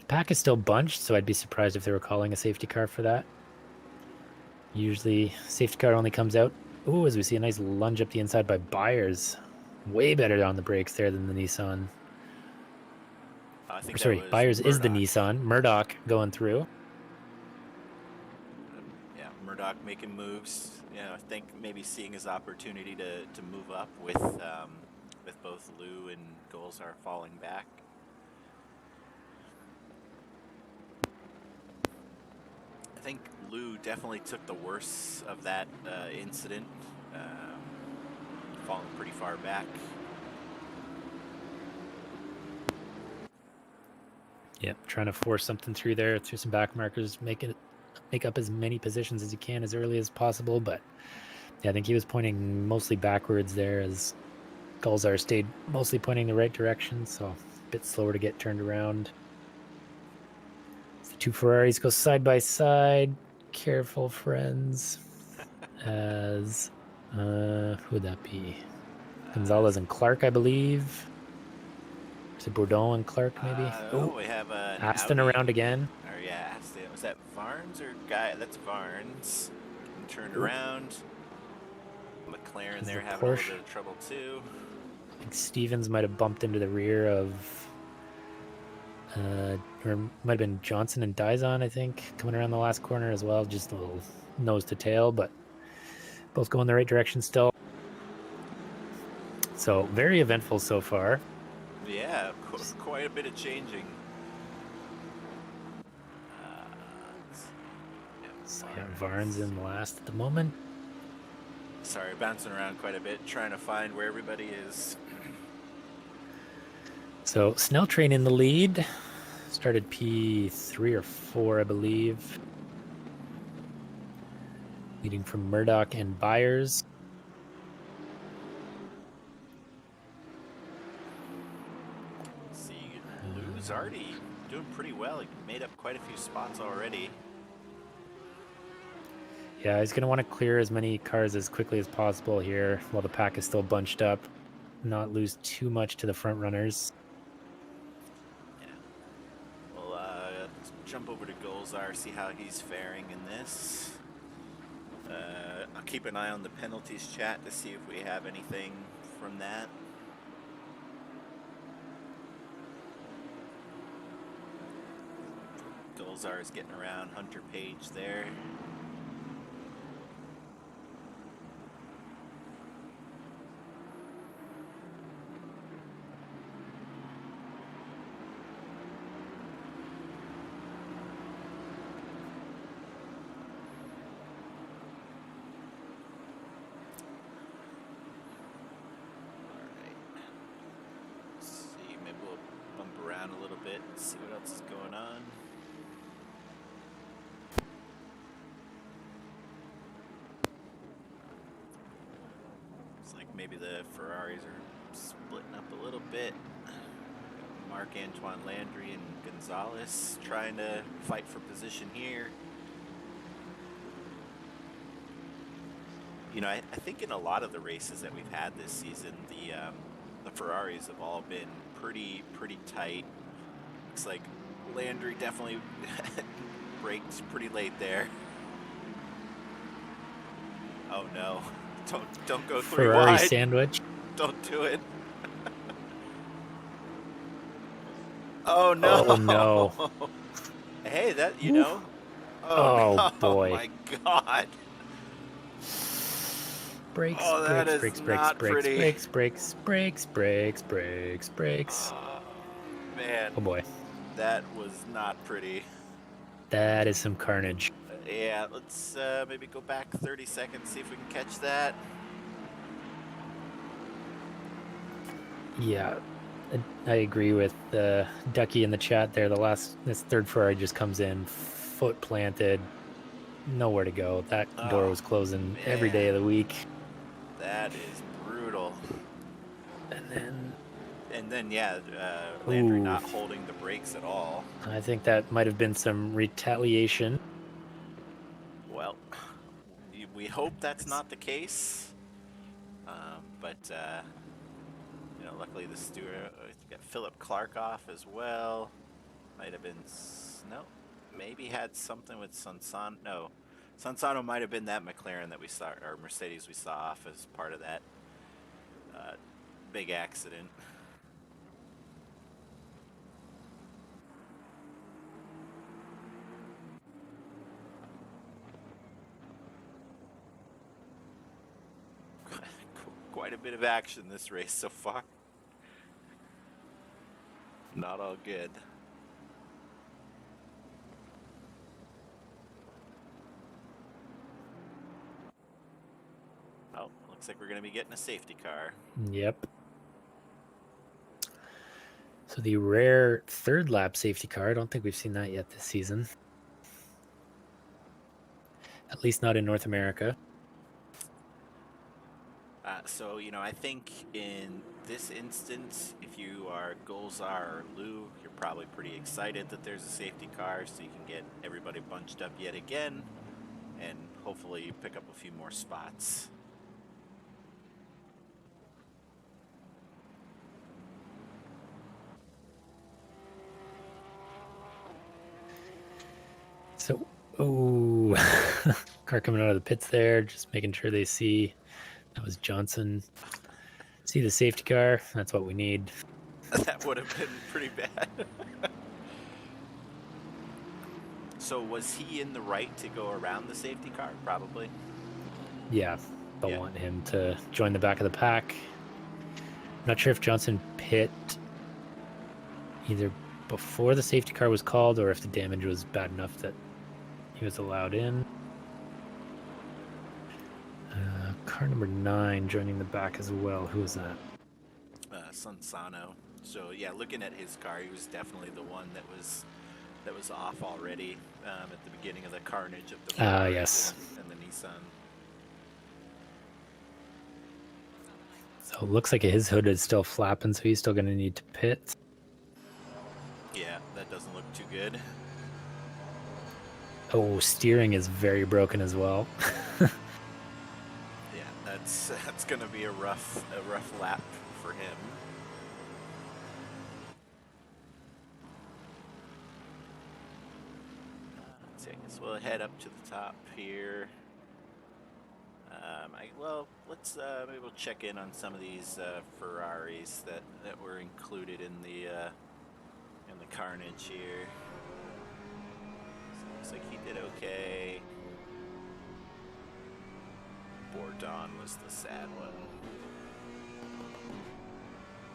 Speaker 5: pack is still bunched, so I'd be surprised if they were calling a safety car for that. Usually, safety car only comes out. As we see a nice lunge up the inside by Byers. Way better on the brakes there than the Nissan.
Speaker 1: I think
Speaker 5: Byers is the Nissan. Murdoch going through.
Speaker 1: Yeah, Murdoch making moves. I think maybe seeing his opportunity to move up with both Lou and Gulzar falling back. I think Lou definitely took the worst of that incident, falling pretty far back.
Speaker 5: Yep, trying to force something through there, through some back markers, make up as many positions as you can as early as possible. But yeah, I think he was pointing mostly backwards there as Gulzar stayed mostly pointing the right direction, so a bit slower to get turned around. The 2 Ferraris go side by side. Careful, friends. As who would that be? Gonzalez and Clark, I believe. Is it Bourdon and Clark, maybe?
Speaker 1: We have
Speaker 5: Aston
Speaker 1: Audi.
Speaker 5: around again.
Speaker 1: Or yeah, Aston. Was that Varnes or Guy? That's Varnes. And turned around. McLaren there having a little bit of trouble too.
Speaker 5: I think Stevens might have bumped into the rear of, or might have been Johnson and Dizon, I think, coming around the last corner as well. Just a little nose to tail, but both going the right direction still. So very eventful so far.
Speaker 1: Yeah, quite a bit of changing.
Speaker 5: Varnes in last at the moment.
Speaker 1: Sorry, bouncing around quite a bit, trying to find where everybody is.
Speaker 5: So Snell Train in the lead. Started P3 or 4, I believe. Leading from Murdoch and Byers.
Speaker 1: See, Lou's already doing pretty well. He made up quite a few spots already.
Speaker 5: Yeah, he's going to want to clear as many cars as quickly as possible here while the pack is still bunched up. not lose too much to the front runners.
Speaker 1: Yeah. Well, let's jump over to Golzar, see how he's faring in this. I'll keep an eye on the penalties chat to see if we have anything from that. Golzar is getting around Hunter Page there. A little bit and see what else is going on. It's like maybe the Ferraris are splitting up a little bit. Marc-Antoine Landry and Gonzalez trying to fight for position here. You know, I think in a lot of the races that we've had this season, the Ferraris have all been pretty tight. Looks like Landry definitely braked pretty late there. Oh no! Don't go three
Speaker 5: Ferrari
Speaker 1: wide.
Speaker 5: sandwich.
Speaker 1: Don't do it. Oh no!
Speaker 5: Oh no!
Speaker 1: Hey, that you know.
Speaker 5: Oh,
Speaker 1: no.
Speaker 5: boy.
Speaker 1: Oh my god!
Speaker 5: Brakes,
Speaker 1: Oh, that is
Speaker 5: brakes,
Speaker 1: not pretty.
Speaker 5: brakes.
Speaker 1: Man,
Speaker 5: Oh boy,
Speaker 1: that was not pretty.
Speaker 5: that is some carnage.
Speaker 1: Yeah, let's maybe go back 30 seconds, see if we can catch that.
Speaker 5: Yeah, I agree with Ducky in the chat there. This third Ferrari just comes in, foot planted, nowhere to go. That door was closing every day of the week.
Speaker 1: That is brutal.
Speaker 5: And
Speaker 1: then yeah, Landry not holding the brakes at all.
Speaker 5: I think that might have been some retaliation.
Speaker 1: Well, we hope that's not the case. But you know, luckily the steward got Philip Clark off as well. Might have been maybe had something with Sansano. No, Sansano might have been that McLaren that we saw, or Mercedes we saw off as part of that big accident. Quite a bit of action this race so far. Not all good. Oh, looks like we're going to be getting a safety car.
Speaker 5: Yep. So the rare third lap safety car, I don't think we've seen that yet this season. At least not in North America.
Speaker 1: So, you know, I think in this instance, if you are Golzar or Lou, you're probably pretty excited that there's a safety car so you can get everybody bunched up yet again and hopefully pick up a few more spots.
Speaker 5: So, car coming out of the pits there, just making sure they see. That was Johnson. See the safety car. That's what we need.
Speaker 1: That would have been pretty bad. So was he in the right to go around the safety car? Probably.
Speaker 5: Yeah, they'll
Speaker 1: Yeah.
Speaker 5: want him to join the back of the pack. Not sure if Johnson pit either before the safety car was called or if the damage was bad enough that he was allowed in. Car number 9 joining the back as well. Who was that?
Speaker 1: Sansano. So yeah, looking at his car, he was definitely the one that was off already at the beginning of the carnage of the Ferrari
Speaker 5: yes.
Speaker 1: and the Nissan.
Speaker 5: So it looks like his hood is still flapping, so he's still going to need to pit.
Speaker 1: Yeah, that doesn't look too good.
Speaker 5: Oh, steering is very broken as well.
Speaker 1: Yeah, that's gonna be a rough lap for him. Let's see, I guess we'll head up to the top here. Well, let's maybe we'll check in on some of these Ferraris that were included in the carnage here. So looks like he did okay. Bourdon was the sad one.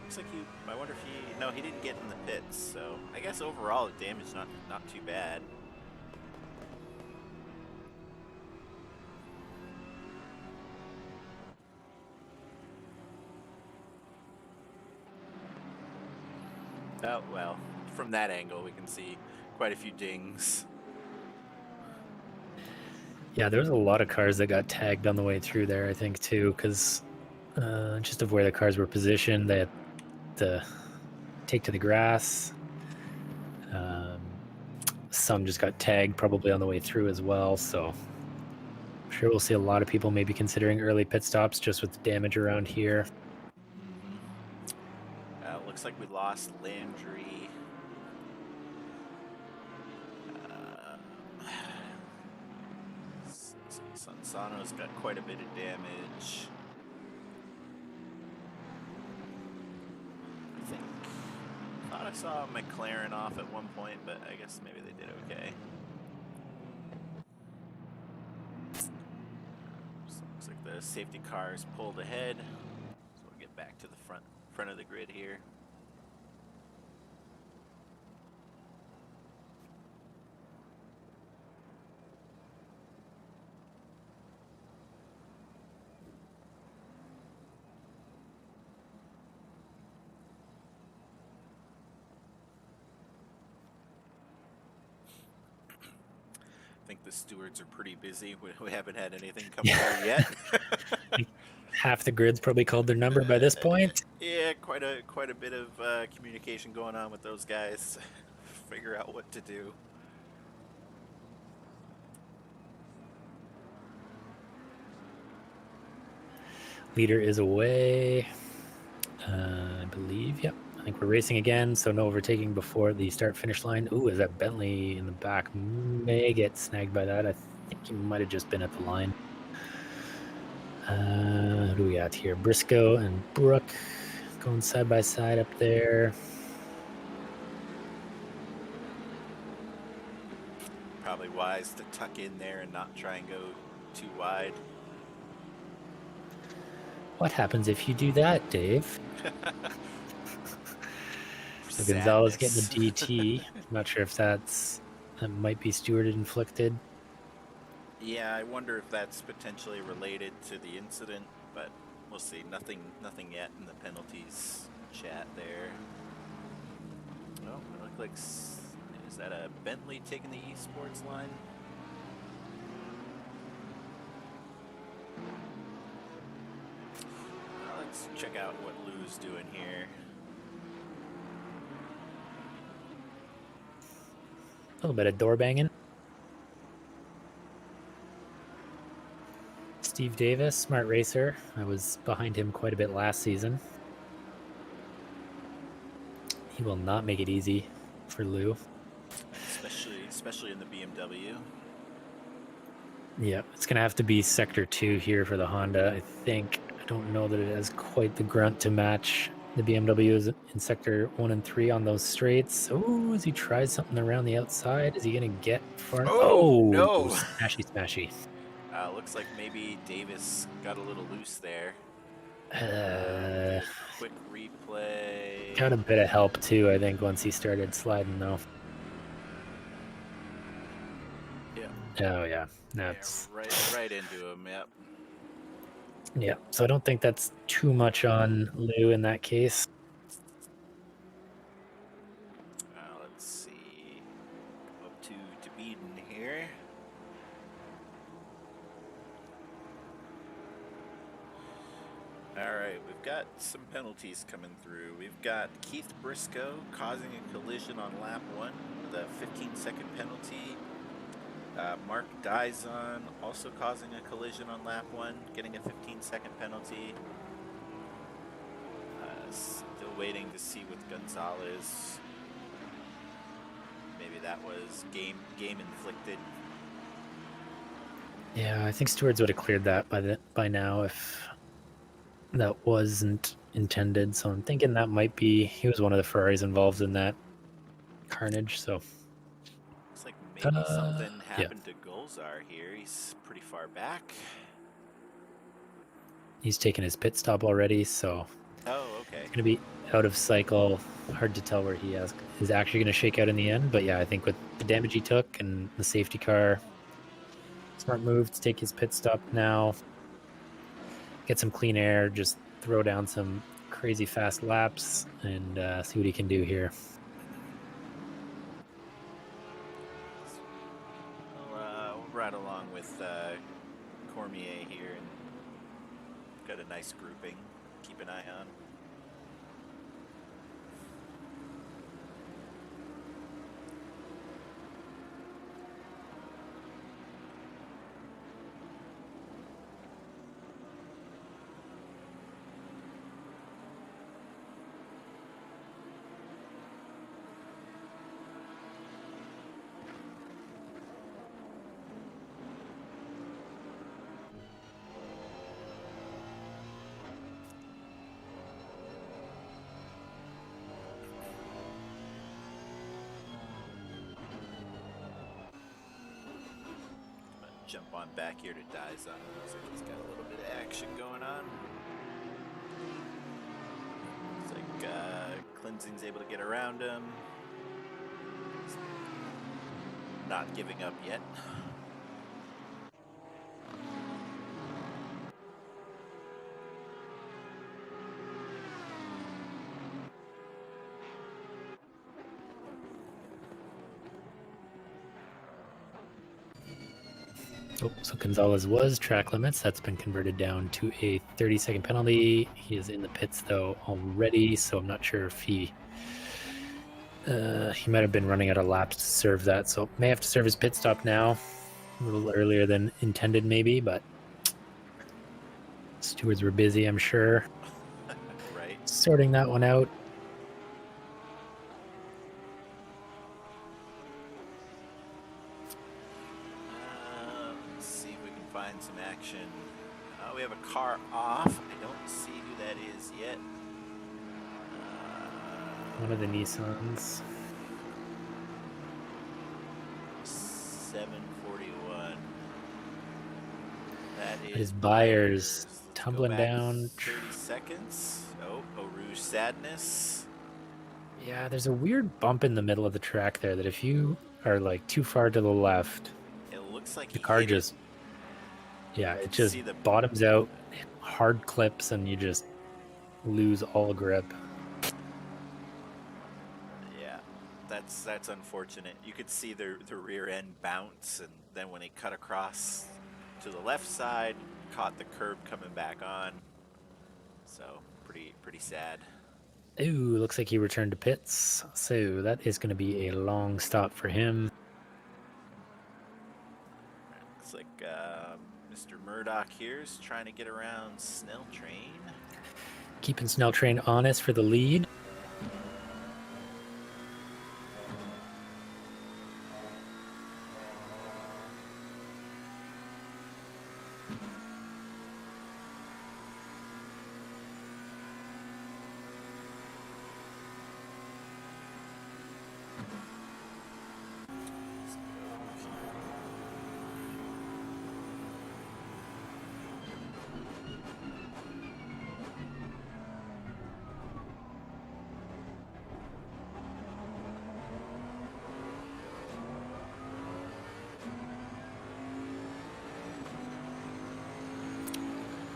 Speaker 1: Looks like I wonder if he didn't get in the pits. So I guess overall the damage not too bad. Oh, well, from that angle we can see quite a few dings.
Speaker 5: Yeah, there was a lot of cars that got tagged on the way through there, I think, too, because just of where the cars were positioned, they had to take to the grass. Some just got tagged probably on the way through as well, so I'm sure we'll see a lot of people maybe considering early pit stops just with the damage around here.
Speaker 1: Looks like we lost Landry. Sansano's got quite a bit of damage. I thought I saw McLaren off at one point, but I guess maybe they did okay. So looks like the safety car is pulled ahead. So we'll get back to the front of the grid here. I think the stewards are pretty busy. We haven't had anything come through yet.
Speaker 5: Half the grid's probably called their number by this point.
Speaker 1: Yeah, quite a bit of communication going on with those guys. Figure out what to do.
Speaker 5: Leader is away, I believe. Yep. I think we're racing again, so no overtaking before the start-finish line. Ooh, is that Bentley in the back? May get snagged by that. I think he might have just been at the line. Who do we got here? Briscoe and Brooke going side by side up there.
Speaker 1: Probably wise to tuck in there and not try and go too wide.
Speaker 5: What happens if you do that, Dave? So Gonzalez getting the DT. I'm not sure if that might be stewarded inflicted.
Speaker 1: Yeah, I wonder if that's potentially related to the incident, but we'll see. Nothing yet in the penalties chat there. Oh, it looks like is that a Bentley taking the esports line? Let's check out what Lou's doing here.
Speaker 5: A little bit of door banging. Steve Davis, smart racer. I was behind him quite a bit last season. He will not make it easy for Lou.
Speaker 1: Especially in the BMW.
Speaker 5: Yeah, it's going to have to be Sector 2 here for the Honda, I think. I don't know that it has quite the grunt to match the BMWs in Sector 1 and 3 on those straights. Oh, as he tries something around the outside, is he going to get far?
Speaker 1: Oh, no.
Speaker 5: Smashy.
Speaker 1: Looks like maybe Davis got a little loose there. Quick replay.
Speaker 5: Got a bit of help too, I think, once he started sliding though.
Speaker 1: Yeah.
Speaker 5: Oh yeah, that's
Speaker 1: right into him. Yep.
Speaker 5: Yeah, so I don't think that's too much on Lou in that case.
Speaker 1: Let's see. Go up to Beeden here. All right, we've got some penalties coming through. We've got Keith Briscoe causing a collision on lap 1 with a 15-second penalty. Mark Dizon also causing a collision on lap 1, getting a 15-second penalty. Still waiting to see with Gonzalez. Maybe that was game inflicted.
Speaker 5: Yeah, I think stewards would have cleared that by now if that wasn't intended. So I'm thinking that might be, he was one of the Ferraris involved in that carnage. So
Speaker 1: Looks like maybe something
Speaker 5: yeah.
Speaker 1: happened to Gulzar here. He's pretty far back.
Speaker 5: He's taken his pit stop already, so
Speaker 1: Oh, okay.
Speaker 5: it's going to be out of cycle. Hard to tell where he is actually going to shake out in the end. But yeah, I think with the damage he took and the safety car, smart move to take his pit stop now. Get some clean air, just throw down some crazy fast laps and see what he can do here.
Speaker 1: We'll ride along with Cormier here and got a nice grouping. Keep an eye on. Jump on back here to Dizon. Looks like he's got a little bit of action going on. Looks like Cleansing's able to get around him. He's not giving up yet.
Speaker 5: Oh, so Gonzalez was track limits. That's been converted down to a 30-second penalty. He is in the pits though already, so I'm not sure if he might have been running out of laps to serve that, so may have to serve his pit stop now. A little earlier than intended maybe, but stewards were busy, I'm sure.
Speaker 1: Right.
Speaker 5: Sorting that one out.
Speaker 1: Let's see if we can find some action. We have a car off. I don't see who that is yet.
Speaker 5: One of the Nissans.
Speaker 1: 741. That
Speaker 5: His
Speaker 1: is
Speaker 5: Byers
Speaker 1: Let's go
Speaker 5: tumbling
Speaker 1: back
Speaker 5: down.
Speaker 1: 30 seconds. Oh, Eau Rouge Sadness.
Speaker 5: Yeah, there's a weird bump in the middle of the track there that if you are like too far to the left,
Speaker 1: It looks like
Speaker 5: the
Speaker 1: he
Speaker 5: car
Speaker 1: hit
Speaker 5: just, yeah, it just
Speaker 1: See the-
Speaker 5: bottoms out, hard clips, and you just lose all grip.
Speaker 1: Yeah, that's unfortunate. You could see the rear end bounce, and then when he cut across to the left side, caught the curb coming back on. So pretty sad.
Speaker 5: Ooh, looks like he returned to pits. So that is going to be a long stop for him.
Speaker 1: Looks like Mr. Murdoch here is trying to get around Snell Train.
Speaker 5: Keeping Snell Train honest for the lead.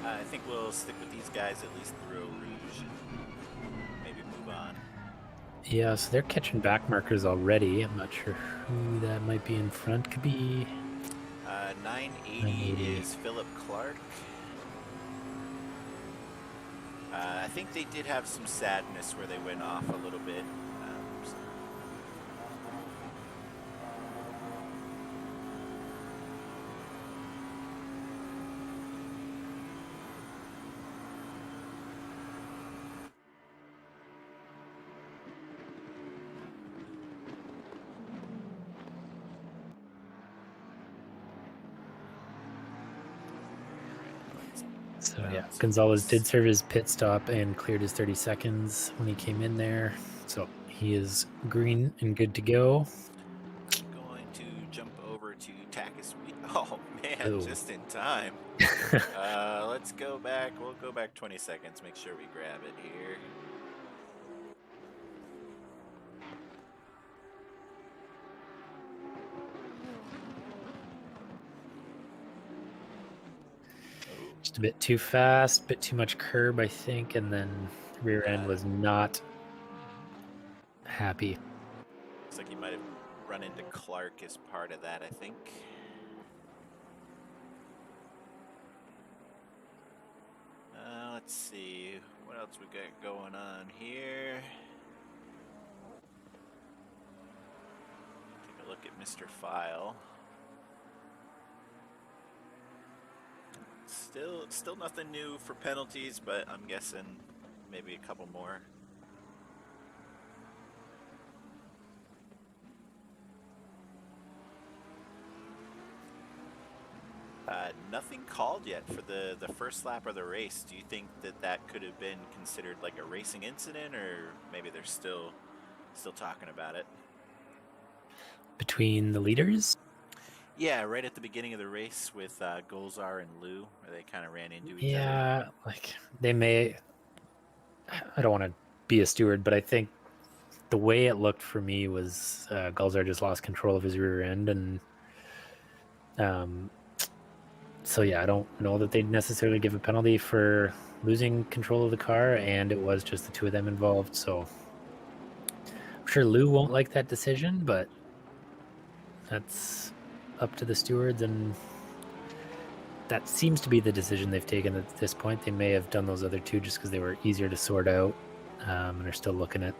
Speaker 1: I think we'll stick with these guys at least through Eau Rouge and maybe move on.
Speaker 5: Yeah, so they're catching back markers already. I'm not sure who that might be in front. Could be
Speaker 1: 980
Speaker 5: 980.
Speaker 1: is Philip Clark. I think they did have some sadness where they went off a little bit. So
Speaker 5: So
Speaker 3: Yeah.
Speaker 5: yeah, Gonzalez did serve his pit stop and cleared his 30 seconds when he came in there. So he is green and good to go.
Speaker 1: Going to jump over to Takis. Oh man,
Speaker 5: Oh.
Speaker 1: just in time. Let's go back. We'll go back 20 seconds. Make sure we grab it here.
Speaker 5: Just a bit too fast, bit too much curb, I think, and then the rear end was not happy.
Speaker 1: Looks like he might have run into Clark as part of that, I think. Let's see. What else we got going on here? Take a look at Mr. File. Still nothing new for penalties, but I'm guessing maybe a couple more. Nothing called yet for the first lap of the race. Do you think that could have been considered like a racing incident, or maybe they're still talking about it?
Speaker 5: Between the leaders?
Speaker 1: Yeah, right at the beginning of the race with Golzar and Lou, where they kind of ran into each other.
Speaker 5: Yeah, like they may. I don't want to be a steward, but I think the way it looked for me was Gulzar just lost control of his rear end, and so yeah, I don't know that they'd necessarily give a penalty for losing control of the car, and it was just the two of them involved. So I'm sure Lou won't like that decision, but that's up to the stewards, and that seems to be the decision they've taken at this point. They may have done those other two just because they were easier to sort out, and are still looking at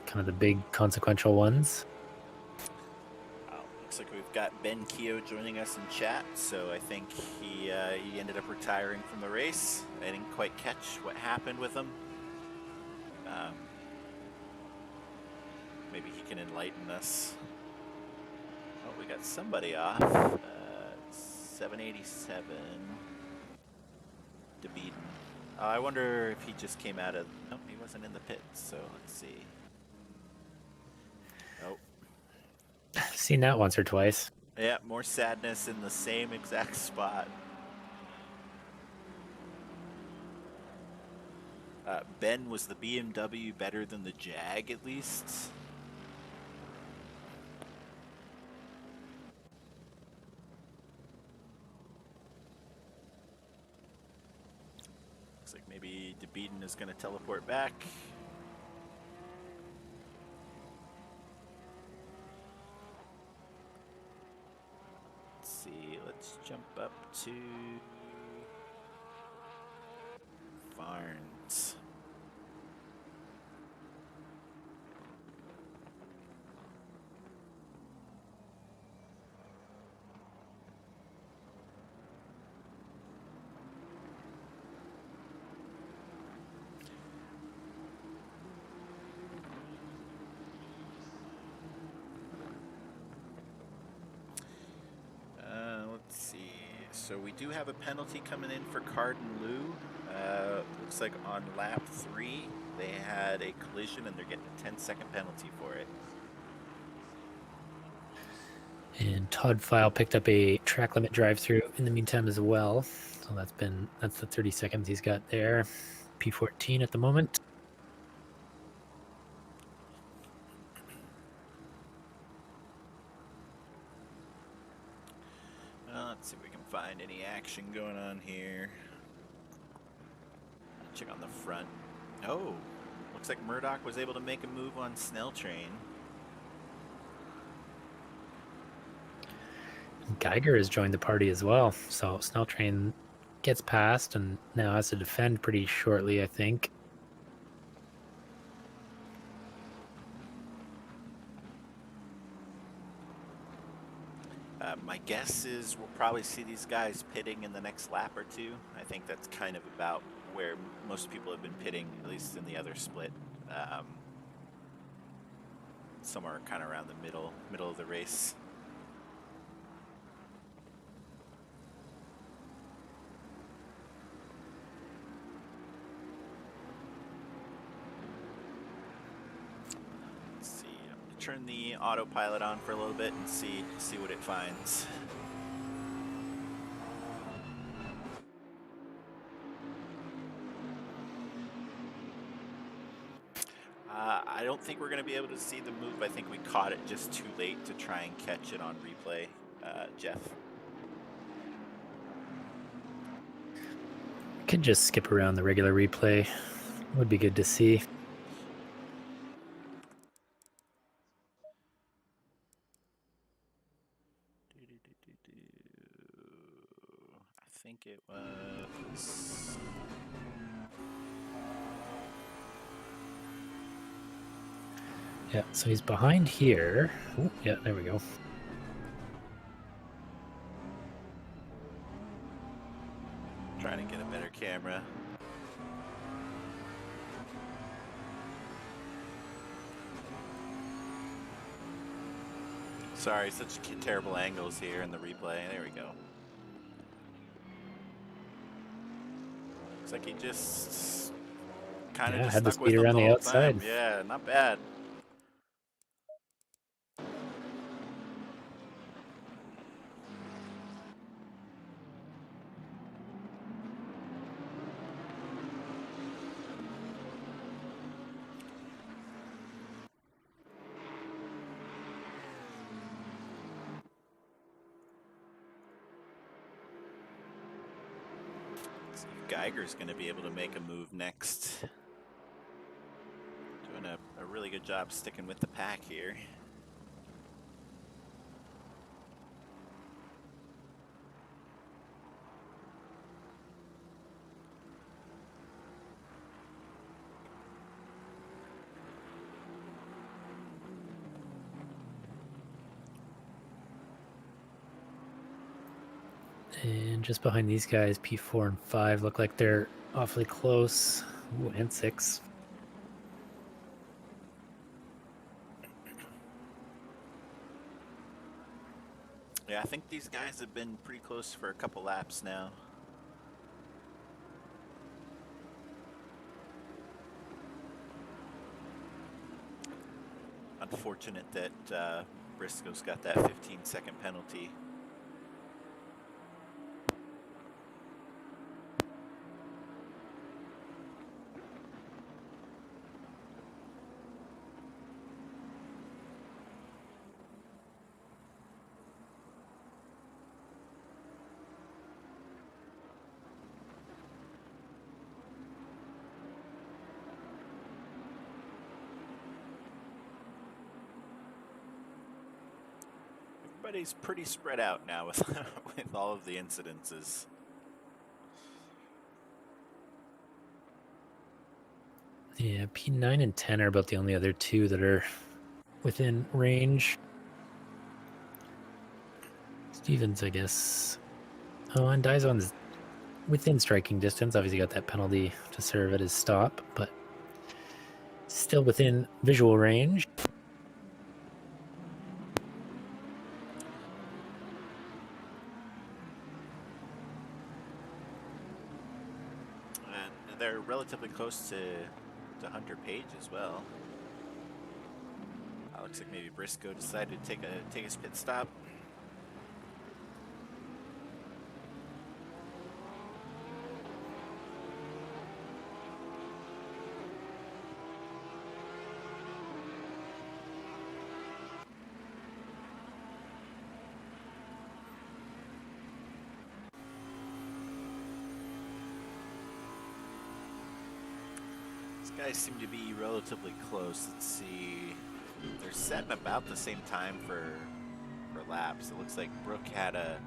Speaker 5: kind of the big consequential ones.
Speaker 1: Looks like we've got Ben Keogh joining us in chat, so I think he ended up retiring from the race. I didn't quite catch what happened with him. Maybe he can enlighten us. Oh, we got somebody off. 787. DeBeaton. I wonder if he just came out of... Nope, he wasn't in the pits, so let's see. Nope.
Speaker 5: Seen that once or twice.
Speaker 1: Yeah, more sadness in the same exact spot. Ben, was the BMW better than the Jag at least? Looks like maybe DeBeaton is going to teleport back. Let's jump up to Barnes. So we do have a penalty coming in for Card and Lou. Looks like on lap 3 they had a collision and they're getting a 10-second penalty for it.
Speaker 5: And Todd File picked up a track limit drive-through in the meantime as well. So that's the 30 seconds he's got there. P14 at the moment.
Speaker 1: Let's see if we can find any action going on here. Check on the front. Oh, looks like Murdoch was able to make a move on Snell Train.
Speaker 5: Geiger has joined the party as well. So Snell Train gets past and now has to defend pretty shortly, I think.
Speaker 1: My guess is we'll probably see these guys pitting in the next lap or two. I think that's kind of about where most people have been pitting, at least in the other split. Somewhere kind of around the middle of the race. turn the autopilot on for a little bit and see what it finds. I don't think we're going to be able to see the move. I think we caught it just too late to try and catch it on replay, Jeff.
Speaker 5: Could just skip around the regular replay. Would be good to see.
Speaker 1: I think it was...
Speaker 5: Yeah, so he's behind here. Ooh, yeah, there we go.
Speaker 1: Trying to get a better camera. Sorry, such terrible angles here in the replay. There we go. Looks like he just kind of
Speaker 5: Yeah,
Speaker 1: just
Speaker 5: had the
Speaker 1: stuck with
Speaker 5: speed
Speaker 1: him
Speaker 5: around the
Speaker 1: whole
Speaker 5: outside.
Speaker 1: time. Yeah, not bad. See if Geiger's going to be able to make a move next. Doing a really good job sticking with the pack here.
Speaker 5: And just behind these guys, P4 and 5 look like they're awfully close. Ooh, and 6.
Speaker 1: Yeah, I think these guys have been pretty close for a couple laps now. Unfortunate that Briscoe's got that 15-second penalty. Everybody's pretty spread out now with with all of the incidences.
Speaker 5: Yeah, P9 and 10 are about the only other two that are within range. Stevens, I guess. Oh, and Dizon's within striking distance. Obviously got that penalty to serve at his stop, but still within visual range.
Speaker 1: And they're relatively close to Hunter Page as well. Looks like maybe Briscoe decided to take his pit stop. These guys seem to be relatively close. Let's see. They're setting about the same time for laps. It looks like Brooke had a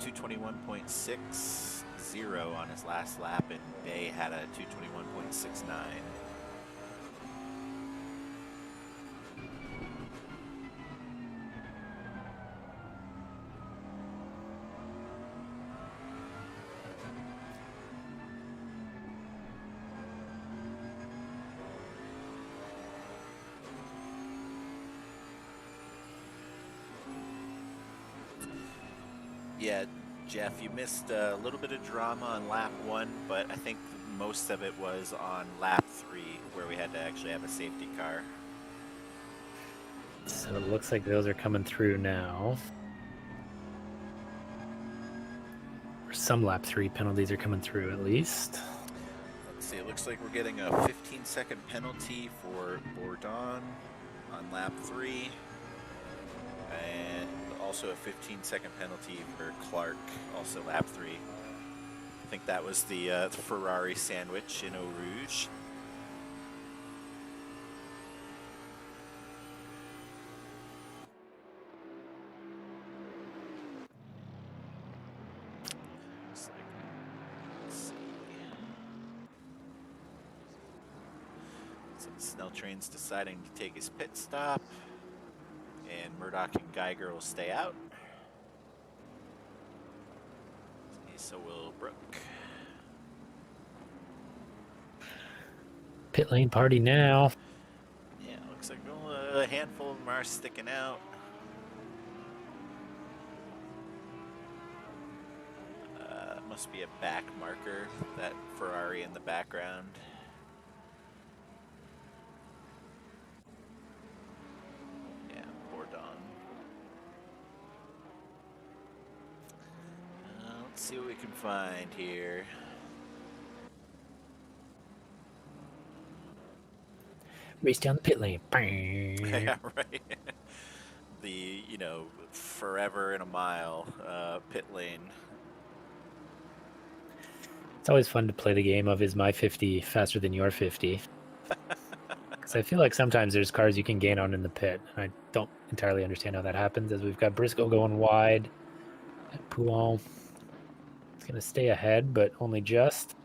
Speaker 1: 221.60 on his last lap, and Bay had a 221.69. Yeah, Jeff, you missed a little bit of drama on lap 1, but I think most of it was on lap 3, where we had to actually have a safety car.
Speaker 5: So it looks like those are coming through now. Or some lap 3 penalties are coming through at least.
Speaker 1: Let's see, it looks like we're getting a 15-second penalty for Bourdon on lap 3. And also a 15-second penalty for Clark, also lap 3. I think that was the Ferrari sandwich in Eau Rouge. Snelltrain's deciding to take his pit stop, and Murdoch and Geiger will stay out. So will Brooke.
Speaker 5: Pit lane party now.
Speaker 1: Yeah, looks like a handful of them are sticking out. Must be a back marker, that Ferrari in the background. Yeah, Bourdon. Let's see what we can find here.
Speaker 5: Race down the pit lane.
Speaker 1: Yeah, right. The, forever in a mile pit lane.
Speaker 5: It's always fun to play the game of is my 50 faster than your 50? Because I feel like sometimes there's cars you can gain on in the pit. And I don't entirely understand how that happens, as we've got Briscoe going wide. Pouillon is going to stay ahead, but only just.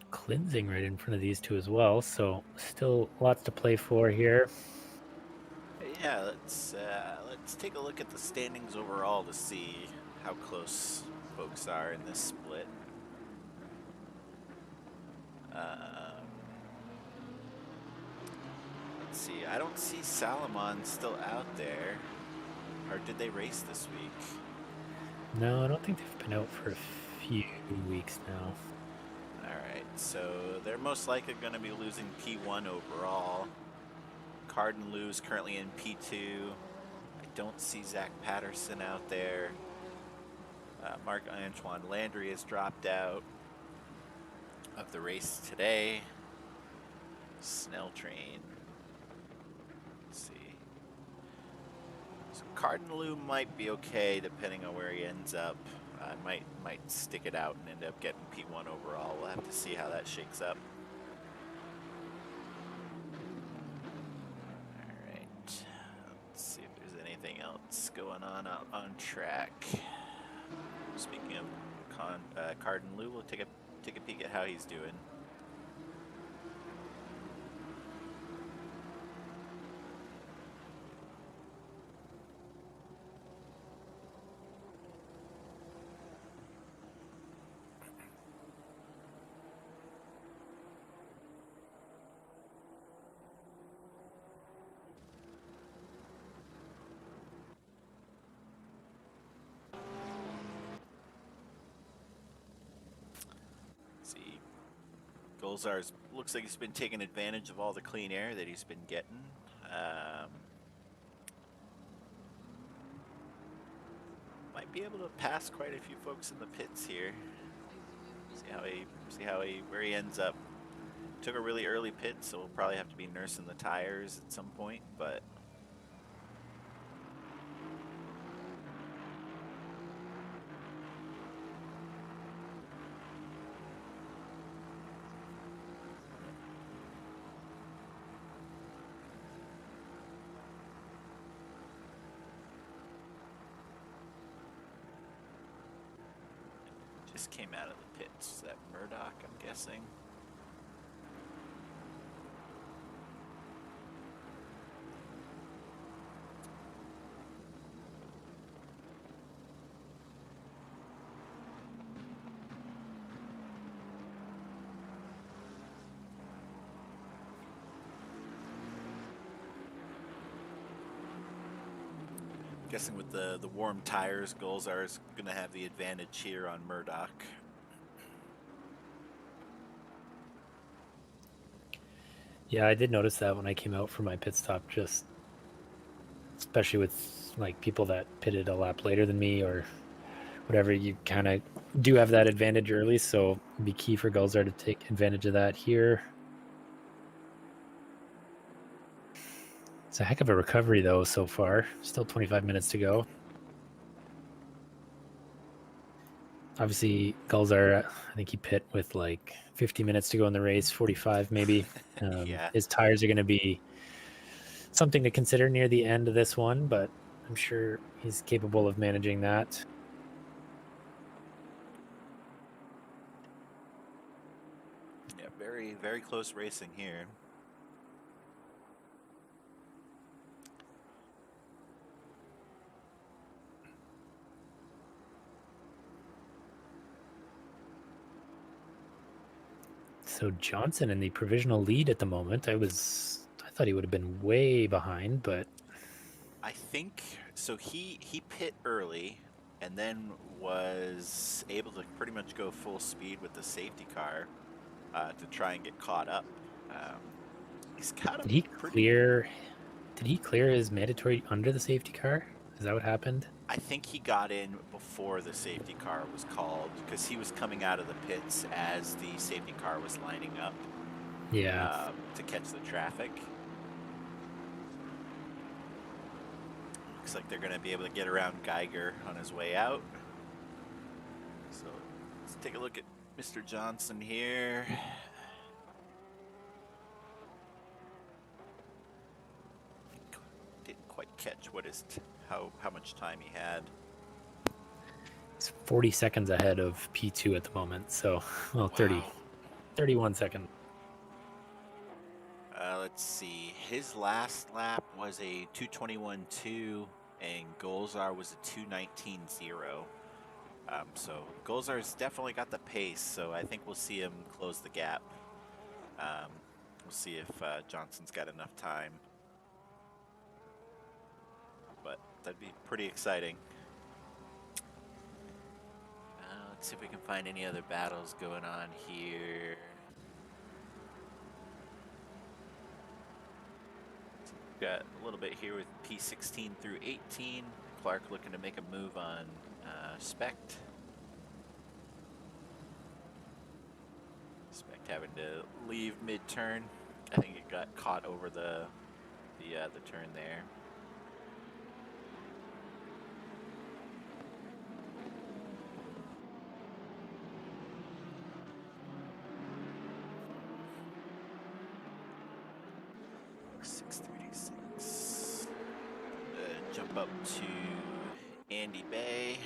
Speaker 5: Cleansing right in front of these two as well, so still lots to play for here.
Speaker 1: Yeah, let's take a look at the standings overall to see how close folks are in this split. Let's see. I don't see Salomon still out there, or did they race this week?
Speaker 5: No, I don't think they've been out for a few weeks now.
Speaker 1: Alright, so they're most likely going to be losing P1 overall. Carden Lou's currently in P2. I don't see Zach Patterson out there. Marc-Antoine Landry has dropped out of the race today. Snell Train. Let's see. So Carden Lou might be okay depending on where he ends up. Might stick it out and end up getting P1 overall. We'll have to see how that shakes up. Alright. Let's see if there's anything else going on out on track. Speaking of Carden Lou, we'll take a peek at how he's doing. Golzar's looks like he's been taking advantage of all the clean air that he's been getting. Might be able to pass quite a few folks in the pits here. See where he ends up. Took a really early pit, so we'll probably have to be nursing the tires at some point, but This came out of the pits. Is that Murdoch, I'm guessing? Guessing with the warm tires, Golzar is going to have the advantage here on Murdoch.
Speaker 5: Yeah, I did notice that when I came out for my pit stop, just especially with like people that pitted a lap later than me or whatever, you kind of do have that advantage early, so it'd be key for Golzar to take advantage of that here. It's a heck of a recovery though so far. Still 25 minutes to go. Obviously, Golzar, I think he pit with like 50 minutes to go in the race, 45 maybe.
Speaker 1: Yeah.
Speaker 5: His tires are going to be something to consider near the end of this one, but I'm sure he's capable of managing that.
Speaker 1: Yeah, very, very close racing here.
Speaker 5: So Johnson in the provisional lead at the moment. I thought he would have been way behind, but
Speaker 1: I think so. He pit early, and then was able to pretty much go full speed with the safety car to try and get caught up. He's got
Speaker 5: did he clear his mandatory under the safety car? Is that what happened?
Speaker 1: I think he got in before the safety car was called because he was coming out of the pits as the safety car was lining up.
Speaker 5: Yeah.
Speaker 1: To catch the traffic. Looks like they're going to be able to get around Geiger on his way out. So let's take a look at Mr. Johnson here. Didn't quite catch how much time he had.
Speaker 5: He's 40 seconds ahead of P2 at the moment. So, well, 30,
Speaker 1: Wow.
Speaker 5: 31 seconds.
Speaker 1: Let's see. His last lap was a 2:21.2, and Golzar was a 2:19.0. So Golzar's definitely got the pace. So I think we'll see him close the gap. We'll see if Johnson's got enough time. But that'd be pretty exciting. Let's see if we can find any other battles going on here. Got a little bit here with P16 through 18. Clark looking to make a move on Spect. Spect having to leave mid-turn. I think it got caught over the turn there. Jump up to Andy Bay.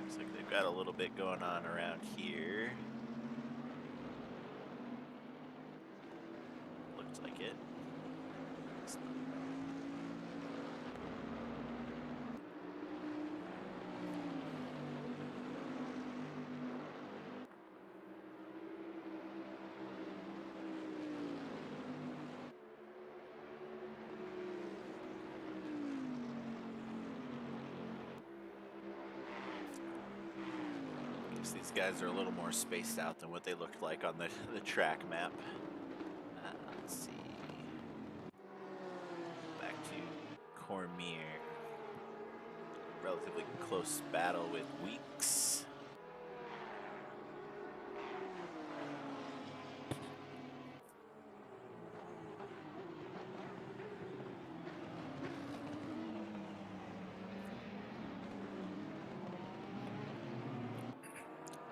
Speaker 1: Looks like they've got a little bit going on around here. Looks like it. These guys are a little more spaced out than what they looked like on the track map. Let's see. Back to Cormier. Relatively close battle with Weeks.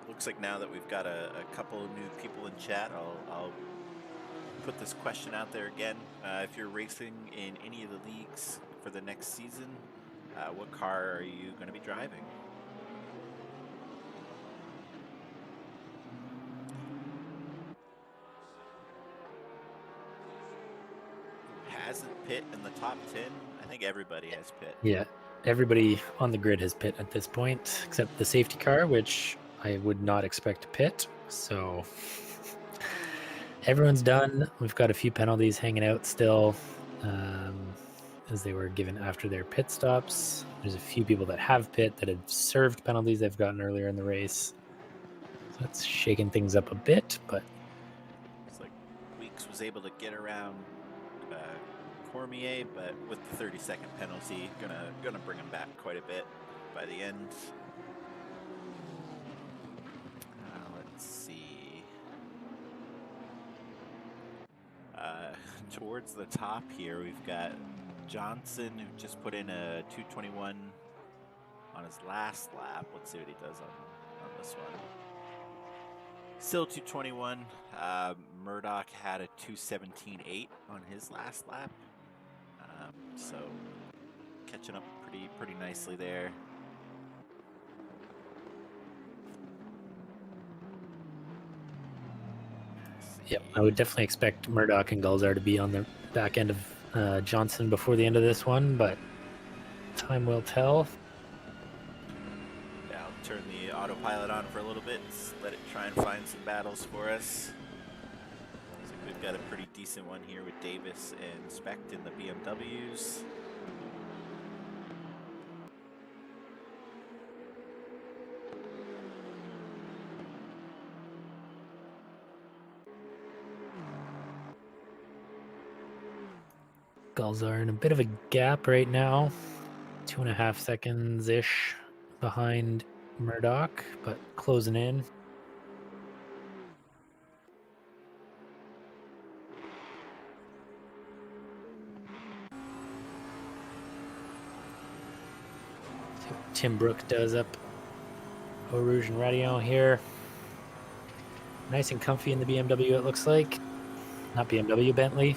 Speaker 1: Looks like now that we've got a couple of new people in chat, I'll put this question out there again. If you're racing in any of the leagues for the next season, what car are you going to be driving? hasn't pit in the top 10? I think everybody has pit.
Speaker 5: Yeah, everybody on the grid has pit at this point, except the safety car, which I would not expect to pit. So everyone's done. We've got a few penalties hanging out still, as they were given after their pit stops. There's a few people that have pit that have served penalties they've gotten earlier in the race. So that's shaking things up a bit, but
Speaker 1: It's like Weeks was able to get around Cormier, but with the 30-second penalty, gonna bring him back quite a bit by the end. Let's see. Towards the top here, we've got Johnson, who just put in a 2:21 on his last lap. Let's see what he does on this one. Still 2:21. Murdoch had a 2:17.8 on his last lap. So catching up pretty nicely there.
Speaker 5: yep, I would definitely expect Murdoch and Gulzar to be on the back end of Johnson before the end of this one, but time will tell.
Speaker 1: Yeah, I'll turn the autopilot on for a little bit, let it try and find some battles for us. Looks like we've got a pretty decent one here with Davis and Specht in the BMWs.
Speaker 5: Gulzar in a bit of a gap right now, 2.5 seconds ish behind Murdoch, but closing in. See what Tim Brook does up Eau Rouge and Radillon here. Nice and comfy in the BMW, it looks like. Not BMW, Bentley.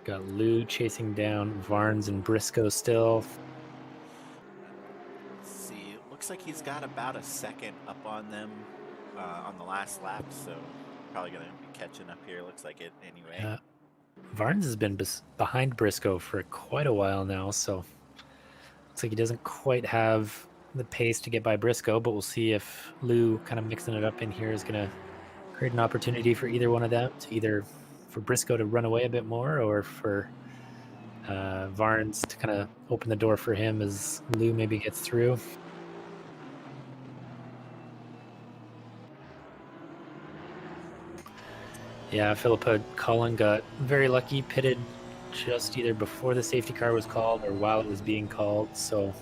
Speaker 5: We've got Lou chasing down Varnes and Briscoe still.
Speaker 1: Let's see, it looks like he's got about a second up on them on the last lap, so probably gonna be catching up here. Looks like it anyway.
Speaker 5: Varnes has been behind Briscoe for quite a while now, so looks like he doesn't quite have the pace to get by Briscoe, but we'll see if Lou kind of mixing it up in here is going to create an opportunity for either one of them to either for Briscoe to run away a bit more or for Varnes to kind of open the door for him as Lou maybe gets through. Yeah, Philippa Cullen got very lucky, pitted just either before the safety car was called or while it was being called. So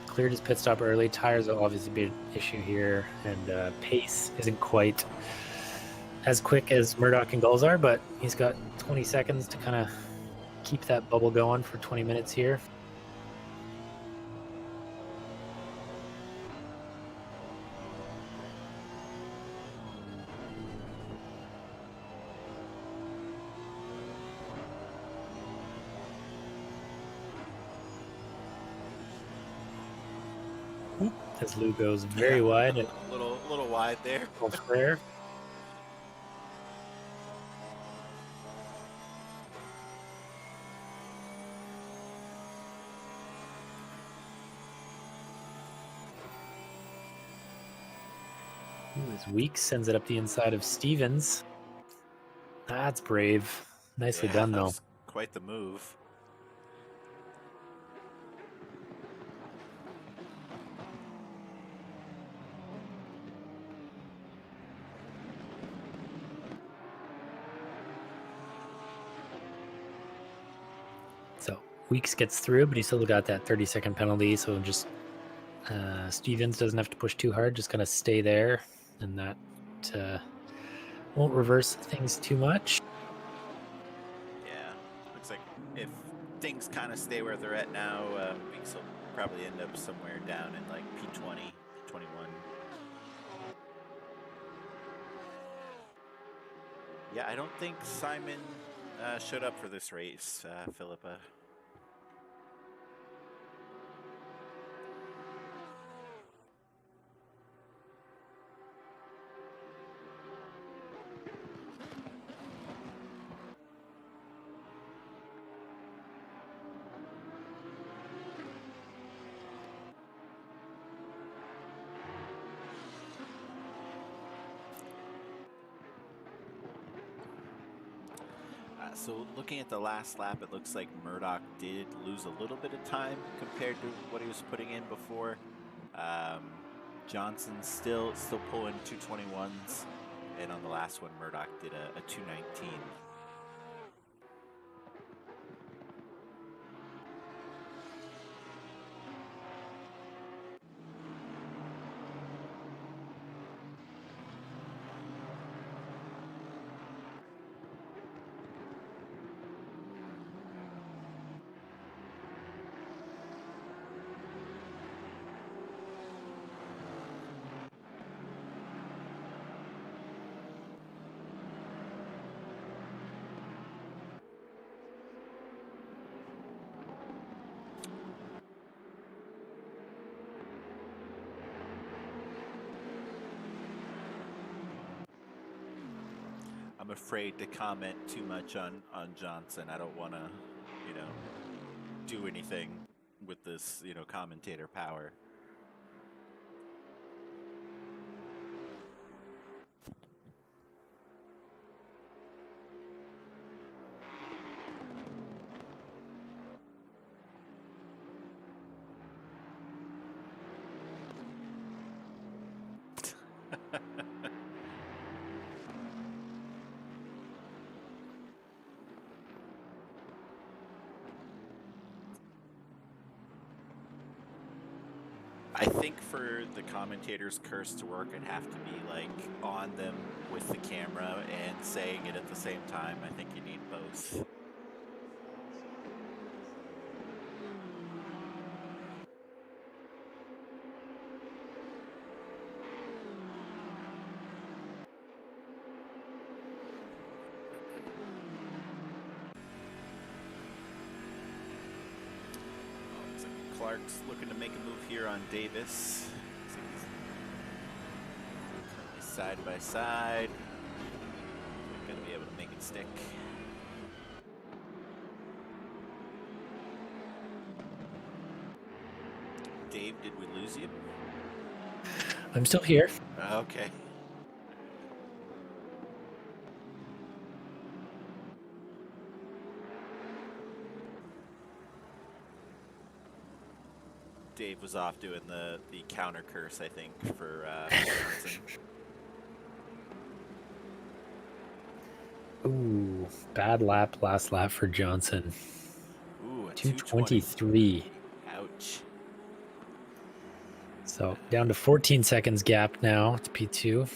Speaker 5: cleared his pit stop early. Tires will obviously be an issue here, and pace isn't quite as quick as Murdoch and Gulzar, but he's got 20 seconds to kind of keep that bubble going for 20 minutes here. As Lou goes very wide.
Speaker 1: A little wide there.
Speaker 5: There. As Weeks sends it up the inside of Stevens. That's brave. Nicely done, though.
Speaker 1: Quite the move.
Speaker 5: So Weeks gets through, but he still got that 30-second penalty. So just Stevens doesn't have to push too hard, just kind of stay there, and that won't reverse things too much.
Speaker 1: Yeah, looks like if things kind of stay where they're at now, Weeks will probably end up somewhere down in like P20, P21. Yeah, I don't think Simon showed up for this race, Philippa. So looking at the last lap, it looks like Murdoch did lose a little bit of time compared to what he was putting in before. Johnson's still pulling 221s, and on the last one, Murdoch did a 219. I'm afraid to comment too much on Johnson. I don't want to, do anything with this, commentator power. I think for the commentator's curse to work, it'd have to be like on them with the camera and saying it at the same time. I think you need both. Clark's looking to make a move here on Davis. Currently side by side. Gonna be able to make it stick. Dave, did we lose you?
Speaker 5: I'm still here.
Speaker 1: Okay. Dave was off doing the counter curse, I think, for Johnson.
Speaker 5: Ooh, bad lap, last lap for Johnson.
Speaker 1: Ooh, a
Speaker 5: 223.
Speaker 1: Ouch.
Speaker 5: So down to 14 seconds gap now to P2.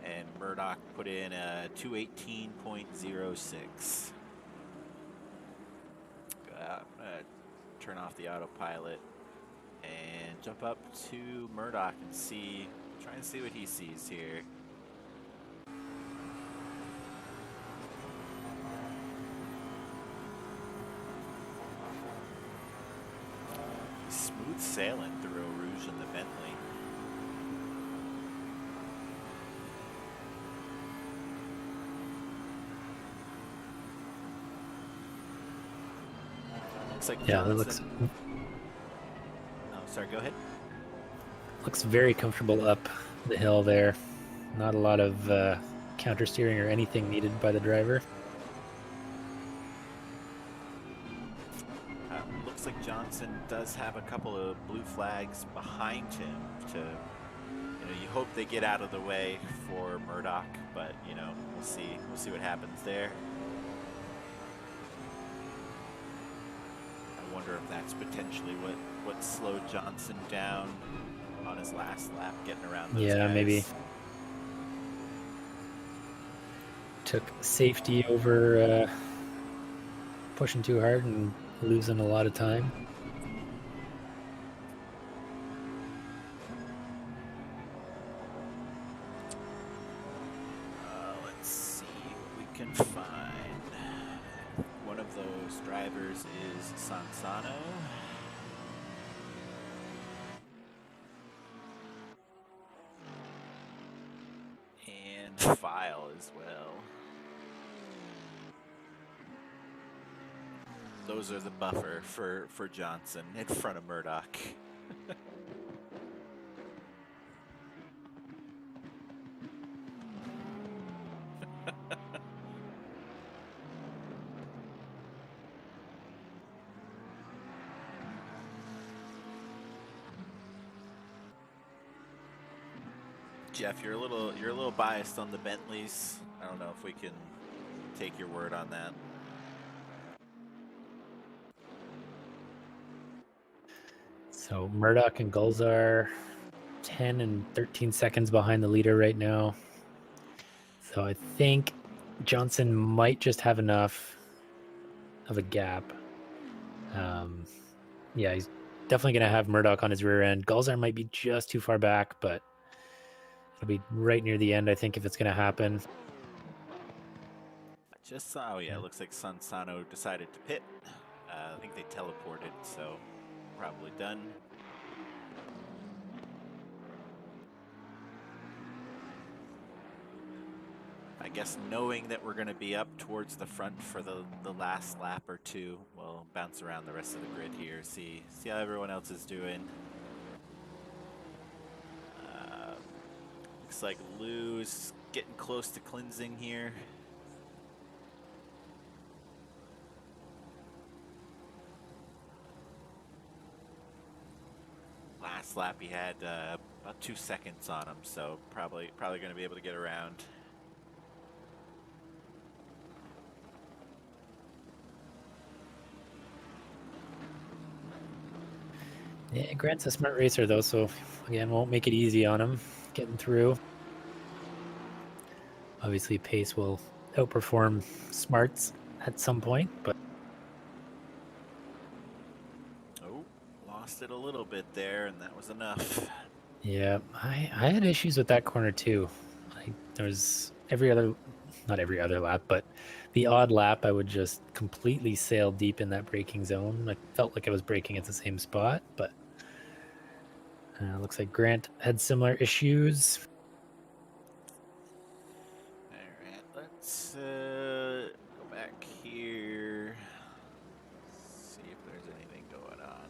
Speaker 1: And Murdoch put in a 218.06. Turn off the autopilot and jump up to Murdoch and try and see what he sees here. Smooth sailing through Eau Rouge in the Bentley. Looks like
Speaker 5: Yeah,
Speaker 1: Johnson.
Speaker 5: that looks.
Speaker 1: Oh, sorry. Go ahead.
Speaker 5: Looks very comfortable up the hill there. Not a lot of counter steering or anything needed by the driver.
Speaker 1: Looks like Johnson does have a couple of blue flags behind him to, you hope they get out of the way for Murdoch, but, we'll see. We'll see what happens there. I wonder if that's potentially what slowed Johnson down on his last lap, getting around those guys.
Speaker 5: Maybe. Took safety over pushing too hard and losing a lot of time.
Speaker 1: Let's see what we can find. One of those drivers is Sansano. And File as well. Those are the buffer for Johnson in front of Murdoch. Jeff, you're a little biased on the Bentleys. I don't know if we can take your word on that.
Speaker 5: So Murdoch and Gulzar 10 and 13 seconds behind the leader right now. So I think Johnson might just have enough of a gap. Yeah, he's definitely going to have Murdoch on his rear end. Gulzar might be just too far back, but it'll be right near the end, I think, if it's going to happen.
Speaker 1: I just saw, it looks like Sansano decided to pit. I think they teleported, so probably done. I guess knowing that we're going to be up towards the front for the last lap or two, we'll bounce around the rest of the grid here, see how everyone else is doing. Looks like Lou's getting close to cleansing here. Last lap he had about 2 seconds on him, so probably going to be able to get around.
Speaker 5: Yeah, Grant's a smart racer, though, so again, won't make it easy on him getting through. Obviously, pace will outperform smarts at some point, but
Speaker 1: Oh, lost it a little bit there, and that was enough.
Speaker 5: yeah, I had issues with that corner too. There was not every other lap, but the odd lap, I would just completely sail deep in that braking zone. I felt like I was braking at the same spot, but looks like Grant had similar issues.
Speaker 1: All right, let's go back here. See if there's anything going on.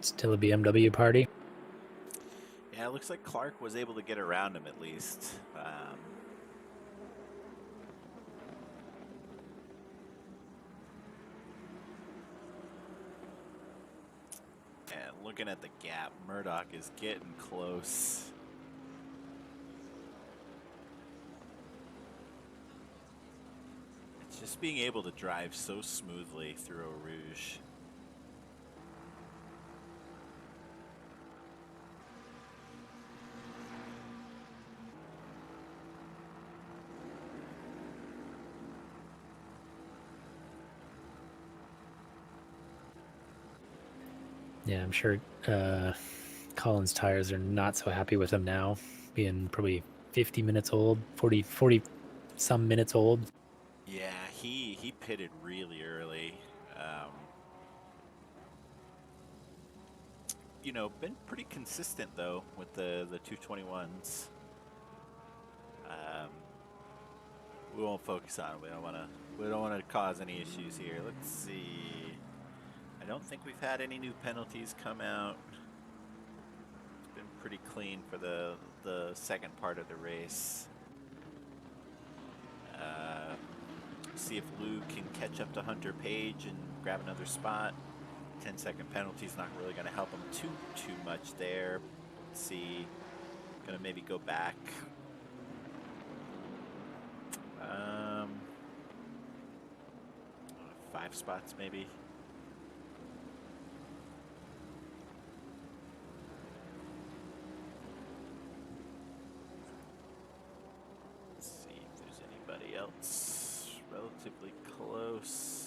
Speaker 5: Still a BMW party.
Speaker 1: Yeah, it looks like Clark was able to get around him at least. And looking at the gap, Murdoch is getting close. It's just being able to drive so smoothly through Eau Rouge.
Speaker 5: Yeah, I'm sure Collins' tires are not so happy with him now, being probably 50 minutes old, 40 some minutes old.
Speaker 1: Yeah, he pitted really early. You know, been pretty consistent though with the 221s. We won't focus on it. We don't want to cause any issues here. Let's see. I don't think we've had any new penalties come out. It's been pretty clean for the second part of the race. See if Lou can catch up to Hunter Page and grab another spot. 10-second penalty is not really going to help him too much there. Let's see. Going to maybe go back. 5 spots maybe. Let's see if there's anybody else relatively close.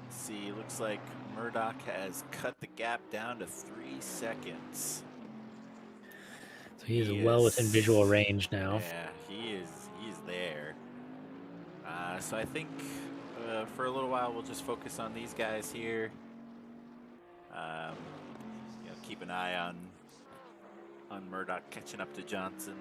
Speaker 1: See, looks like Murdoch has cut the gap down to 3 seconds.
Speaker 5: So he is well within visual range now.
Speaker 1: Yeah, he's there. So I think for a little while we'll just focus on these guys here. You know, keep an eye on Murdoch catching up to Johnson.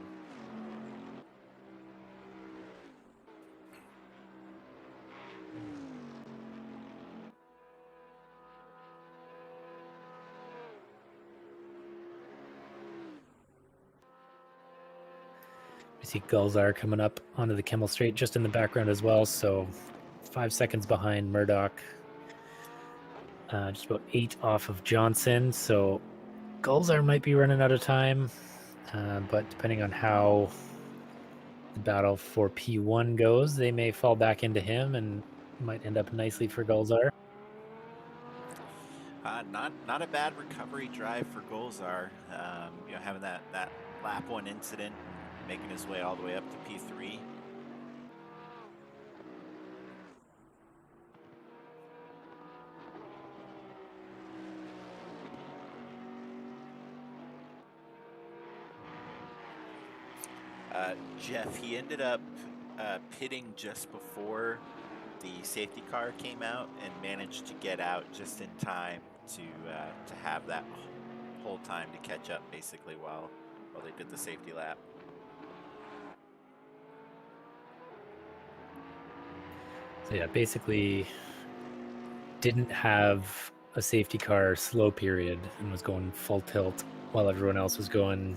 Speaker 5: We see Gulzar coming up onto the Kimmel Straight just in the background as well. So 5 seconds behind Murdoch. Just about 8 off of Johnson. So Gulzar might be running out of time. But depending on how the battle for P1 goes, they may fall back into him and might end up nicely for Gulzar.
Speaker 1: Not a bad recovery drive for Golzar. You know, having that lap 1 incident, making his way all the way up to P3. Jeff, he ended up pitting just before the safety car came out and managed to get out just in time to have that whole time to catch up, basically, while they did the safety lap.
Speaker 5: So yeah, basically didn't have a safety car slow period and was going full tilt while everyone else was going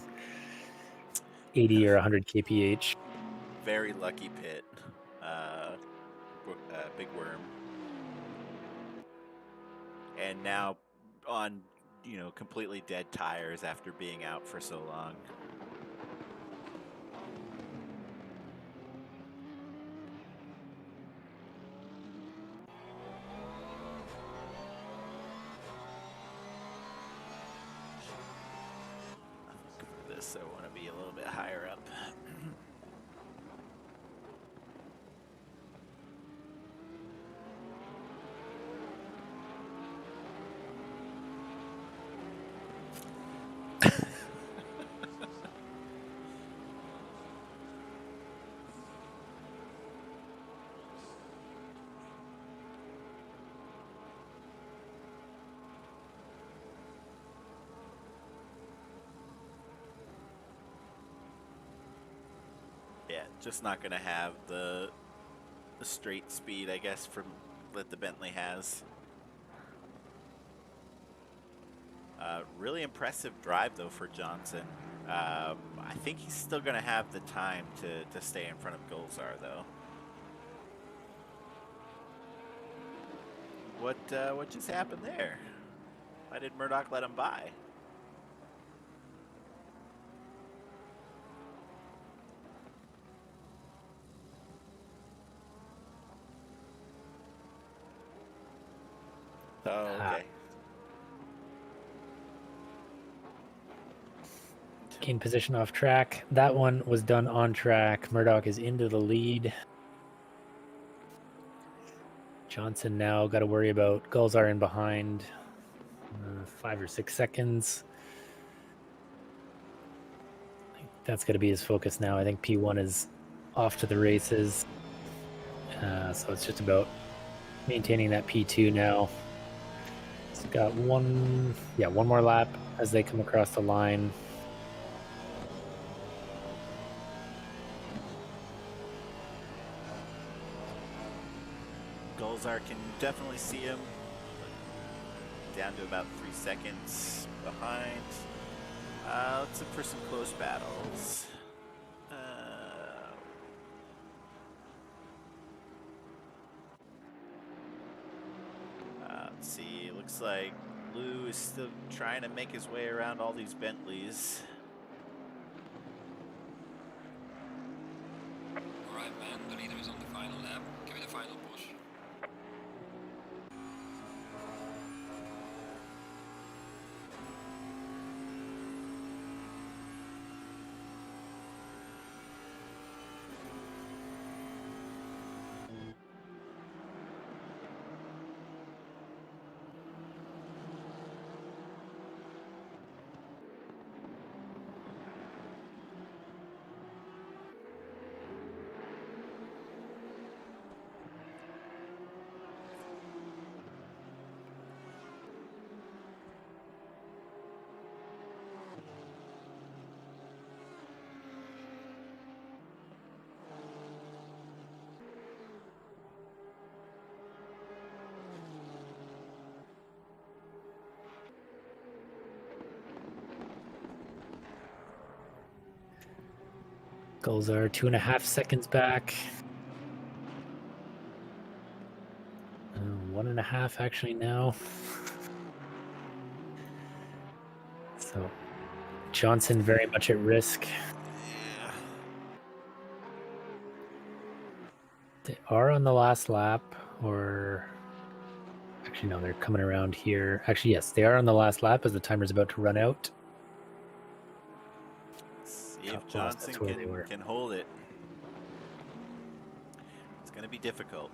Speaker 5: 80 or 100 kph.
Speaker 1: Very lucky pit. Big Worm. And now on, you know, completely dead tires after being out for so long. For this, I want to be a little bit higher up. Yeah, just not going to have the straight speed, I guess, from that the Bentley has. Really impressive drive, though, for Johnson. I think he's still going to have the time to stay in front of Golzar, though. What just happened there? Why did Murdoch let him by? Oh, okay.
Speaker 5: Gain position off track. That one was done on track. Murdoch is into the lead. Johnson now got to worry about Gulzar in behind. 5 or 6 seconds. That's going to be his focus now. I think P1 is off to the races. So it's just about maintaining that P2 now. It's got one more lap as they come across the line.
Speaker 1: Golzar can definitely see him. Down to about 3 seconds behind. Let's look for some close battles. Let's see. Looks like Lou is still trying to make his way around all these Bentleys.
Speaker 4: Alright, man, the leader is on the final lap. Give me the final push.
Speaker 5: Goals are 2.5 seconds back. 1.5 actually now. So Johnson very much at risk.
Speaker 1: Yeah.
Speaker 5: They are on the last lap, or actually no, they're coming around here. Actually, yes, they are on the last lap as the timer's about to run out.
Speaker 1: See if
Speaker 5: Oh,
Speaker 1: Johnson
Speaker 5: that's where they were.
Speaker 1: can hold it. It's going to be difficult.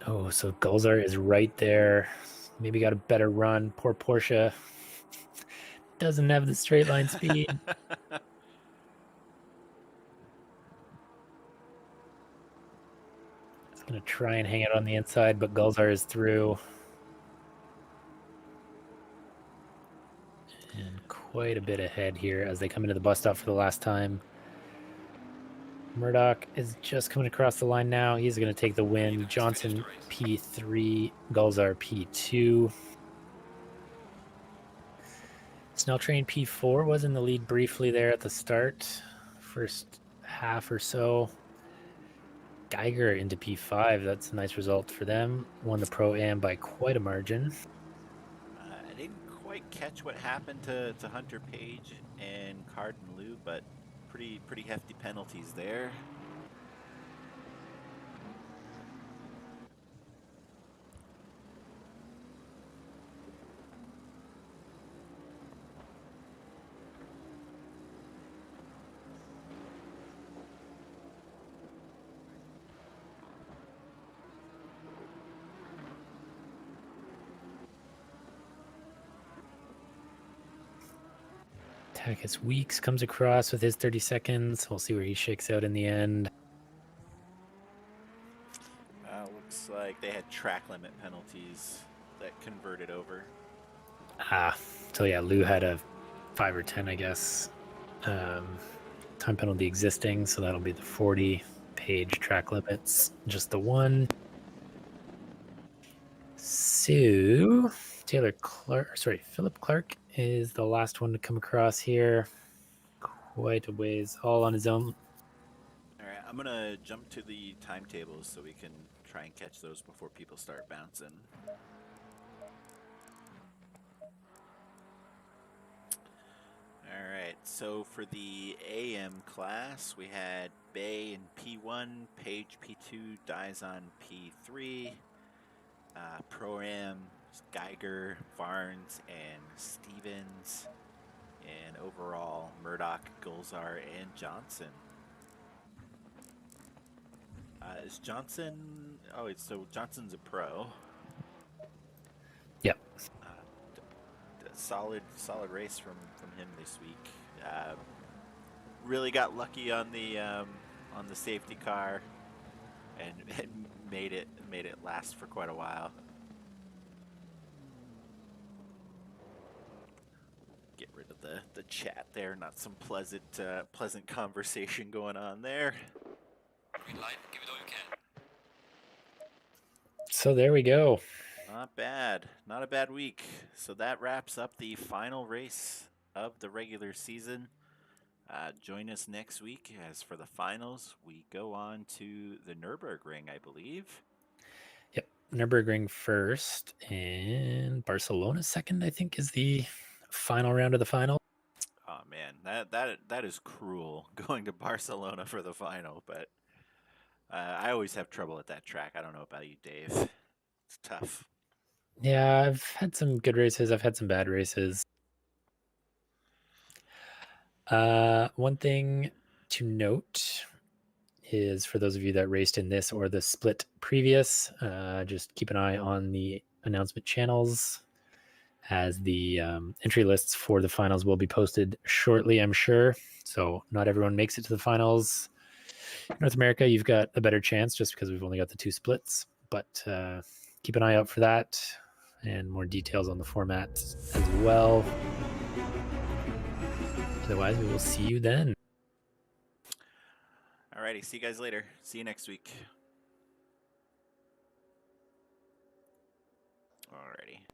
Speaker 5: Oh, so Gulzar is right there. Maybe got a better run. Poor Porsche doesn't have the straight line speed. It's going to try and hang out on the inside, but Gulzar is through. And quite a bit ahead here as they come into the bus stop for the last time. Murdoch is just coming across the line now. He's going to take the win. Johnson P3, Gulzar P2. Snell Train P4 was in the lead briefly there at the start, first half or so. Geiger into P5. That's a nice result for them. Won the Pro-Am by quite a margin.
Speaker 1: I didn't quite catch what happened to Hunter Page and Carden Liu, but pretty hefty penalties there.
Speaker 5: Takis Weeks comes across with his 30 seconds. We'll see where he shakes out in the end.
Speaker 1: Looks like they had track limit penalties that converted over.
Speaker 5: So yeah, Liu had a 5 or 10, I guess. Time penalty existing, so that'll be the 40. Page track limits, just the one. So Philip Clark is the last one to come across here. Quite a ways, all on his own.
Speaker 1: All right, I'm gonna jump to the timetables so we can try and catch those before people start bouncing. All right, so for the AM class, we had Bay in P1, Page P2, Dizon P3, Pro-Am, Geiger, Varnes, and Stevens, and overall, Murdoch, Gulzar, and Johnson. Is Johnson? Oh, so Johnson's a pro.
Speaker 5: Yep.
Speaker 1: Solid race from him this week. Really got lucky on the safety car, and made it last for quite a while. Get rid of the chat there. Not some pleasant conversation going on there.
Speaker 4: Green light, give it all you can.
Speaker 5: So there we go.
Speaker 1: Not bad. Not a bad week. So that wraps up the final race of the regular season. Join us next week as for the finals, we go on to the Nürburgring, I believe.
Speaker 5: Yep. Nürburgring first and Barcelona second, I think, is the final round of the final.
Speaker 1: Oh man, that is cruel going to Barcelona for the final, but I always have trouble at that track. I don't know about you, Dave. It's tough.
Speaker 5: Yeah, I've had some good races. I've had some bad races. One thing to note is for those of you that raced in this or the split previous, just keep an eye on the announcement channels as the entry lists for the finals will be posted shortly, I'm sure. So not everyone makes it to the finals. In North America, you've got a better chance just because we've only got the 2 splits, but keep an eye out for that and more details on the format as well. Otherwise, we will see you then.
Speaker 1: Alrighty, see you guys later. See you next week. Alrighty.